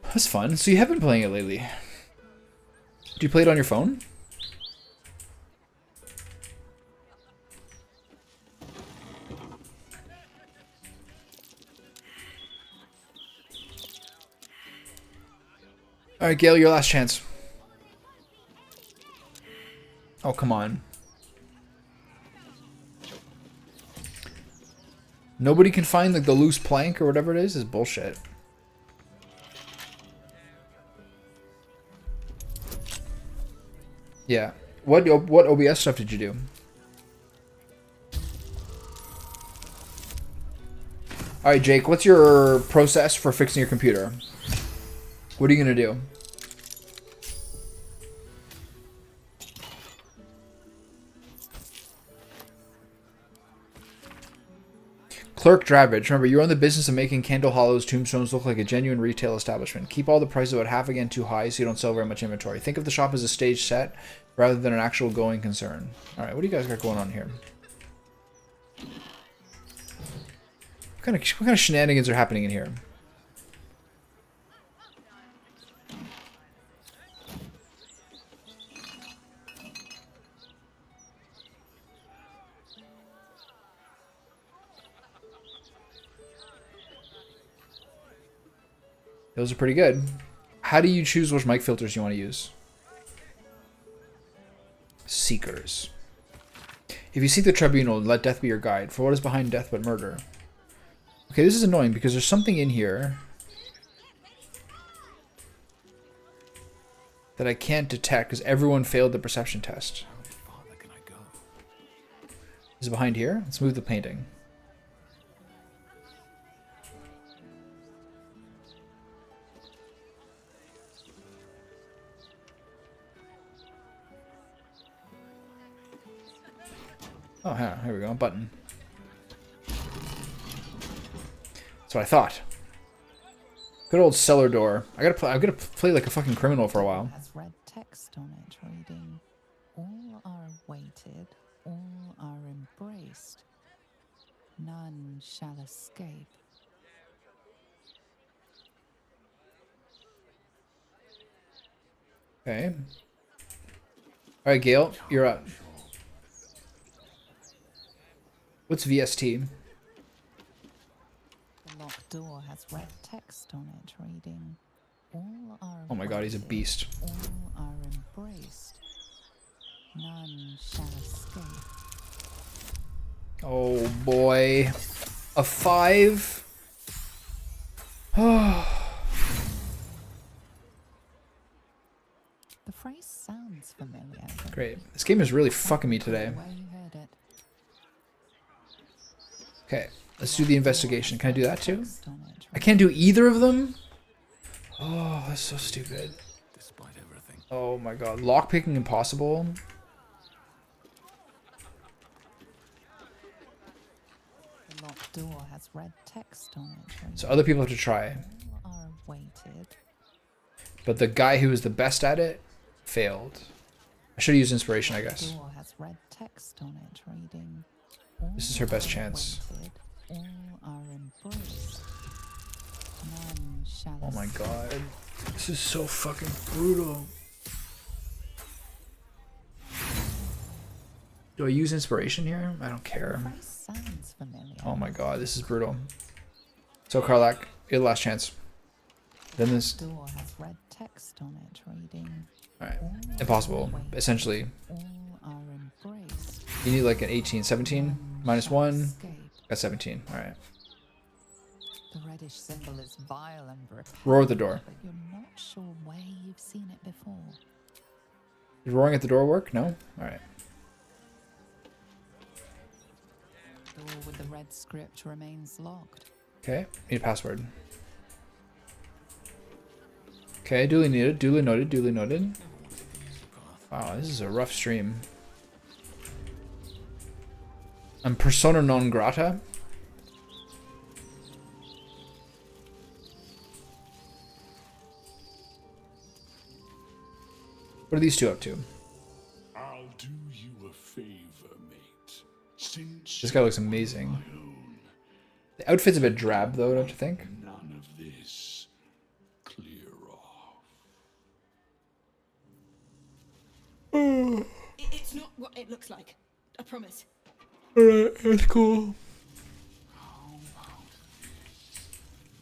That's fun. So you have been playing it lately. Do you play it on your phone? Alright, Gale, your last chance. Oh, come on. Nobody can find like the loose plank or whatever it is bullshit. Yeah. What OBS stuff did you do? Alright, Jake, what's your process for fixing your computer? What are you gonna do? Clerk Dravage, remember, you're in the business of making Candle Hollow's tombstones look like a genuine retail establishment. Keep all the prices about half again too high so you don't sell very much inventory. Think of the shop as a stage set rather than an actual going concern. Alright, what do you guys got going on here? What kind of shenanigans are happening in here? Those are pretty good. How do you choose which mic filters you want to use? Seekers. If you seek the tribunal, let death be your guide. For what is behind death but murder? Okay, this is annoying because there's something in here that I can't detect because everyone failed the perception test. Is it behind here? Let's move the painting. Oh, yeah, here we go. Button. That's what I thought. Good old cellar door. I'm gonna play like a fucking criminal for a while. Has red text on it reading, "All are awaited, all are embraced, none shall escape." Okay. All right, Gale, you're up. What's VST? The locked door has red text on it reading, "All are Oh my god, he's a beast. all are embraced, none shall escape." Oh boy. A 5? The phrase sounds familiar. Great. This game is really fucking me today. Where you heard it. Okay, let's do the investigation. Can I do that too? I can't do either of them? Oh, that's so stupid. Despite everything. Oh my god. Lockpicking impossible. The locked door has red text on it. So other people have to try. All are awaited. But the guy who was the best at it failed. I should have used inspiration, I guess. The door has red text on it reading, This is her best chance. "All are embraced, none shall Oh my escape." god. This is so fucking brutal. Do I use inspiration here? I don't care. The phrase sounds familiar. Oh my god, this is brutal. So Karlak, you're the last chance. Then this. The door has red text on it reading, Alright. Impossible. Essentially. "All are embraced, You need like an 18. 17? Minus 1. escape." Got 17. Alright. The reddish symbol is vile and repellent, Roar at the door. but you're not sure where you've seen it before. Did roaring at the door work? No? Alright. Door with the red script remains locked. Okay. Need a password. Okay, duly needed. Duly noted. Duly noted. Wow, this is a rough stream. I'm persona non grata. What are these two up to? I'll do you a favor, mate. Since This guy looks amazing. The outfit's a bit drab, though, don't you think? none of this, clear off. It's not what it looks like. I promise. Alright, that's cool. How about this?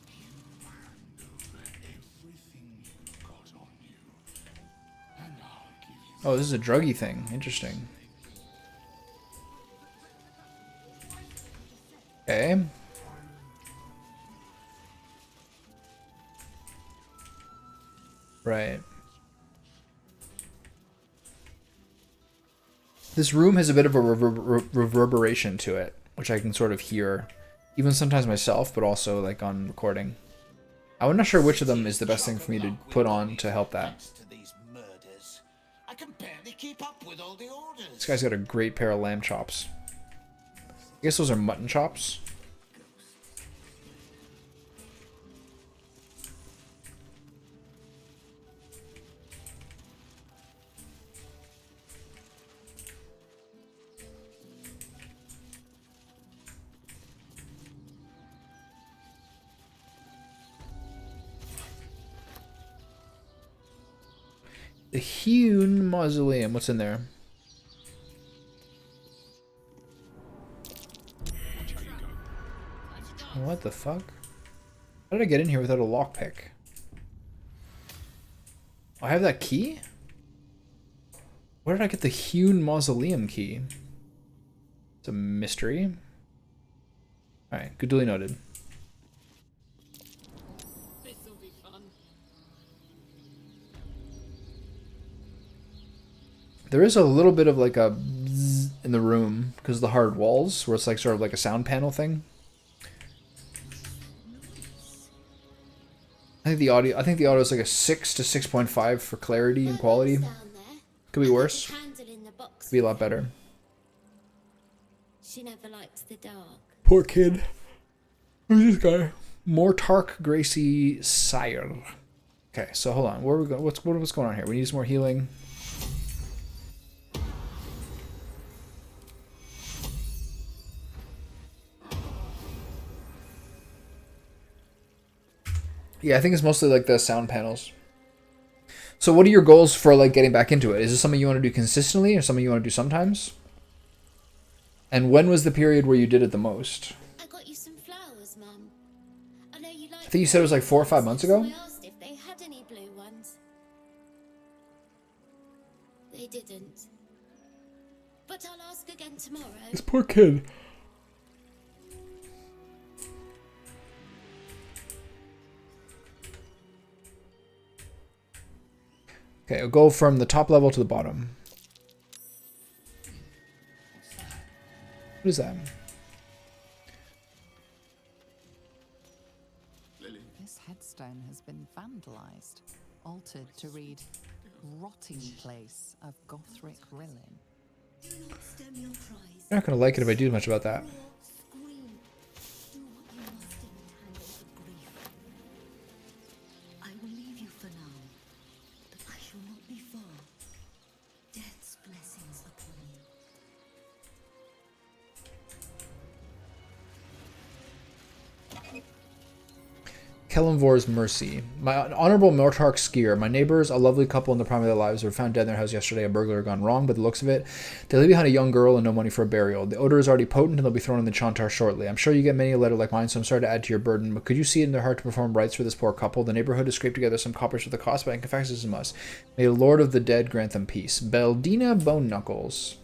You hand over everything you've got on Oh, this is a druggy thing. Interesting. Okay. Right. This room has a bit of a reverberation to it, which I can sort of hear, even sometimes myself, but also like on recording. I'm not sure which of them is the best thing for me to put on to help that. I can barely keep up with all the orders. This guy's got a great pair of lamb chops. I guess those are mutton chops. The hewn mausoleum. What's in there? What the fuck? How did I get in here without a lockpick? Oh, I have that key? Where did I get the hewn mausoleum key? It's a mystery. Alright, good duly noted. This'll be fun. There is a little bit of like a bzzz in the room because of the hard walls, where it's like sort of like a sound panel thing. I think the audio is like a 6 to 6.5 for clarity and quality. Could be worse. Could be a lot better. She never likes the dark. Poor kid. Who's this guy? Mortark Gracie Sire. Okay, so hold on. Where are we going? What's going on here? We need some more healing. Yeah, I think it's mostly like the sound panels. So what are your goals for like getting back into it? Is this something you want to do consistently or something you want to do sometimes? And when was the period where you did it the most? I got you some flowers, Mum. I know you like. I think you said it was like 4 or 5 months ago. I asked if they had any blue ones. They didn't. But I'll ask again tomorrow. This poor kid. Okay, I'll go from the top level to the bottom. What is that? This headstone has been vandalized, altered to read "Rotting Place of Gothric Rillin." Do not stem your cries. You're not gonna like it if I do much about that. Scream. Do what you must in the tangle of grief. I will leave you for now, but I shall not be far. Death's blessings upon you. Kellenvor's Mercy. My honorable Mortark skier. My neighbors, a lovely couple in the prime of their lives, were found dead in their house yesterday. A burglar gone wrong, but the looks of it, they leave behind a young girl and no money for a burial. The odor is already potent and they'll be thrown in the Chantar shortly. I'm sure you get many a letter like mine, so I'm sorry to add to your burden, but could you see it in their heart to perform rites for this poor couple? The neighborhood has scraped together some coppers for the cost, but I confess this is a must. May the Lord of the Dead grant them peace. Beldina Bone Knuckles.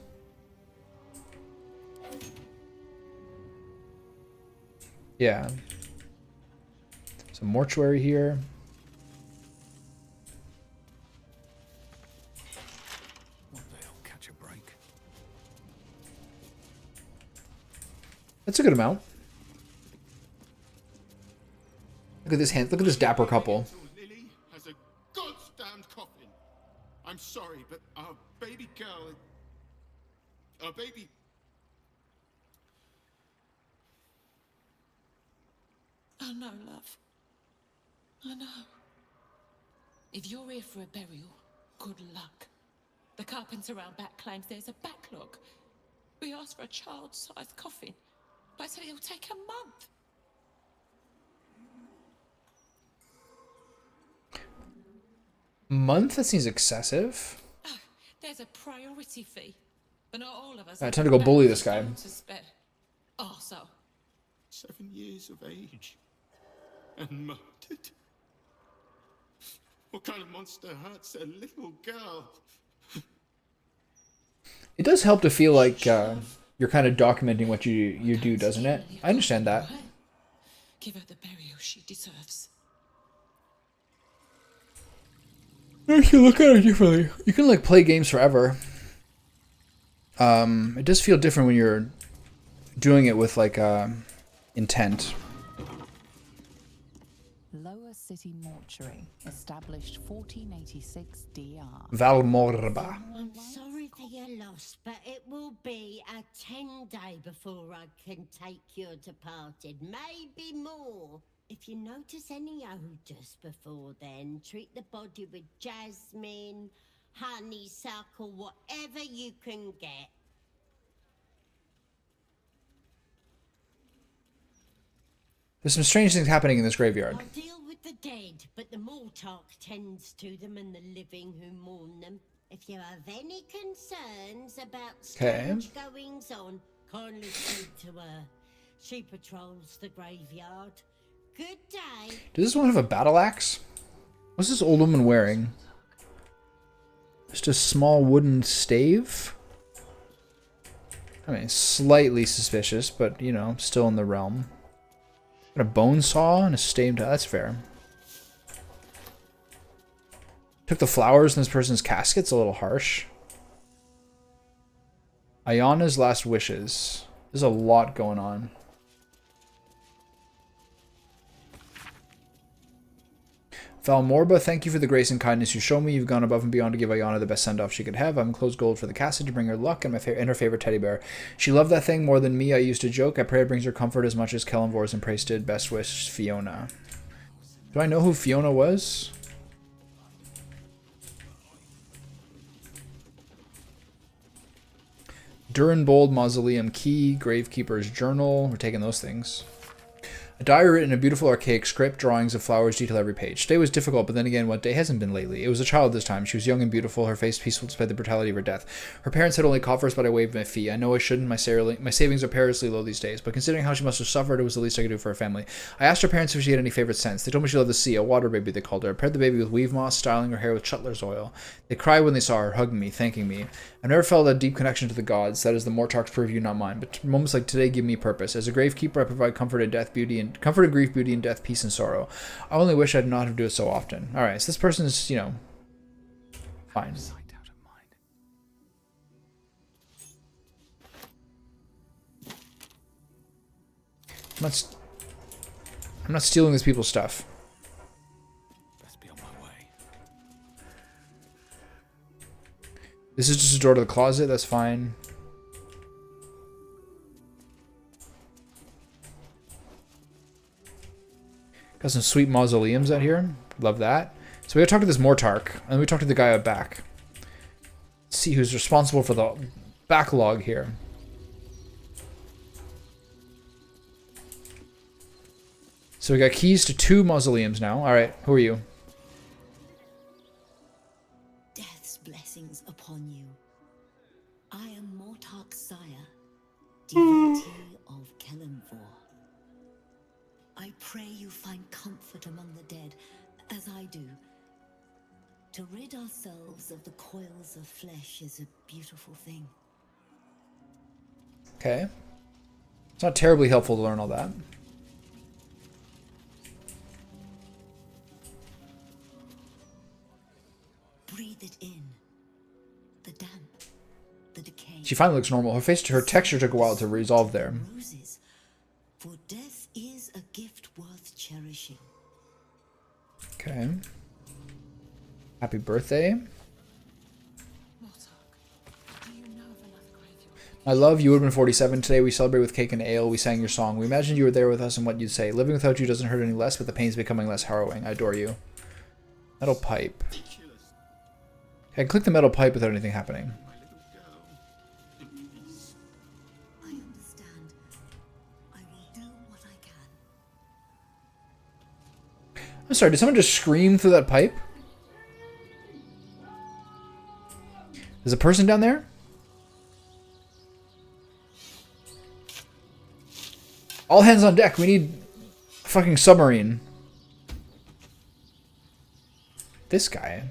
Yeah. Some mortuary here. What the hell? Catch a break. That's a good amount. Look at this hand. Look at this dapper couple. Lily has a goddamned coffin. I'm sorry, but our baby girl, our baby. Oh no, love. I know. If you're here for a burial, good luck. The carpenter around back claims there's a backlog. We asked for a child-sized coffin, but I said it'll take a month. Month? That seems excessive. Oh, there's a priority fee, but not all of us. Alright, time to go bully this guy. To spare. Oh, so 7 years of age and murdered. What kind of monster hurts a little girl? It does help to feel like you're kind of documenting what you do, doesn't it? I understand that. Give her the burial she deserves. You can look at it differently. You can like play games forever. It does feel different when you're doing it with like intent. Lower City Mortuary, established 1486 DR. Valmorba. I'm sorry for your loss, but it will be a 10-day before I can take your departed. Maybe more. If you notice any odours before then, treat the body with jasmine, honeysuckle, whatever you can get. There's some strange things happening in this graveyard. I deal with the dead, but the Mortark tends to them and the living who mourn them. If you have any concerns about strange goings on, kindly speak to her. She patrols the graveyard. Good day. Does this one have a battle axe? What's this old woman wearing? Just a small wooden stave? I mean, slightly suspicious, but, you know, still in the realm. Got a bone saw and a staved... That's fair. Took the flowers in this person's casket's a little harsh. Ayana's last wishes. There's a lot going on. Valmorba, thank you for the grace and kindness you show me. You've gone above and beyond to give Ayana the best send-off she could have. I'm enclosed gold for the casket to bring her luck and her favorite teddy bear. She loved that thing more than me. I used to joke. I pray it brings her comfort as much as Kellenvor's and praise did. Best wish, Fiona. Do I know who Fiona was? Durinbold Mausoleum Key, Gravekeeper's Journal. We're taking those things. A diary written in a beautiful archaic script, drawings of flowers detail every page. Today was difficult, but then again, what day hasn't been lately? It was a child this time. She was young and beautiful, her face peaceful despite the brutality of her death. Her parents had only coffers, but I waived my fee. I know I shouldn't. My savings are perilously low these days, but considering how she must have suffered, it was the least I could do for her family. I asked her parents if she had any favorite scents. They told me she loved the sea, a water baby they called her. I paired the baby with weave moss, styling her hair with Chutler's oil. They cried when they saw her, hugging me, thanking me. I've never felt a deep connection to the gods. That is the Mortark's purview, not mine. But moments like today give me purpose. As a gravekeeper, I provide comfort and grief, beauty, and death, peace, and sorrow. I only wish I'd not have do it so often. All right, so this person is, you know, fine. I'm not stealing these people's stuff. This is just a door to the closet. That's fine. Got some sweet mausoleums out here. Love that. So we gotta talk to this Mortark, and then we talk to the guy out back. Let's see who's responsible for the backlog here. So we got keys to 2 mausoleums now. All right, who are you? Death's blessings upon you. I am Mortark's sire, devotee of Kellenvor. I pray you find comfort among the dead, as I do. To rid ourselves of the coils of flesh is a beautiful thing. Okay. It's not terribly helpful to learn all that. Breathe it in. The damp, the decay. She finally looks normal. Her texture took a while to resolve there. Roses, for death is a gift worth cherishing. Okay. Happy birthday. My love, you would have been 47 today. We celebrate with cake and ale. We sang your song. We imagined you were there with us and what you'd say. Living without you doesn't hurt any less, but the pain's becoming less harrowing. I adore you. Metal pipe. Okay, I click the metal pipe without anything happening. I understand. I will do what I can. I'm sorry, did someone just scream through that pipe? There's a person down there? All hands on deck. We need a fucking submarine. This guy.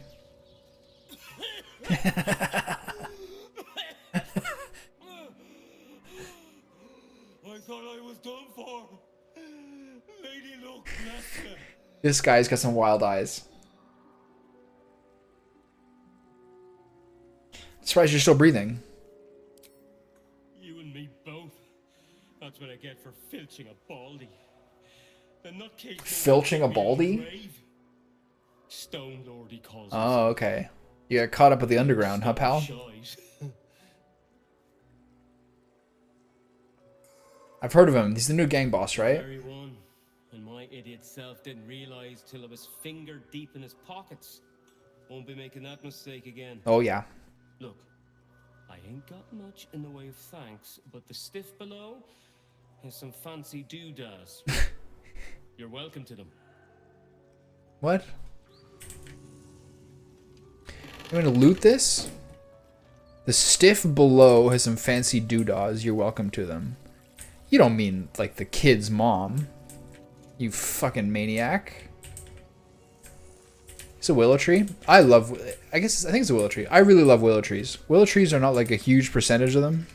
This guy's got some wild eyes. Surprised you're still breathing. You and me both. That's what I get for filching a baldy. The nutcase. Filching a baldy? Stone Lord, he calls Oh, okay. You got caught up with the underground, huh, pal? I've heard of him. He's the new gang boss, right? Very one. And my idiot self didn't realize till I was finger deep in his pockets. Won't be making that mistake again. Oh, yeah. Look, I ain't got much in the way of thanks, but the stiff below has some fancy doodads. You're welcome to them. What? You want to loot this? The stiff below has some fancy doodads. You're welcome to them. You don't mean like the kid's mom. You fucking maniac. It's a willow tree. I think it's a willow tree. I really love willow trees. Willow trees are not like a huge percentage of them.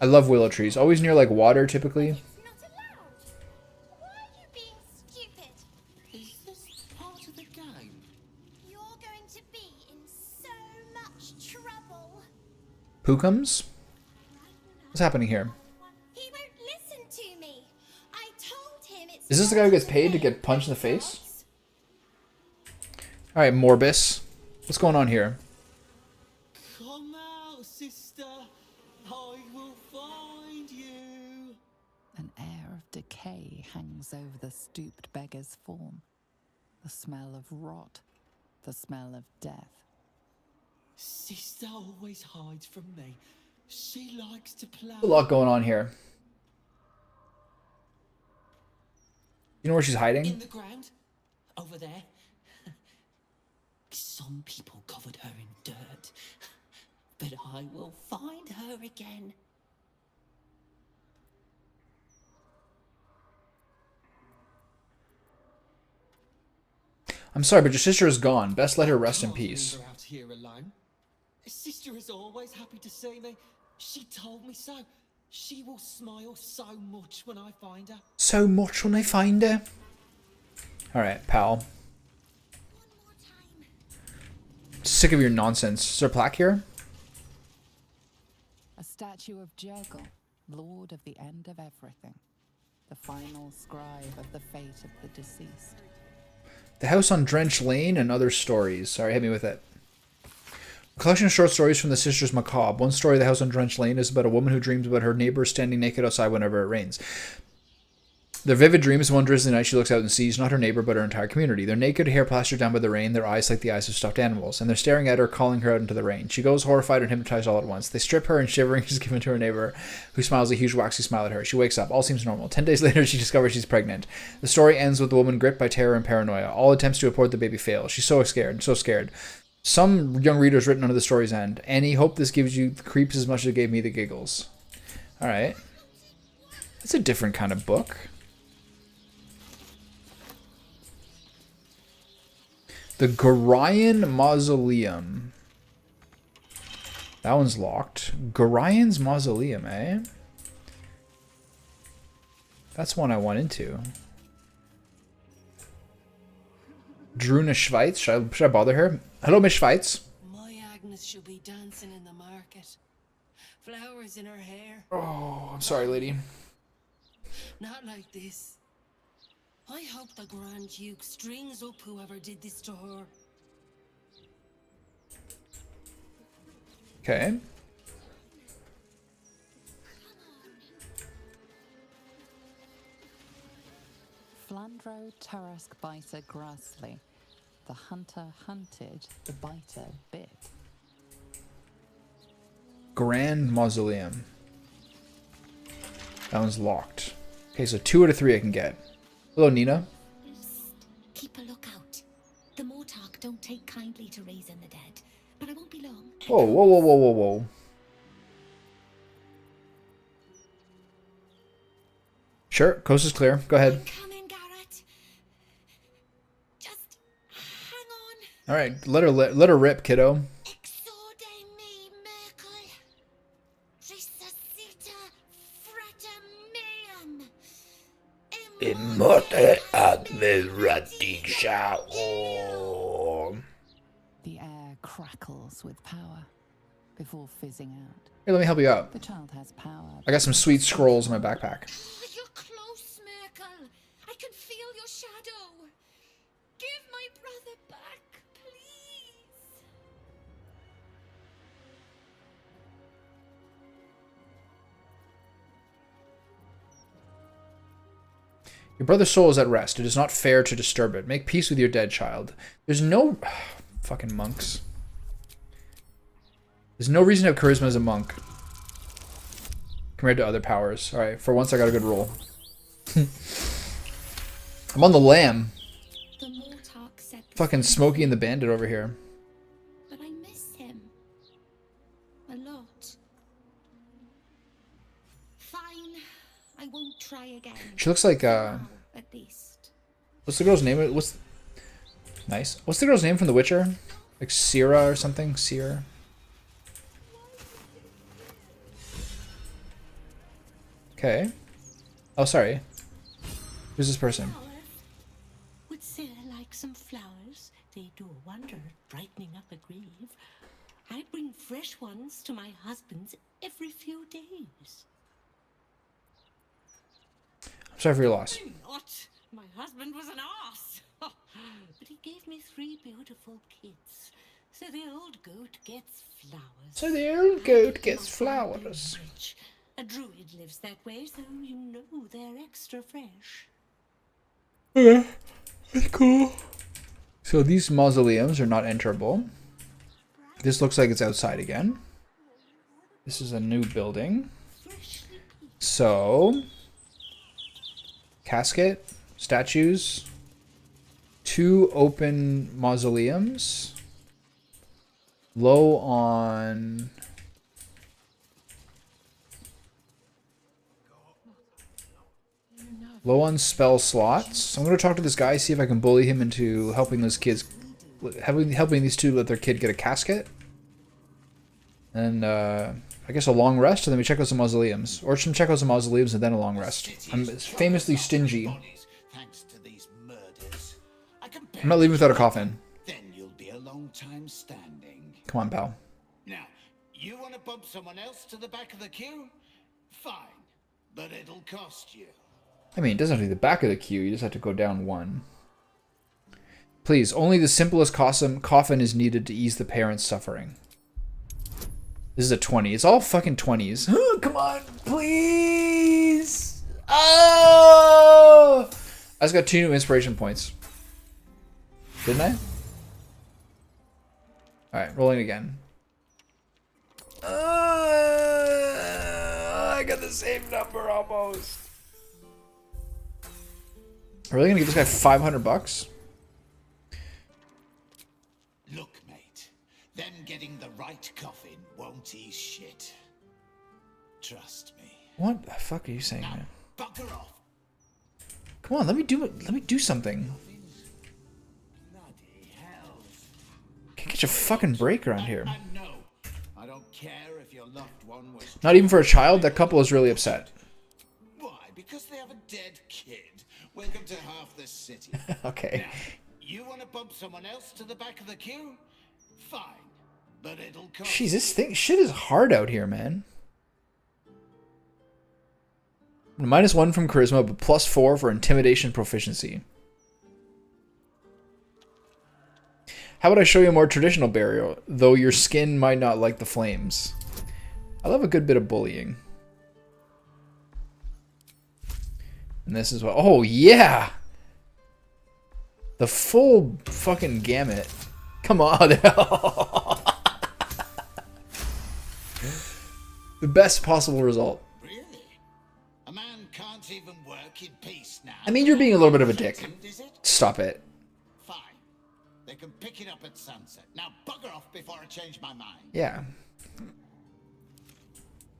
I love willow trees. Always near like water, typically. Pookums? What's happening here? He won't listen to me. I told him it's Is this the guy who gets paid to get punched in the face? Alright, Morbus. What's going on here? Come out, sister. I will find you. An air of decay hangs over the stooped beggar's form. The smell of rot. The smell of death. Sister always hides from me. She likes to play. A lot going on here. You know where she's hiding? In the ground. Over there. Some people covered her in dirt. But I will find her again. I'm sorry, but your sister is gone. Best let her rest in peace. Leave her out here alone. Sister is always happy to see me. She told me so. She will smile so much when I find her. So much when I find her. Alright, pal. Sick of your nonsense. Is there a plaque here? A statue of Jurgle, Lord of the End of Everything. The final scribe of the fate of the deceased. The House on Drench Lane and Other Stories. Sorry, hit me with it. A collection of short stories from the Sisters Macabre. One story, The House on Drench Lane, is about a woman who dreams about her neighbors standing naked outside whenever it rains. Their vivid dreams, one drizzly night she looks out and sees not her neighbor but her entire community. Their naked hair plastered down by the rain, their eyes like the eyes of stuffed animals, and they're staring at her, calling her out into the rain. She goes horrified and hypnotized all at once. They strip her and shivering is given to her neighbor, who smiles a huge waxy smile at her. She wakes up. All seems normal. 10 days later, she discovers she's pregnant. The story ends with the woman gripped by terror and paranoia. All attempts to abort the baby fail. She's so scared, so scared. Some young readers written under the story's end. Annie, hope this gives you the creeps as much as it gave me the giggles. Alright. It's a different kind of book. The Gorion Mausoleum. That one's locked. Gorion's Mausoleum, eh? That's one I want into. Druna Schweitz. Should I bother her? Hello, Miss Schweitz. My Agnes should be dancing in the market. Flowers in her hair. Oh, I'm sorry, lady. Not like this. I hope the Grand Duke strings up whoever did this to her. Okay. Flandro Tarask Biter Grassley. The hunter hunted, the biter bit. Grand Mausoleum. That one's locked. Okay, so 2 out of 3 I can get. Hello, Nina. Keep a lookout. The Mortark don't take kindly to raising the dead, but I won't be long. Whoa, whoa, whoa, whoa, whoa, whoa. Sure, coast is clear. Go ahead. Just hang on. All right, let her rip, kiddo. Exorde me Immortal Admiratisha. Oh. The air crackles with power before fizzing out. Here, let me help you out. The child has power. I got some sweet scrolls in my backpack. You're close, Merkel. I can feel your shadow. Give my brother back, please. Your brother's soul is at rest. It is not fair to disturb it. Make peace with your dead child. There's no... fucking monks. There's no reason to have charisma as a monk. Compared to other powers. Alright, for once I got a good roll. I'm on the lamb. Fucking Smokey and the Bandit over here. But I miss him. A lot. Fine. I won't try again. She looks like, At least. what's the girl's name? Nice. What's the girl's name from The Witcher? Like Sierra or something? Sierra? Okay. Oh, sorry. Who's this person? Would Sarah like some flowers? They do a wonder at brightening up a grave. I bring fresh ones to my husband's every few days. I'm sorry for your loss. I'm not. My husband was an arse. But he gave me 3 beautiful kids. So the old goat gets flowers. So the old goat gets flowers. A druid lives that way, so you know they're extra fresh. Okay. That's cool. So these mausoleums are not enterable. This looks like it's outside again. This is a new building. So... casket, statues, 2 open mausoleums, low on spell slots. I'm going to talk to this guy, see if I can bully him into helping those kids, helping these 2 let their kid get a casket. And I guess a long rest, and then we check out some mausoleums. Or some check out some mausoleums and then a long rest. I'm famously stingy. I'm not leaving without a coffin. Then you'll be a long time standing. Come on, pal. Now, you want to bump someone else to the back of the queue? Fine, but it'll cost you. I mean, it doesn't have to be the back of the queue. You just have to go down 1. Please, only the simplest coffin is needed to ease the parents' suffering. This is a 20. It's all fucking 20s. Oh, come on, please. Oh! I just got 2 new inspiration points. Didn't I? Alright, rolling again. I got the same number almost. Are we really gonna give this guy 500 bucks? Look, mate. Them getting the right coffin won't ease shit. Trust me. What the fuck are you saying, man? Bugger off. Come on, let me do it. Let me do something. Can't get your fucking break around here. No, I don't care if your loved one was. Not even for a child. That couple is really upset. Why? Because they have a dead kid. Welcome to half the city. Okay. Now, you want to bump someone else to the back of the queue? Fine, but it'll cost. Jeez, this thing shit is hard out here, man. -1 from charisma, but +4 for intimidation proficiency. How about I show you a more traditional burial, though your skin might not like the flames? I love a good bit of bullying. And this is what... oh, yeah! The full fucking gamut. Come on. The best possible result. Really? A man can't even work in peace now. I mean, you're being a little bit of a dick. Stop it. Fine. They can pick it up at sunset. Now bugger off before I change my mind. Yeah.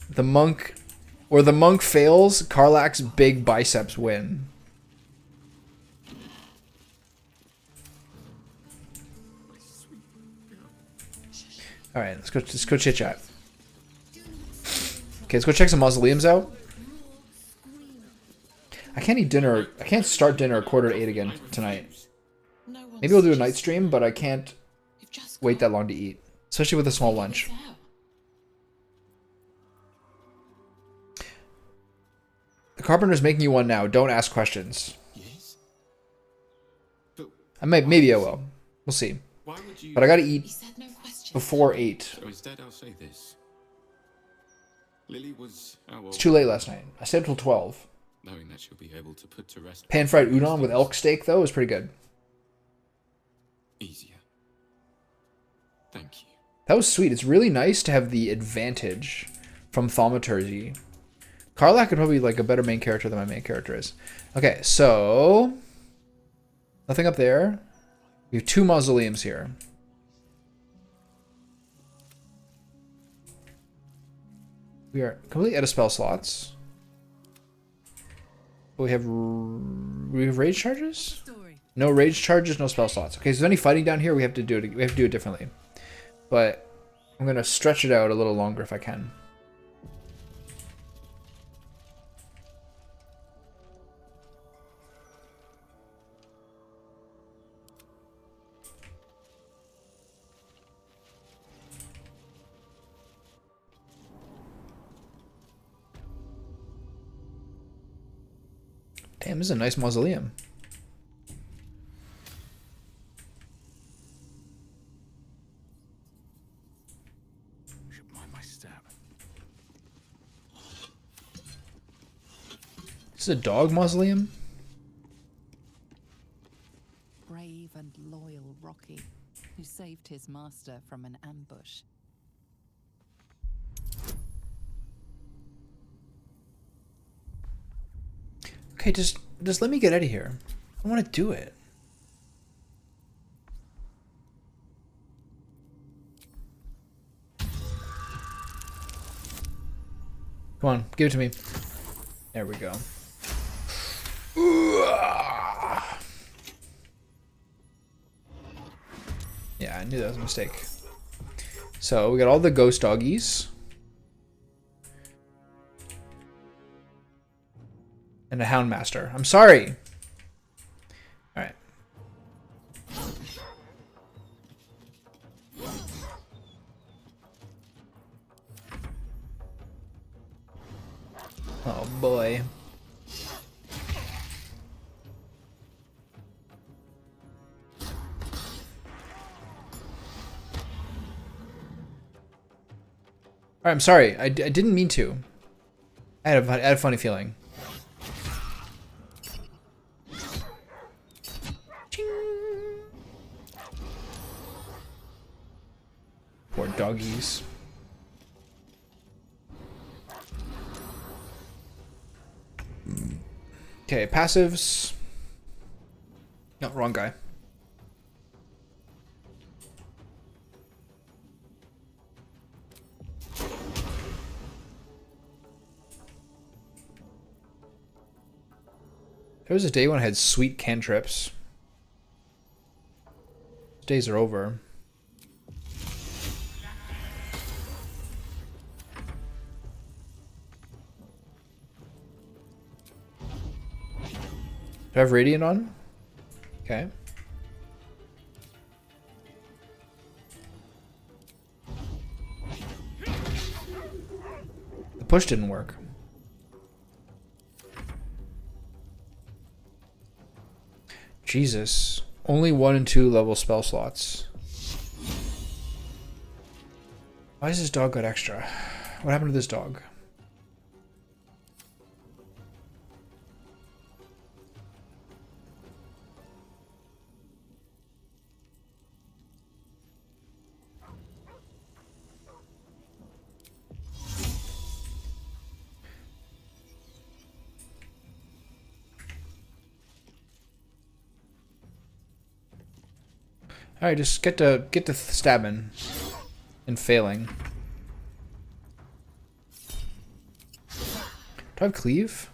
The monk... or the monk fails, Karlach's big biceps win. Alright, let's go chit chat. Okay, let's go check some mausoleums out. I can't eat dinner. I can't start dinner at 7:45 again tonight. Maybe I'll do a night stream, but I can't wait that long to eat, especially with a small lunch. The carpenter's making you one now. Don't ask questions. Yes. Maybe I will. We'll see. But I gotta eat before 8. So instead, I'll say this. Lily was our It's too late last night. I stayed until 12. knowing that she'll be able to put to rest. Pan-fried udon with elk steak, though, is pretty good. Easier. Thank you. That was sweet. It's really nice to have the advantage from thaumaturgy. Karlach could probably be like a better main character than my main character is. Okay, so nothing up there. We have 2 mausoleums here. We are completely out of spell slots. But we have rage charges? No rage charges, no spell slots. Okay, so if there's any fighting down here, we have to do it. We have to do it differently. But I'm gonna stretch it out a little longer if I can. Damn, this is a nice mausoleum. Should mind my step. This is a dog mausoleum? Brave and loyal Rocky, who saved his master from an ambush. Okay, just let me get out of here. I want to do it. Come on, give it to me. There we go. Yeah, I knew that was a mistake. So we got all the ghost doggies. And a Houndmaster. I'm sorry. Alright. Oh boy. Alright, I'm sorry. I didn't mean to. I had a funny feeling. Poor doggies. Okay, passives. No, wrong guy. There was a day when I had sweet cantrips. Those days are over. Do I have Radiant on? Okay. The push didn't work. Jesus. Only 1 and 2 level spell slots. Why has this dog got extra? What happened to this dog? Alright, just get to stabbing and failing. Do I have cleave?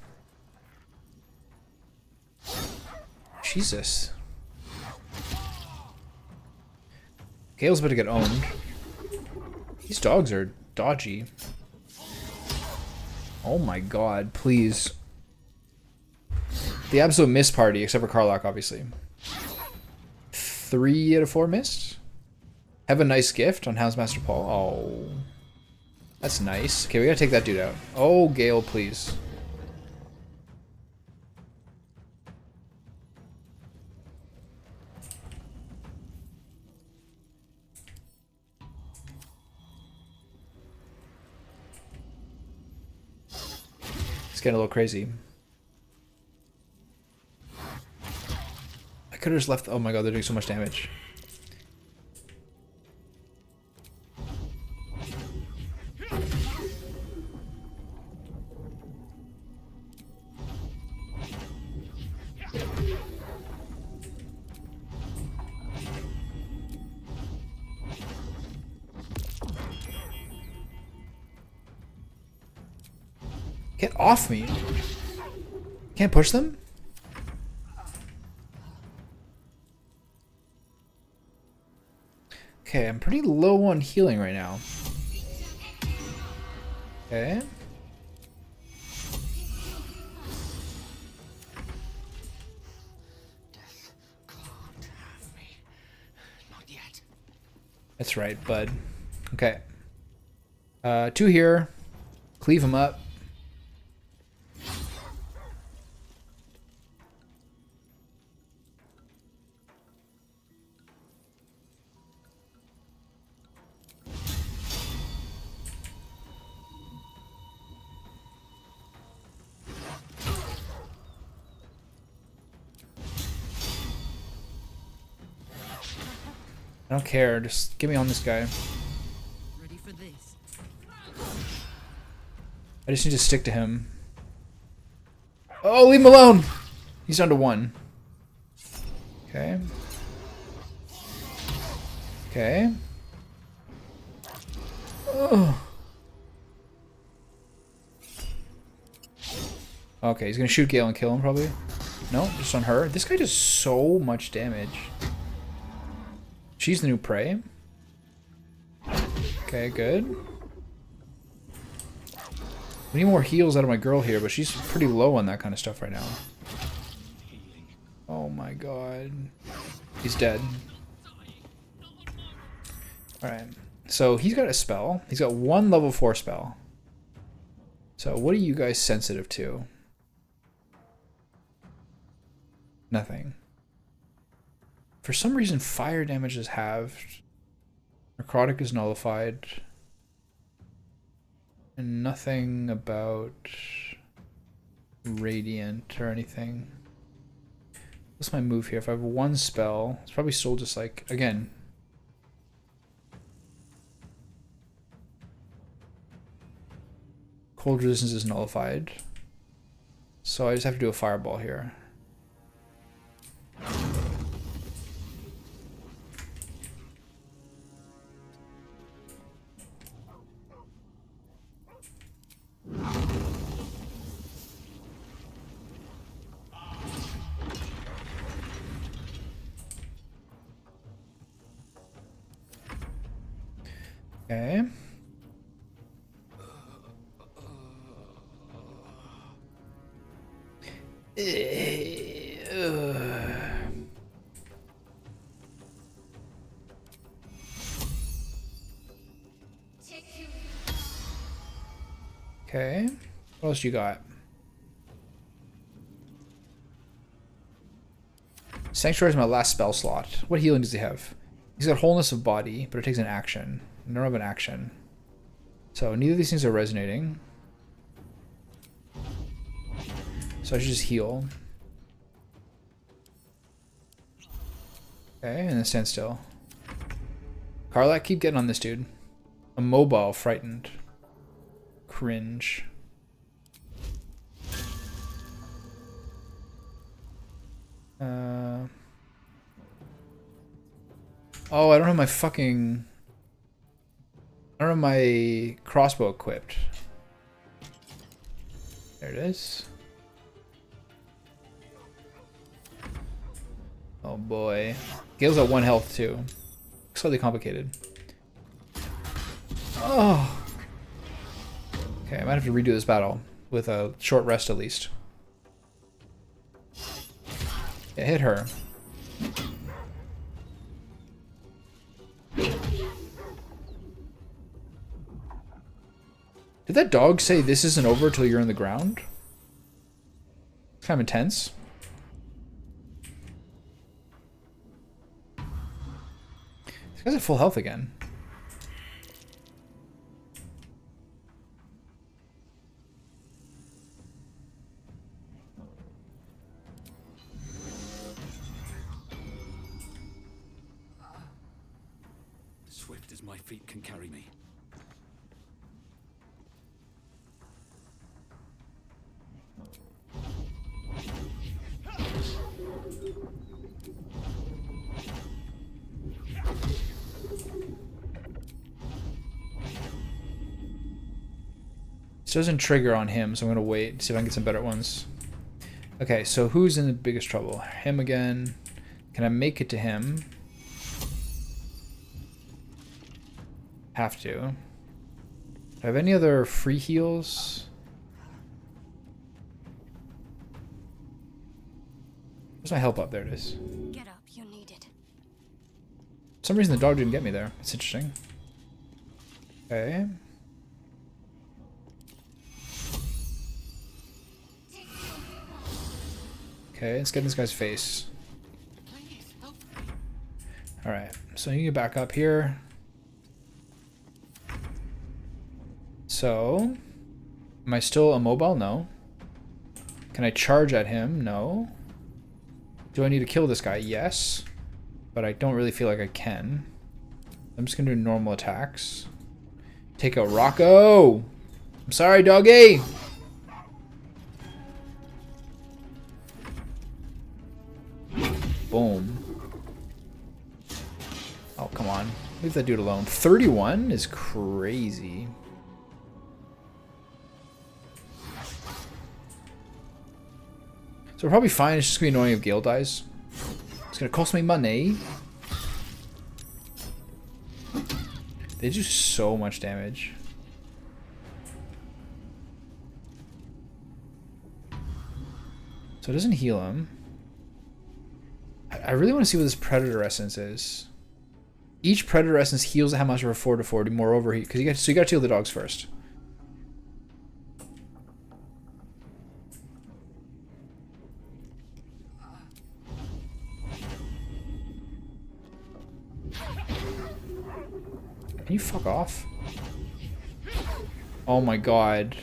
Jesus. Gale's about to get owned. These dogs are dodgy. Oh my god, please. The absolute miss party, except for Karlach, obviously. 3 out of 4 missed. Have a nice gift on Housemaster Paul. Oh. That's nice. Okay, we gotta take that dude out. Oh, Gale, please. It's getting a little crazy. I could have just left. Oh my god, they're doing so much damage. Get off me. Can't push them? Okay, I'm pretty low on healing right now. Okay. That's right, bud. Okay. 2 here. Cleave him up. I don't care, just get me on this guy. Ready for this. I just need to stick to him. Oh, leave him alone! He's down to 1. Okay. Okay. Ugh. Okay, he's gonna shoot Gale and kill him probably. No, just on her. This guy does so much damage. She's the new prey. Okay, good. We need more heals out of my girl here, but she's pretty low on that kind of stuff right now. Oh my god. He's dead. Alright. So he's got a spell. He's got 1 level 4 spell. So what are you guys sensitive to? Nothing. For some reason, fire damage is halved. Necrotic is nullified. And nothing about radiant or anything. What's my move here? If I have 1 spell, it's probably still just like, again. Cold resistance is nullified. So I just have to do a fireball here. Okay. Okay. What else you got? Sanctuary is my last spell slot. What healing does he have? He's got wholeness of body, but it takes an action. I don't have an action. So neither of these things are resonating. So I should just heal. Okay, and then stand still. Karlach, keep getting on this dude. Immobile, frightened. Cringe. Oh, I don't have my fucking... I don't have my crossbow equipped. There it is. Oh boy. Gale's at 1 health too. Slightly complicated. Oh. Okay, I might have to redo this battle with a short rest at least. Yeah, hit her. Did that dog say this isn't over till you're in the ground? It's kind of intense. This guy's at full health again. Swift as my feet can carry me. This doesn't trigger on him, so I'm going to wait, see if I can get some better ones. Okay, so who's in the biggest trouble? Him again. Can I make it to him? Have to. Do I have any other free heals? Where's my help up? There it is. Get up, you need it. For some reason the dog didn't get me there. That's interesting. Okay. Okay, let's get in this guy's face. Alright, so you get back up here. So, am I still immobile? No. Can I charge at him? No. Do I need to kill this guy? Yes. But I don't really feel like I can. I'm just going to do normal attacks. Take out Rocco! I'm sorry, doggy! Boom. Oh, come on. Leave that dude alone. 31 is crazy. So we're probably fine. It's just going to be annoying if Gale dies. It's going to cost me money. They do so much damage. So it doesn't heal him. I really want to see what this Predator Essence is. Each Predator Essence heals how much of a 4 to 40. Moreover, you got to heal the dogs first. Can you fuck off? Oh my god.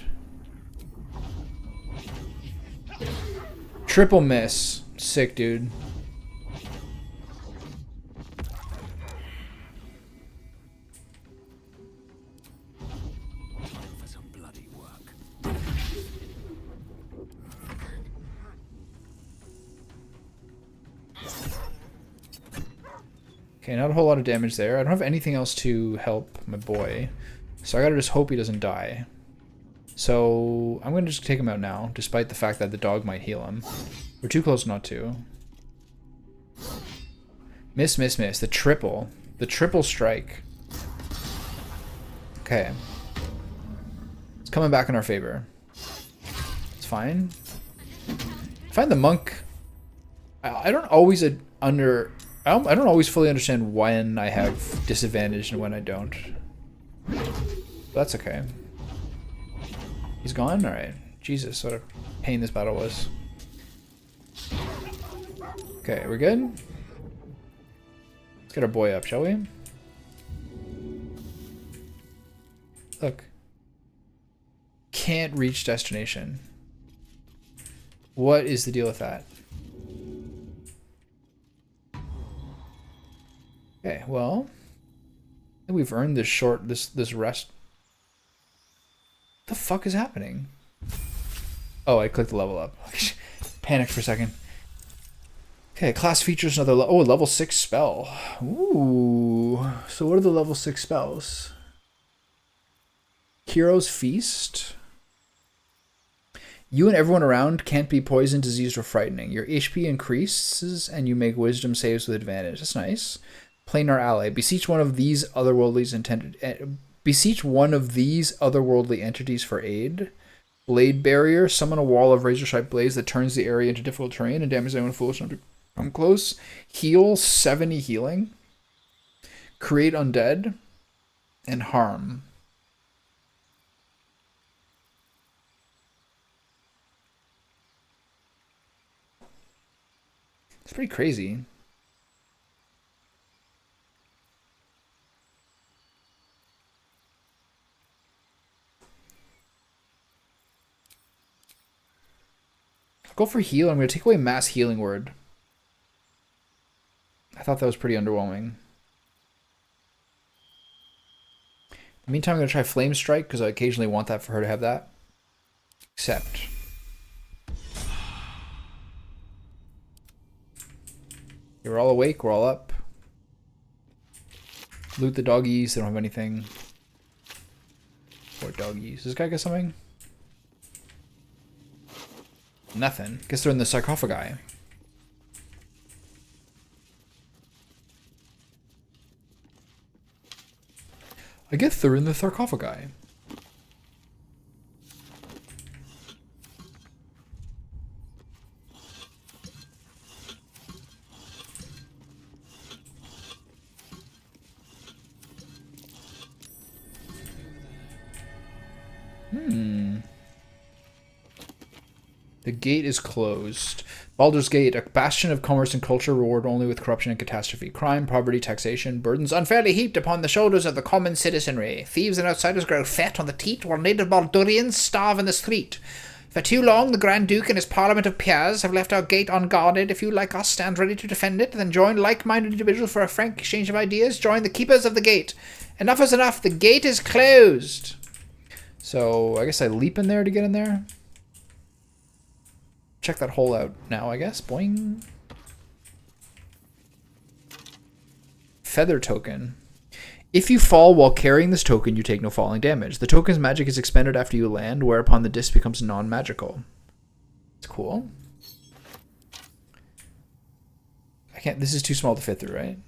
Triple miss. Sick, dude. Okay, not a whole lot of damage there. I don't have anything else to help my boy. So I gotta just hope he doesn't die. So I'm gonna just take him out now, despite the fact that the dog might heal him. We're too close not to. Miss, miss, miss. The triple. The triple strike. Okay. It's coming back in our favor. It's fine. I find the monk... I don't always I don't always fully understand when I have disadvantage and when I don't. But that's okay. He's gone? Alright. Jesus, what a pain this battle was. Okay, we're good? Let's get our boy up, shall we? Look. Can't reach destination. What is the deal with that? Okay, well, I think we've earned this rest. What the fuck is happening? Oh, I clicked the level up. Panicked for a second. Okay, class features another level 6 spell. Ooh. So what are the level 6 spells? Hero's Feast. You and everyone around can't be poisoned, diseased, or frightening. Your HP increases and you make wisdom saves with advantage. That's nice. Planar ally. Beseech one of these otherworldly entities for aid. Blade barrier. Summon a wall of razor-sharp blades that turns the area into difficult terrain and damages anyone foolish enough to I'm close. Heal 70 healing. Create undead. And harm. It's pretty crazy. I'll go for heal. I'm going to take away mass healing word. I thought that was pretty underwhelming. In the meantime, I'm going to try Flame Strike because I occasionally want that for her to have that. Accept. We're all awake. We're all up. Loot the doggies. They don't have anything. Poor doggies. Does this guy get something? Nothing. Guess they're in the sarcophagi. I guess they're in the sarcophagi. The gate is closed. Baldur's Gate, a bastion of commerce and culture, reward only with corruption and catastrophe. Crime, poverty, taxation, burdens unfairly heaped upon the shoulders of the common citizenry. Thieves and outsiders grow fat on the teat, while native Baldurians starve in the street. For too long, the Grand Duke and his parliament of peers have left our gate unguarded. If you, like us, stand ready to defend it, then join like-minded individuals for a frank exchange of ideas. Join the keepers of the gate. Enough is enough. The gate is closed. So, I guess I leap in there to get in there. Check that hole out now, I guess. Boing. Feather token. If you fall while carrying this token, you take no falling damage. The token's magic is expended after you land, whereupon the disc becomes non-magical. It's cool. I can't. This is too small to fit through, right?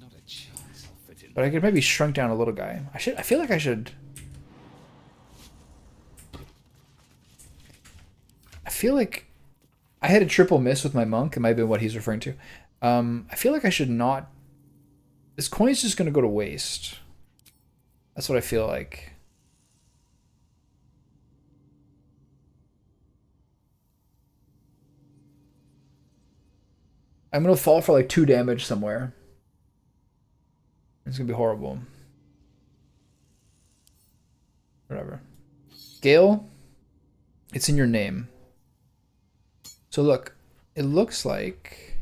Not a chance I'll fit in. But I could maybe shrink down a little guy. I feel like I should. I feel like I had a triple miss with my monk. It might have been what he's referring to. I feel like I should not. This coin's just going to go to waste. That's what I feel like. I'm going to fall for like 2 damage somewhere. It's going to be horrible. Whatever. Gale, it's in your name. So look, it looks like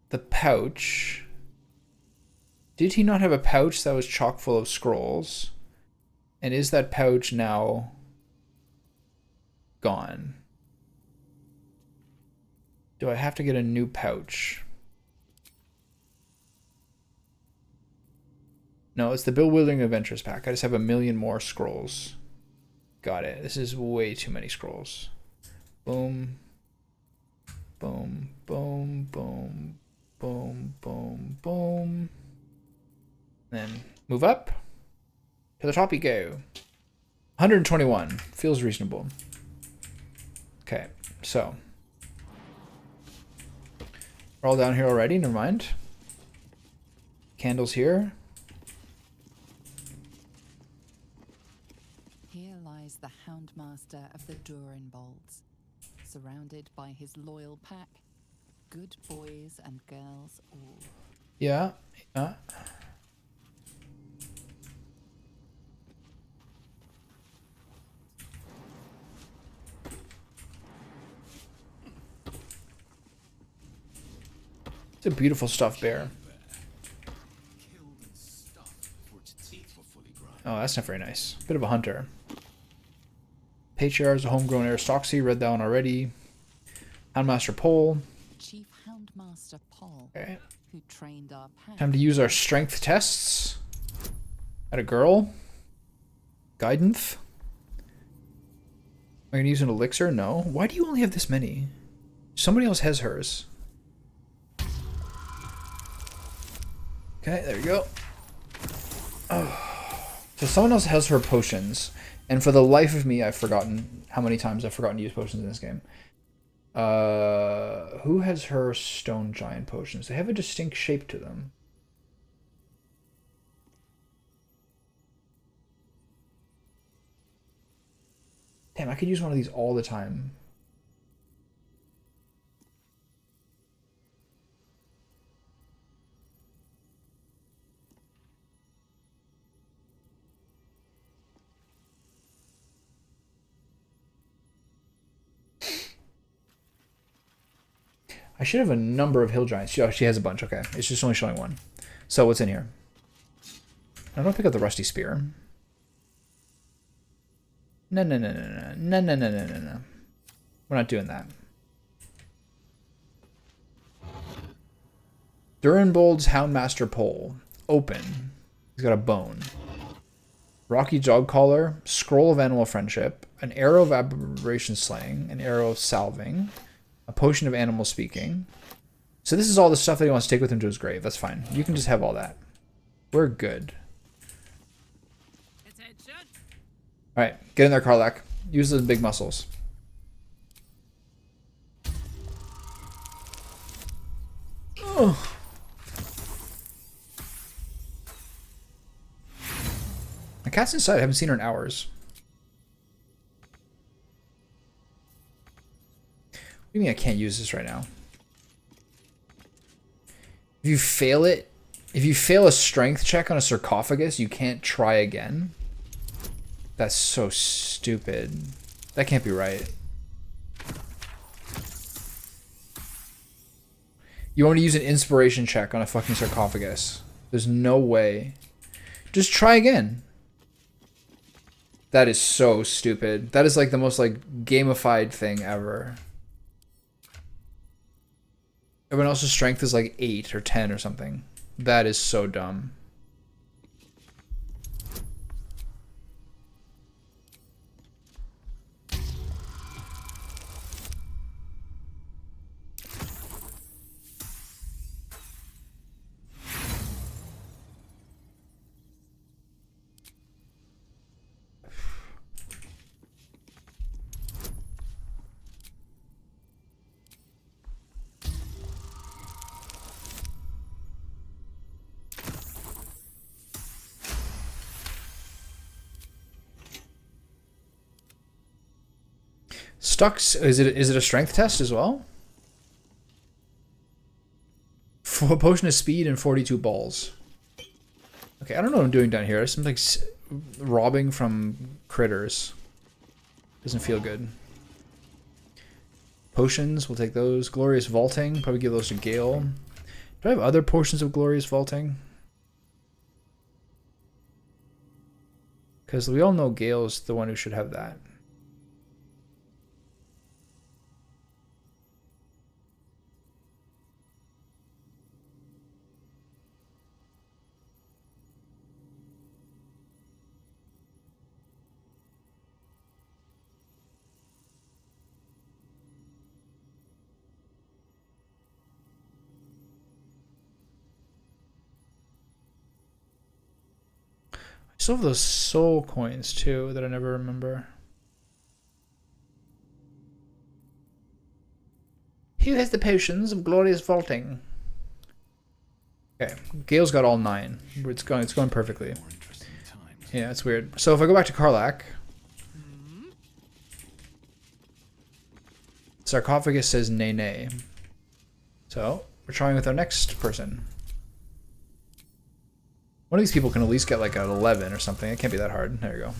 the pouch. Did he not have a pouch that was chock full of scrolls? And is that pouch now gone? Do I have to get a new pouch? No, it's the Bewildering Adventures pack. I just have 1 million more scrolls. Got it. This is way too many scrolls. Boom. Boom. Boom. Boom. Boom. Boom. Boom. Then move up. To the top you go. 121. Feels reasonable. Okay, so. We're all down here already. Never mind. Candles here. Here lies the Houndmaster of the Durinbolds, surrounded by his loyal pack, good boys and girls all. Yeah. It's a beautiful stuffed bear. Oh, that's not very nice. Bit of a hunter. Patriarch's a homegrown aristocracy. Read that one already. Houndmaster Pole. Chief Houndmaster Paul, Okay. who trained our pack. Time to use our strength tests. At a girl. Guidance. Am I gonna use an elixir? No. Why do you only have this many? Somebody else has hers. Okay, there you go. Oh. So someone else has her potions, and for the life of me, I've forgotten how many times I've forgotten to use potions in this game. Who has her stone giant potions? They have a distinct shape to them. Damn, I could use one of these all the time. I should have a number of hill giants. Oh, she has a bunch. Okay. It's just only showing one. So what's in here? I don't pick up the rusty spear. No, no, no, no, no. No, no, no, no, no, no. We're not doing that. Durinbold's Houndmaster pole. Open. He's got a bone. Rocky Jog Collar. Scroll of Animal Friendship. An arrow of aberration slaying. An arrow of salving. A potion of animal speaking. So this is all the stuff that he wants to take with him to his grave. That's fine. You can just have all that. We're good. Alright, get in there, Karlach. Use those big muscles. Oh. My cat's inside. I haven't seen her in hours. What do you mean I can't use this right now? If you fail it, if you fail a strength check on a sarcophagus, you can't try again. That's so stupid. That can't be right. You want me to use an inspiration check on a fucking sarcophagus? There's no way. Just try again. That is so stupid. That is like the most like gamified thing ever. Everyone else's strength is like 8 or 10 or something. That is so dumb. Stucks, is it a strength test as well? For a potion of speed and 42 balls. Okay, I don't know what I'm doing down here. There's some like robbing from critters. Doesn't feel good. Potions, we'll take those. Glorious vaulting, probably give those to Gale. Do I have other portions of glorious vaulting? Because we all know Gale's the one who should have that. I still have those soul coins too that I never remember. Who has the potions of glorious vaulting? Okay, Gale's got all 9. It's going perfectly. Yeah, it's weird. So if I go back to Karlach, sarcophagus says nay nay. So we're trying with our next person. One of these people can at least get like an 11 or something. It can't be that hard. There you go.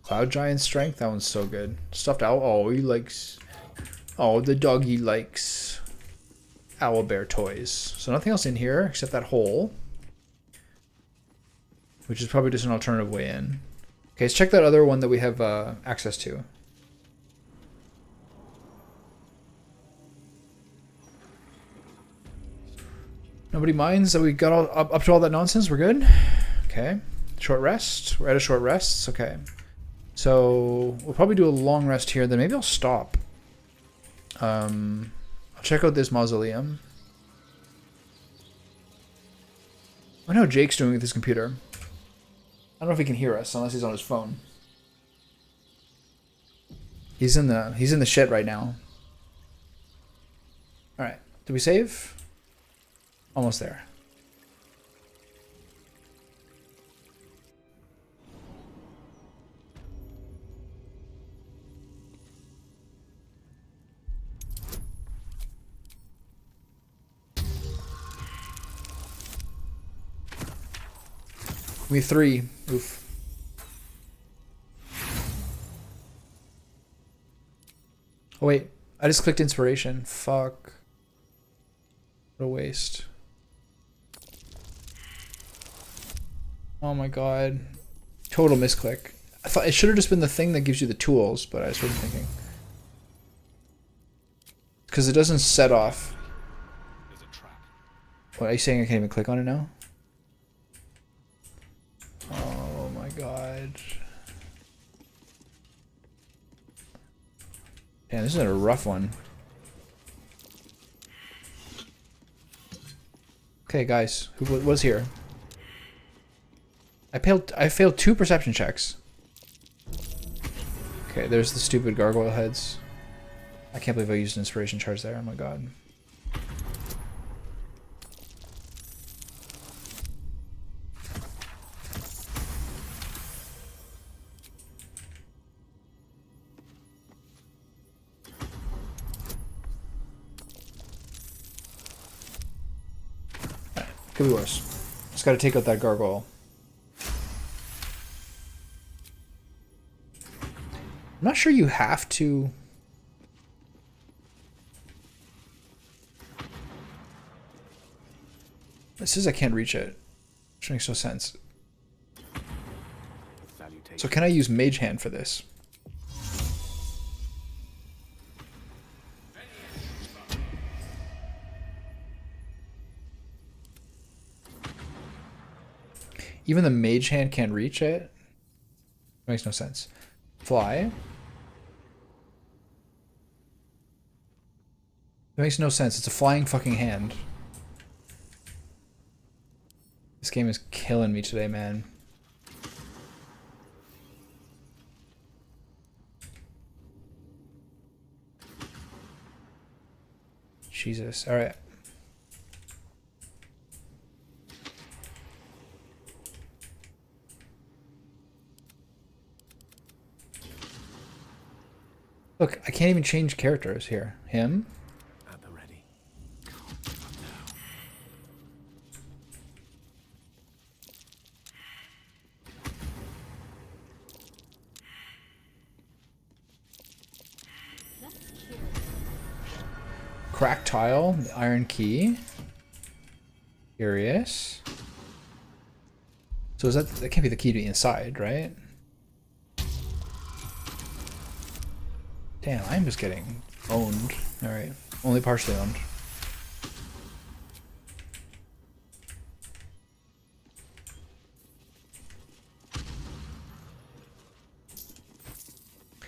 Cloud Giant Strength. That one's so good. Stuffed owl. Oh, he likes... Oh, the doggy likes owlbear toys. So nothing else in here except that hole. Which is probably just an alternative way in. Okay, let's check that other one that we have access to. Nobody minds that we got all up to all that nonsense? We're good? Okay. Short rest. We're at a short rest. Okay. So we'll probably do a long rest here. Then maybe I'll stop. I'll check out this mausoleum. I know Jake's doing with his computer. I don't know if he can hear us unless he's on his phone. He's in the shit right now. All right, did we save? Almost there. We 3. Oof. Oh wait, I just clicked inspiration. Fuck. What a waste. Oh my god. Total misclick. I thought it should have just been the thing that gives you the tools, but I was sort of thinking. Because it doesn't set off. What, are you saying I can't even click on it now? Oh my god. Damn, this is a rough one. Okay, guys, who was here? I failed 2 perception checks. Okay, there's the stupid gargoyle heads. I can't believe I used an inspiration charge there. Oh my god. Could be worse. Just gotta take out that gargoyle. I'm not sure you have to. It says I can't reach it, which makes no sense. So can I use Mage Hand for this? Even the Mage Hand can't reach it? Makes no sense. Fly? It makes no sense. It's a flying fucking hand. This game is killing me today, man. Jesus. All right. Look, I can't even change characters here. Him? At the ready. Cracked tile, the iron key. Curious. So is that can't be the key to the inside, right? Damn, I'm just getting owned. Alright. Only partially owned.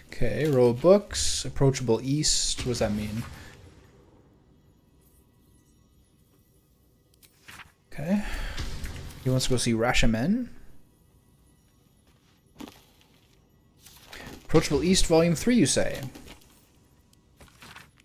Okay, row of books. Approachable east. What does that mean? Okay. He wants to go see Rashomon. Approachable East, Volume 3, you say?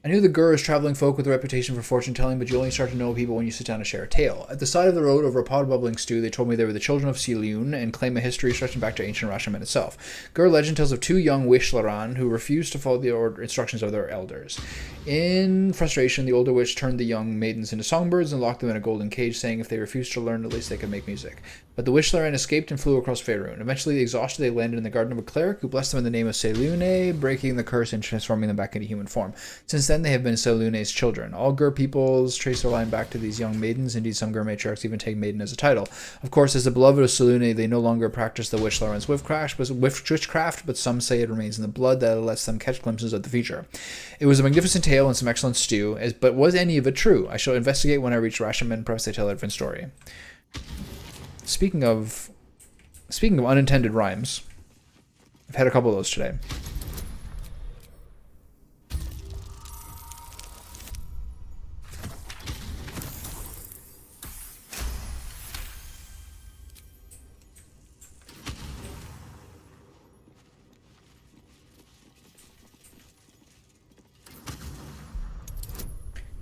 I knew the Gur is traveling folk with a reputation for fortune-telling, but you only start to know people when you sit down to share a tale. At the side of the road over a pot of bubbling stew, they told me they were the children of Silune and claim a history stretching back to ancient Rashomon itself. Gur legend tells of 2 young Wishlaran who refused to follow the instructions of their elders. In frustration, the older witch turned the young maidens into songbirds and locked them in a golden cage, saying if they refused to learn, at least they could make music. But the Wishlaran escaped and flew across Faerun. Eventually, exhausted, they landed in the garden of a cleric who blessed them in the name of Selune, breaking the curse and transforming them back into human form. Since then, they have been Selune's children. All Gur peoples trace their line back to these young maidens. Indeed, some Gur matriarchs even take maiden as a title. Of course, as the beloved of Selune, they no longer practice the Wishlaran's witchcraft, but some say it remains in the blood that lets them catch glimpses of the future. It was a magnificent tale and some excellent stew, but was any of it true? I shall investigate when I reach Rashomon. Perhaps they tell a different story. Speaking of unintended rhymes, I've had a couple of those today.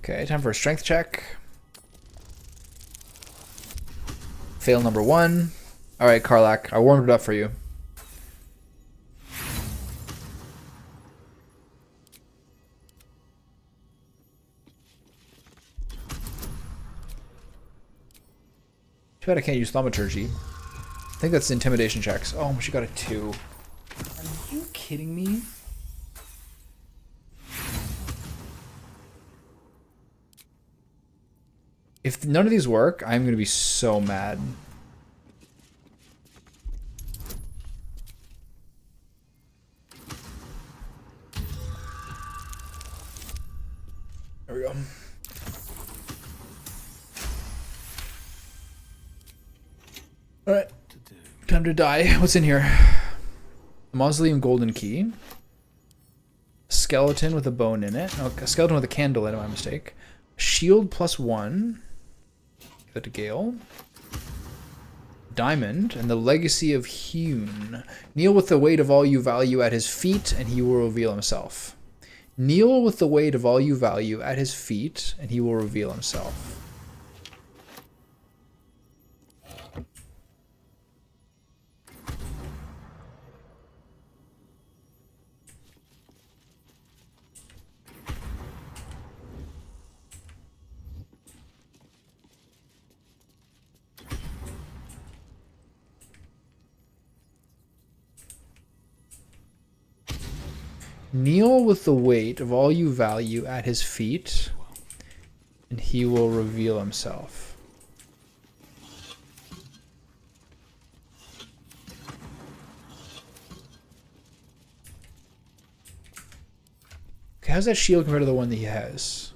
Okay, time for a strength check. Fail number 1. All right, Karlak, I warmed it up for you. Too bad I can't use thaumaturgy. I think that's the intimidation checks. Oh, she got a 2. Are you kidding me? If none of these work, I'm going to be so mad. There we go. Alright. Time to die. What's in here? A mausoleum golden key. A skeleton with a bone in it. Oh, a skeleton with a candle in it, my mistake. Shield +1. Give it to Gale. Diamond and the legacy of Hewn. Kneel with the weight of all you value at his feet, and he will reveal himself. Kneel with the weight of all you value at his feet, and he will reveal himself. Kneel with the weight of all you value at his feet, and he will reveal himself. Okay, how's that shield compared to the one that he has?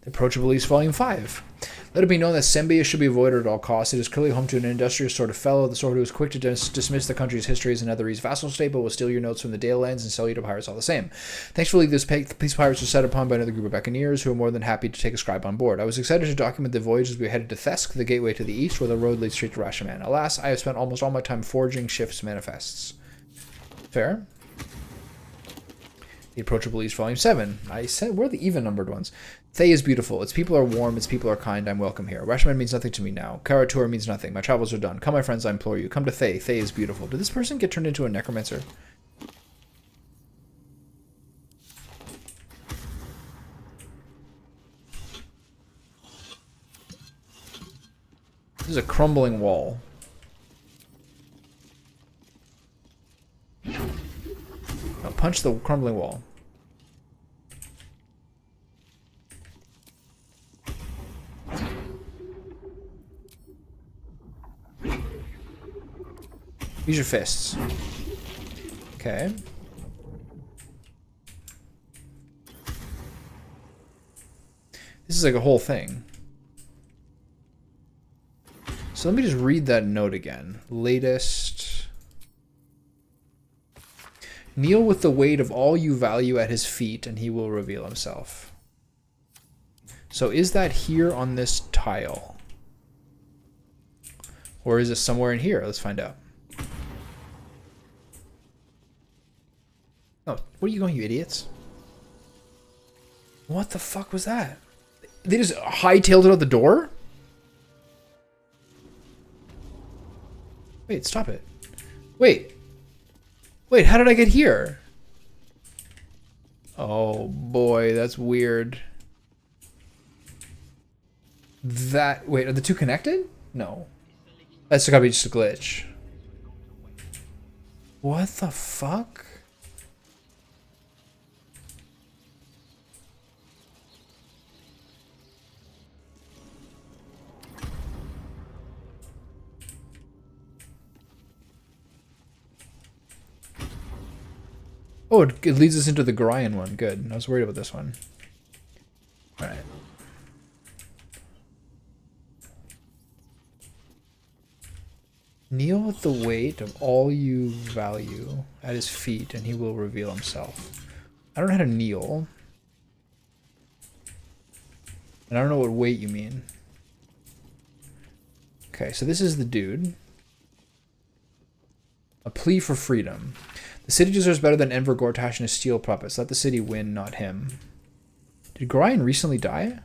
Approachable East Volume 5. Let it be known that Sembia should be avoided at all costs. It is clearly home to an industrious sort of fellow, the sort who is quick to dismiss the country's history as an Netherese vassal state, but will steal your notes from the Dale lands and sell you to pirates all the same. Thanks for leaving this piece of pirates was set upon by another group of buccaneers who are more than happy to take a scribe on board. I was excited to document the voyage as we headed to Thesk, the gateway to the east, where the road leads straight to Rashaman. Alas, I have spent almost all my time forging Shift's manifests. Fair. The Approachable East Volume 7. I said, where are the even-numbered ones? Thay is beautiful. Its people are warm. Its people are kind. I'm welcome here. Rashman means nothing to me now. Karatur means nothing. My travels are done. Come, my friends, I implore you. Come to Thay. Thay is beautiful. Did this person get turned into a necromancer? This is a crumbling wall. I'll punch the crumbling wall. Use your fists. Okay. This is like a whole thing. So let me just read that note again. Latest. Kneel with the weight of all you value at his feet, and he will reveal himself. So is that here on this tile? Or is it somewhere in here? Let's find out. Oh, where are you going, you idiots? What the fuck was that? They just hightailed it out the door? Wait, stop it. Wait. Wait, how did I get here? Oh boy, that's weird. That... Wait, are the two connected? No. That's gotta be just a glitch. What the fuck? Oh, it leads us into the Gorian one. Good. I was worried about this one. Alright. Kneel with the weight of all you value at his feet, and he will reveal himself. I don't know how to kneel. And I don't know what weight you mean. Okay, so this is the dude. A plea for freedom. The city deserves better than Enver Gortash and his steel puppets. Let the city win, not him. Did Gorion recently die?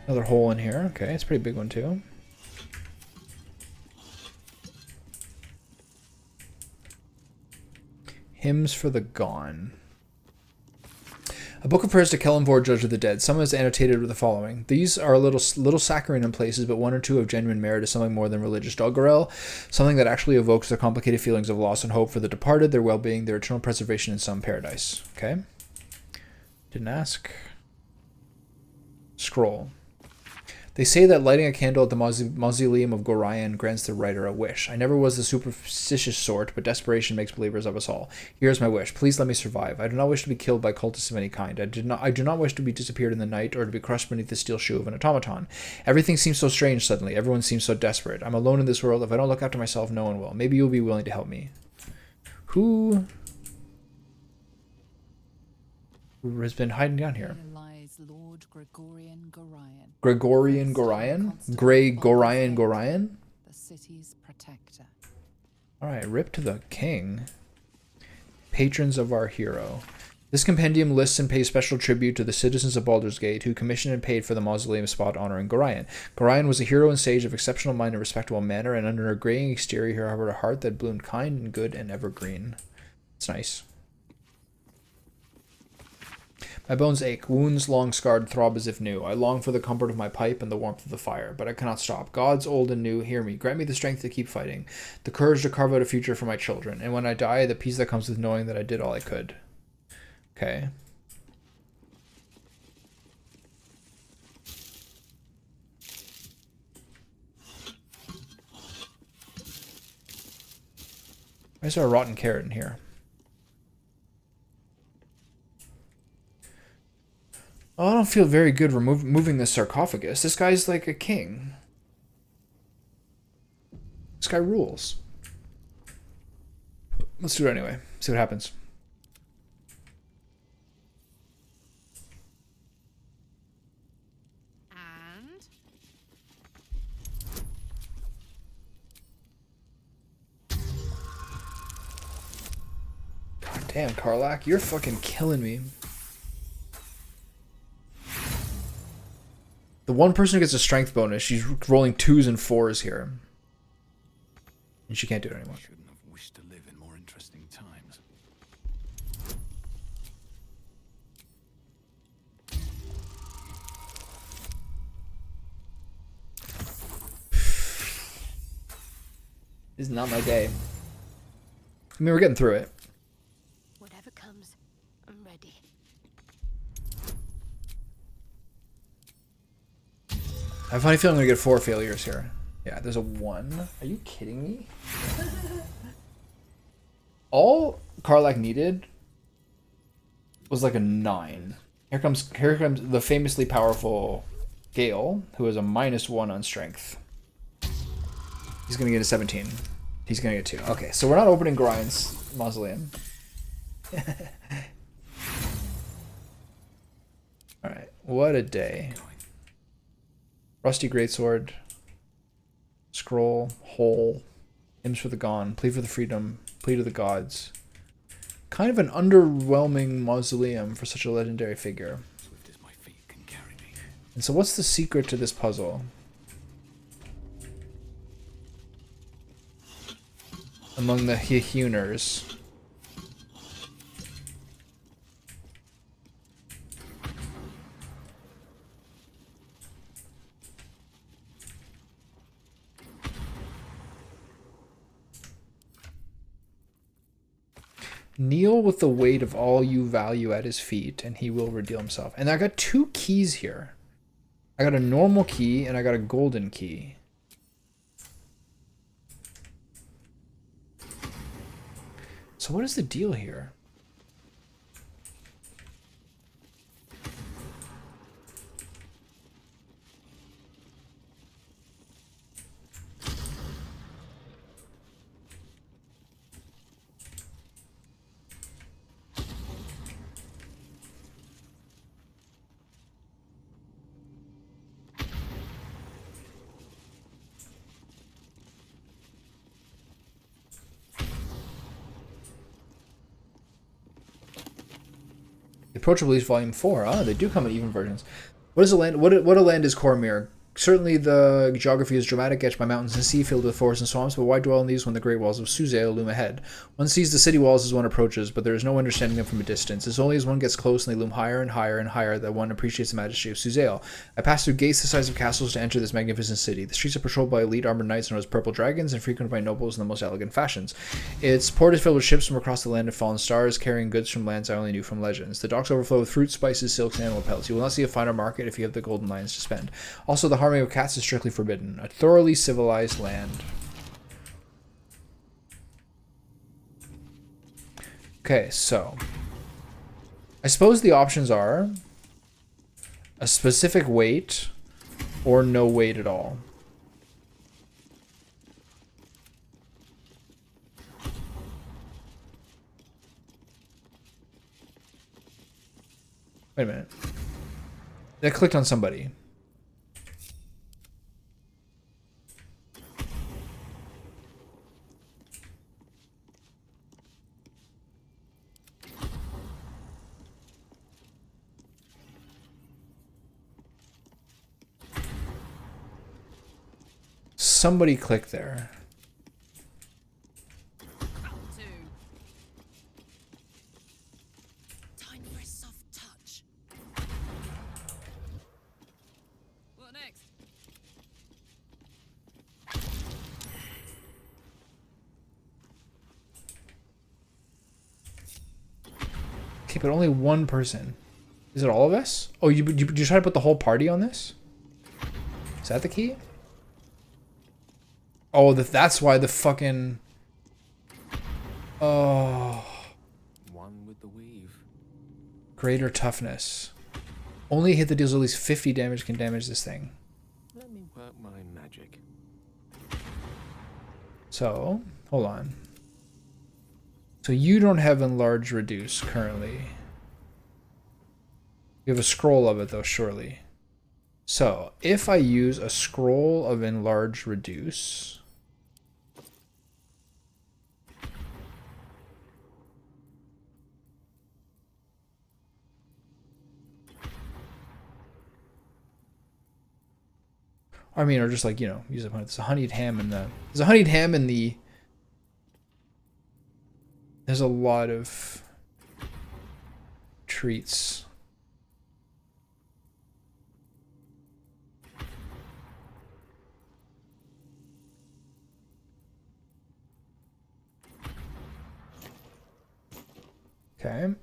Another hole in here. Okay, it's a pretty big one too. Hymns for the Gone. A book of prayers to Kellanvor, Judge of the Dead. Some is annotated with the following. These are a little saccharine in places, but one or two of genuine merit is something more than religious doggerel, something that actually evokes the complicated feelings of loss and hope for the departed, their well-being, their eternal preservation in some paradise. Okay. Didn't ask. Scroll. They say that lighting a candle at the mausoleum of Gorion grants the writer a wish. I never was the superstitious sort, but desperation makes believers of us all. Here is my wish. Please let me survive. I do not wish to be killed by cultists of any kind. I do not wish to be disappeared in the night or to be crushed beneath the steel shoe of an automaton. Everything seems so strange suddenly. Everyone seems so desperate. I'm alone in this world. If I don't look after myself, no one will. Maybe you'll be willing to help me. Who has been hiding down here? Lord Gregorian Gorion. Gregorian Gorion? Gregorian Gorion? The city's protector. Alright, rip to the king. Patrons of our hero. This compendium lists and pays special tribute to the citizens of Baldur's Gate who commissioned and paid for the mausoleum spot honoring Gorion. Gorion was a hero and sage of exceptional mind and respectable manner, and under a graying exterior he harbored a heart that bloomed kind and good and evergreen. It's nice. My bones ache, wounds long scarred throb as if new. I long for the comfort of my pipe and the warmth of the fire, but I cannot stop. Gods old and new, hear me. Grant me the strength to keep fighting, the courage to carve out a future for my children, and when I die, the peace that comes with knowing that I did all I could. Okay. Why is there a rotten carrot in here? Oh, I don't feel very good moving this sarcophagus. This guy's like a king. This guy rules. Let's do it anyway. See what happens. And God damn, Karlach, you're fucking killing me. The one person who gets a strength bonus, she's rolling 2s and 4s here. And she can't do it anymore. Shouldn't have wished to live in more interesting times. This is not my day. I mean, we're getting through it. whatever comes, I'm ready. I have a funny feeling I'm gonna get 4 failures here. Yeah, there's a 1. Are you kidding me? All Karlach needed was like a 9. Here comes the famously powerful Gale, who is a -1 on strength. He's gonna get a 17. He's gonna get 2. Okay, so we're not opening Gorion's mausoleum. Alright, what a day. Rusty Greatsword. Scroll. Hole. Hymns for the Gone. Plea for the freedom. Plea to the gods. Kind of an underwhelming mausoleum for such a legendary figure. And so what's the secret to this puzzle? Among the Huners. Kneel with the weight of all you value at his feet, and he will reveal himself. And I got 2 keys here. I got a normal key, and I got a golden key. So what is the deal here? The Approachable Leaves Volume 4. Ah, they do come in even versions. What is a land? What a land is Cormyr? Certainly the geography is dramatic, etched by mountains and sea, filled with forests and swamps, but why dwell in these when the great walls of Suzail loom ahead? One sees the city walls as one approaches, but there is no understanding them from a distance. It's only as one gets close and they loom higher and higher and higher that one appreciates the majesty of Suzail. I passed through gates the size of castles to enter this magnificent city. The streets are patrolled by elite armored knights known as purple dragons and frequented by nobles in the most elegant fashions. Its port is filled with ships from across the land of fallen stars, carrying goods from lands I only knew from legends. The docks overflow with fruit, spices, silks, and animal pelts. You will not see a finer market if you have the golden lions to spend. Also, the harming of cats is strictly forbidden. A thoroughly civilized land. Okay, so I suppose the options are a specific weight or no weight at all. Wait a minute. I clicked on somebody. Somebody clicked there. Time for a soft touch. What next? Okay, but only one person. Is it all of us? Oh, you try to put the whole party on this? Is that the key? Oh, that's why the fucking... Oh. One with the weave. Greater toughness. Only a hit that deals at least 50 damage can damage this thing. Let me work my magic. So, hold on. So you don't have enlarge reduce currently. You have a scroll of it though, surely. So, if I use a scroll of enlarge reduce... I mean, or just like, you know, use it when it's a honeyed ham in the... There's a honeyed ham in the... There's a lot of treats. Okay.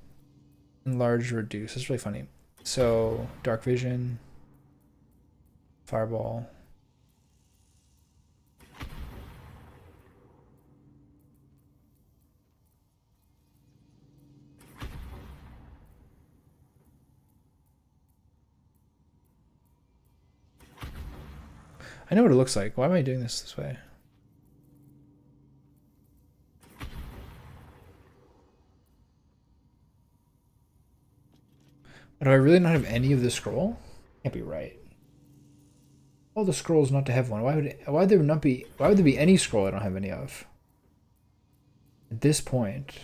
Enlarge, reduce. That's really funny. So, dark vision, fireball. I know what it looks like. Why am I doing this way? Do I really not have any of the scroll? Can't be right. All the scrolls not to have one. Why would there be any scroll I don't have any of? At this point.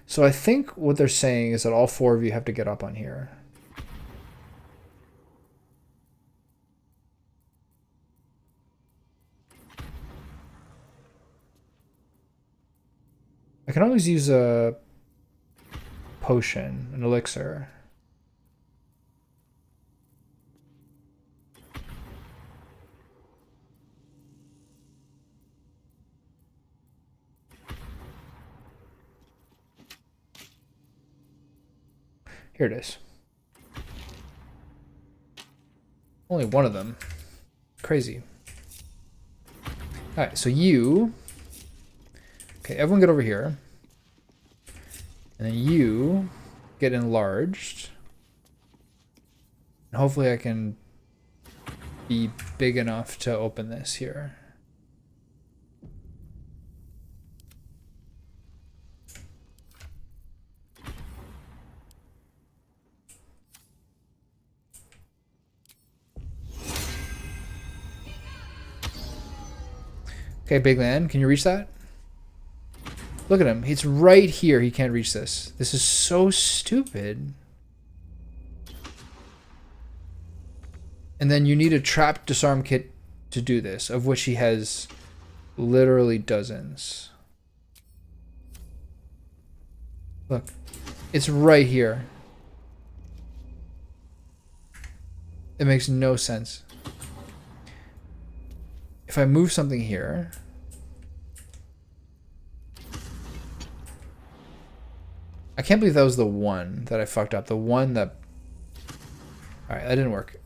So I think what they're saying is that all four of you have to get up on here. I can always use a potion, an elixir. Here it is. Only one of them. Crazy. Alright, so you... Okay, everyone get over here. And then you get enlarged. And hopefully I can be big enough to open this here. Okay, Big Land, can you reach that? Look at him. It's right here. He can't reach this. This is so stupid. And then you need a trap disarm kit to do this, of which he has literally dozens. Look, it's right here. It makes no sense. If I move something here, I can't believe that was the one that I fucked up. The one that... Alright, that didn't work.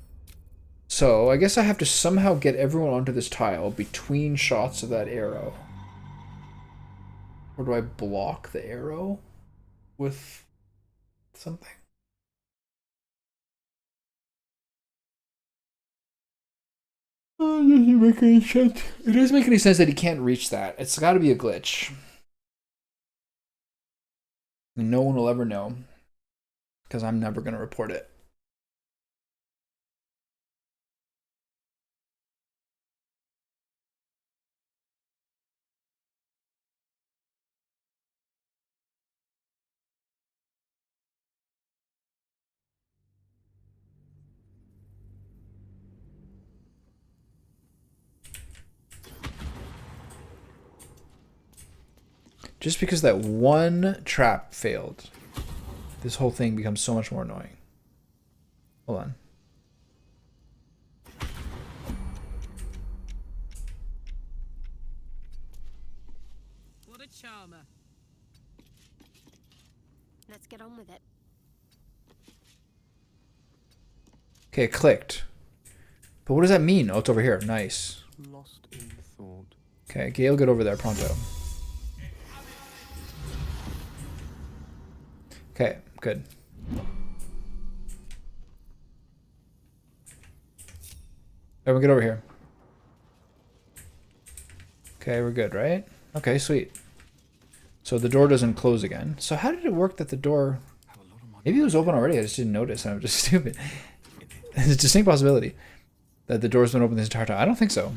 So, I guess I have to somehow get everyone onto this tile between shots of that arrow. Or do I block the arrow with something? Oh, it doesn't make any sense. It doesn't make any sense that he can't reach that. It's got to be a glitch. And no one will ever know. Because I'm never going to report it. Just because that one trap failed, this whole thing becomes so much more annoying. Hold on. What a charmer. Let's get on with it. Okay, it clicked. But what does that mean? Oh, it's over here. Nice. Lost in thought. Okay, Gale, get over there pronto. Okay, good. Everyone get over here. Okay, we're good, right? Okay, sweet. So the door doesn't close again. So how did it work that the door... Maybe it was open already, I just didn't notice. I'm just stupid. There's a distinct possibility that the door's been open this entire time. I don't think so.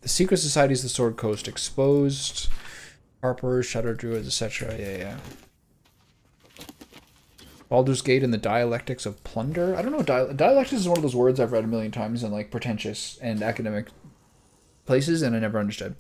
The secret societies, the Sword Coast exposed. Harpers, Shadow Druids, etc. Yeah. Baldur's Gate and the dialectics of plunder. I don't know. Dialectics is one of those words I've read a million times in like pretentious and academic places, and I never understood.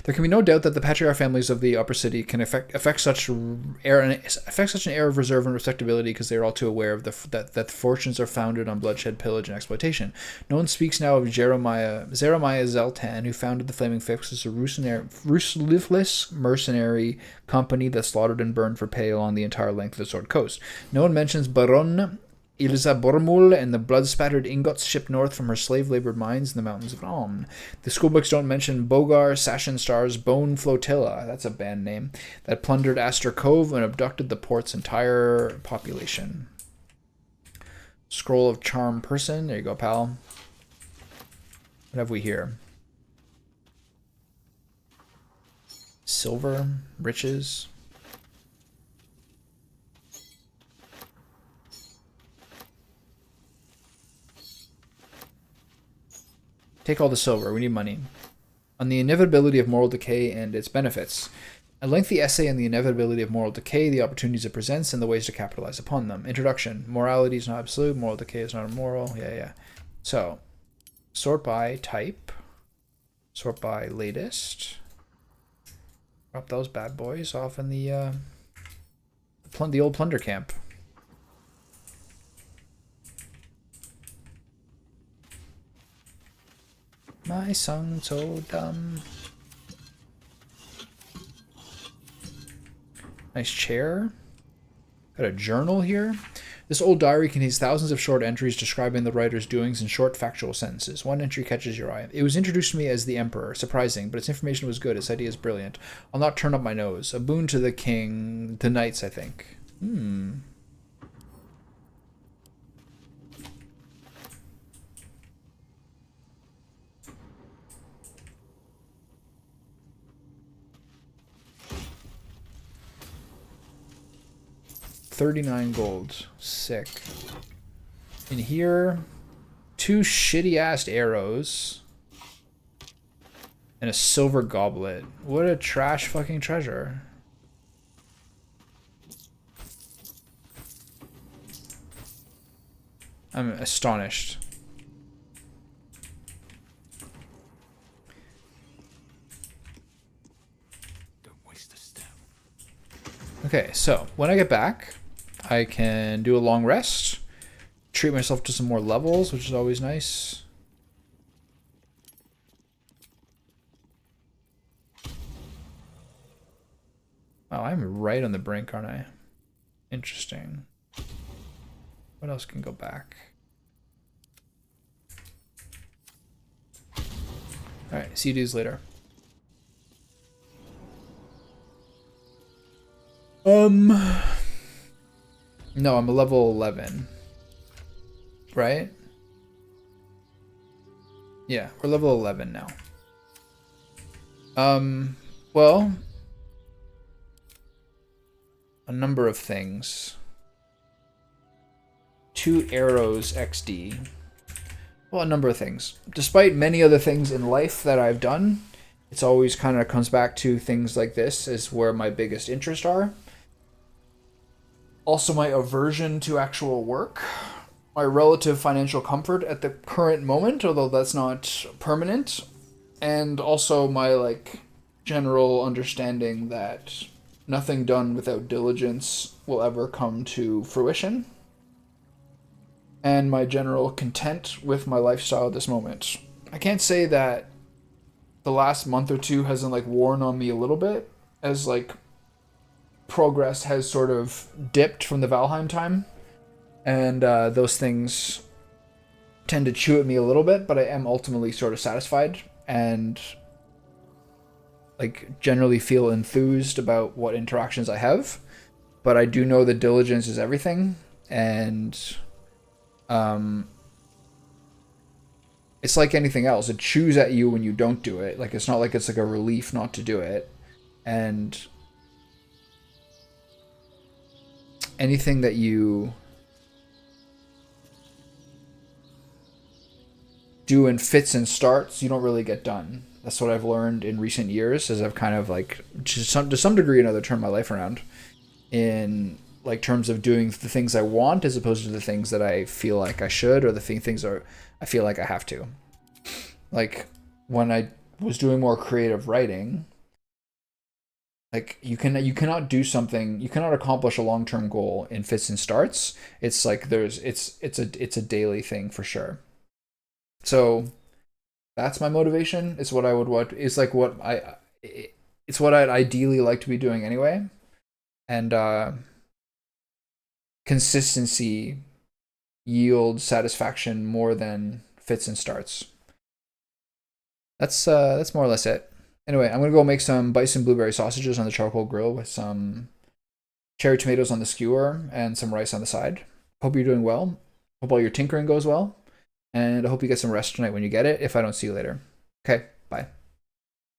There can be no doubt that the patriarch families of the upper city can affect such an air of reserve and respectability because they are all too aware of that the fortunes are founded on bloodshed, pillage, and exploitation. No one speaks now of Jeremiah Zeltan, who founded the Flaming Fix as a ruthless mercenary company that slaughtered and burned for pay along the entire length of the Sword Coast. No one mentions Baron Ilza Bormul and the blood-spattered ingots shipped north from her slave-labored mines in the mountains of Alm. The schoolbooks don't mention Bogar Sashen-Star's Bone Flotilla, that's a band name, that plundered Astor Cove and abducted the port's entire population. Scroll of Charm Person, there you go, pal. What have we here? Silver, riches. Take all the silver. We need money. On the inevitability of moral decay and its benefits. A lengthy essay on the inevitability of moral decay, the opportunities it presents, and the ways to capitalize upon them. Introduction. Morality is not absolute. Moral decay is not immoral. Yeah. So, sort by type. Sort by latest. Drop those bad boys off in the old plunder camp. My son so dumb. Nice chair. Got a journal here. This old diary contains thousands of short entries describing the writer's doings in short factual sentences. One entry catches your eye. It was introduced to me as the Emperor. Surprising, but its information was good. Its idea is brilliant. I'll not turn up my nose. A boon to the king. The knights, I think. 39 gold. Sick. In here, 2 shitty-ass arrows. And a silver goblet. What a trash fucking treasure. I'm astonished. Don't waste a step. Okay, so when I get back, I can do a long rest, treat myself to some more levels, which is always nice. Oh, I'm right on the brink, aren't I? Interesting. What else can go back? Alright, see you dudes later. No, I'm a level 11. Right? Yeah, we're level 11 now. Well, a number of things. 2 arrows XD. Well, a number of things. Despite many other things in life that I've done, it's always kind of comes back to things like this is where my biggest interests are. Also, my aversion to actual work. My relative financial comfort at the current moment, although that's not permanent. And also my, like, general understanding that nothing done without diligence will ever come to fruition. And my general content with my lifestyle at this moment. I can't say that the last month or two hasn't, like, worn on me a little bit, as, like, progress has sort of dipped from the Valheim time. And those things tend to chew at me a little bit, but I am ultimately sort of satisfied and, like, generally feel enthused about what interactions I have. But I do know that diligence is everything, and it's like anything else. It chews at you when you don't do it. Like, it's not like it's like a relief not to do it. And anything that you do in fits and starts, you don't really get done. That's what I've learned in recent years, as I've kind of, like, to some degree or another, turned my life around in, like, terms of doing the things I want as opposed to the things that I feel like I should, or the things are I feel like I have to. Like, when I was doing more creative writing, like, you cannot do something, you cannot accomplish a long-term goal in fits and starts. It's like it's a daily thing for sure. So that's my motivation. It's what I would it's what I'd ideally like to be doing anyway. And consistency yields satisfaction more than fits and starts. That's more or less it. Anyway, I'm gonna go make some bison blueberry sausages on the charcoal grill with some cherry tomatoes on the skewer and some rice on the side. Hope you're doing well. Hope all your tinkering goes well. And I hope you get some rest tonight when you get it, if I don't see you later. Okay, bye.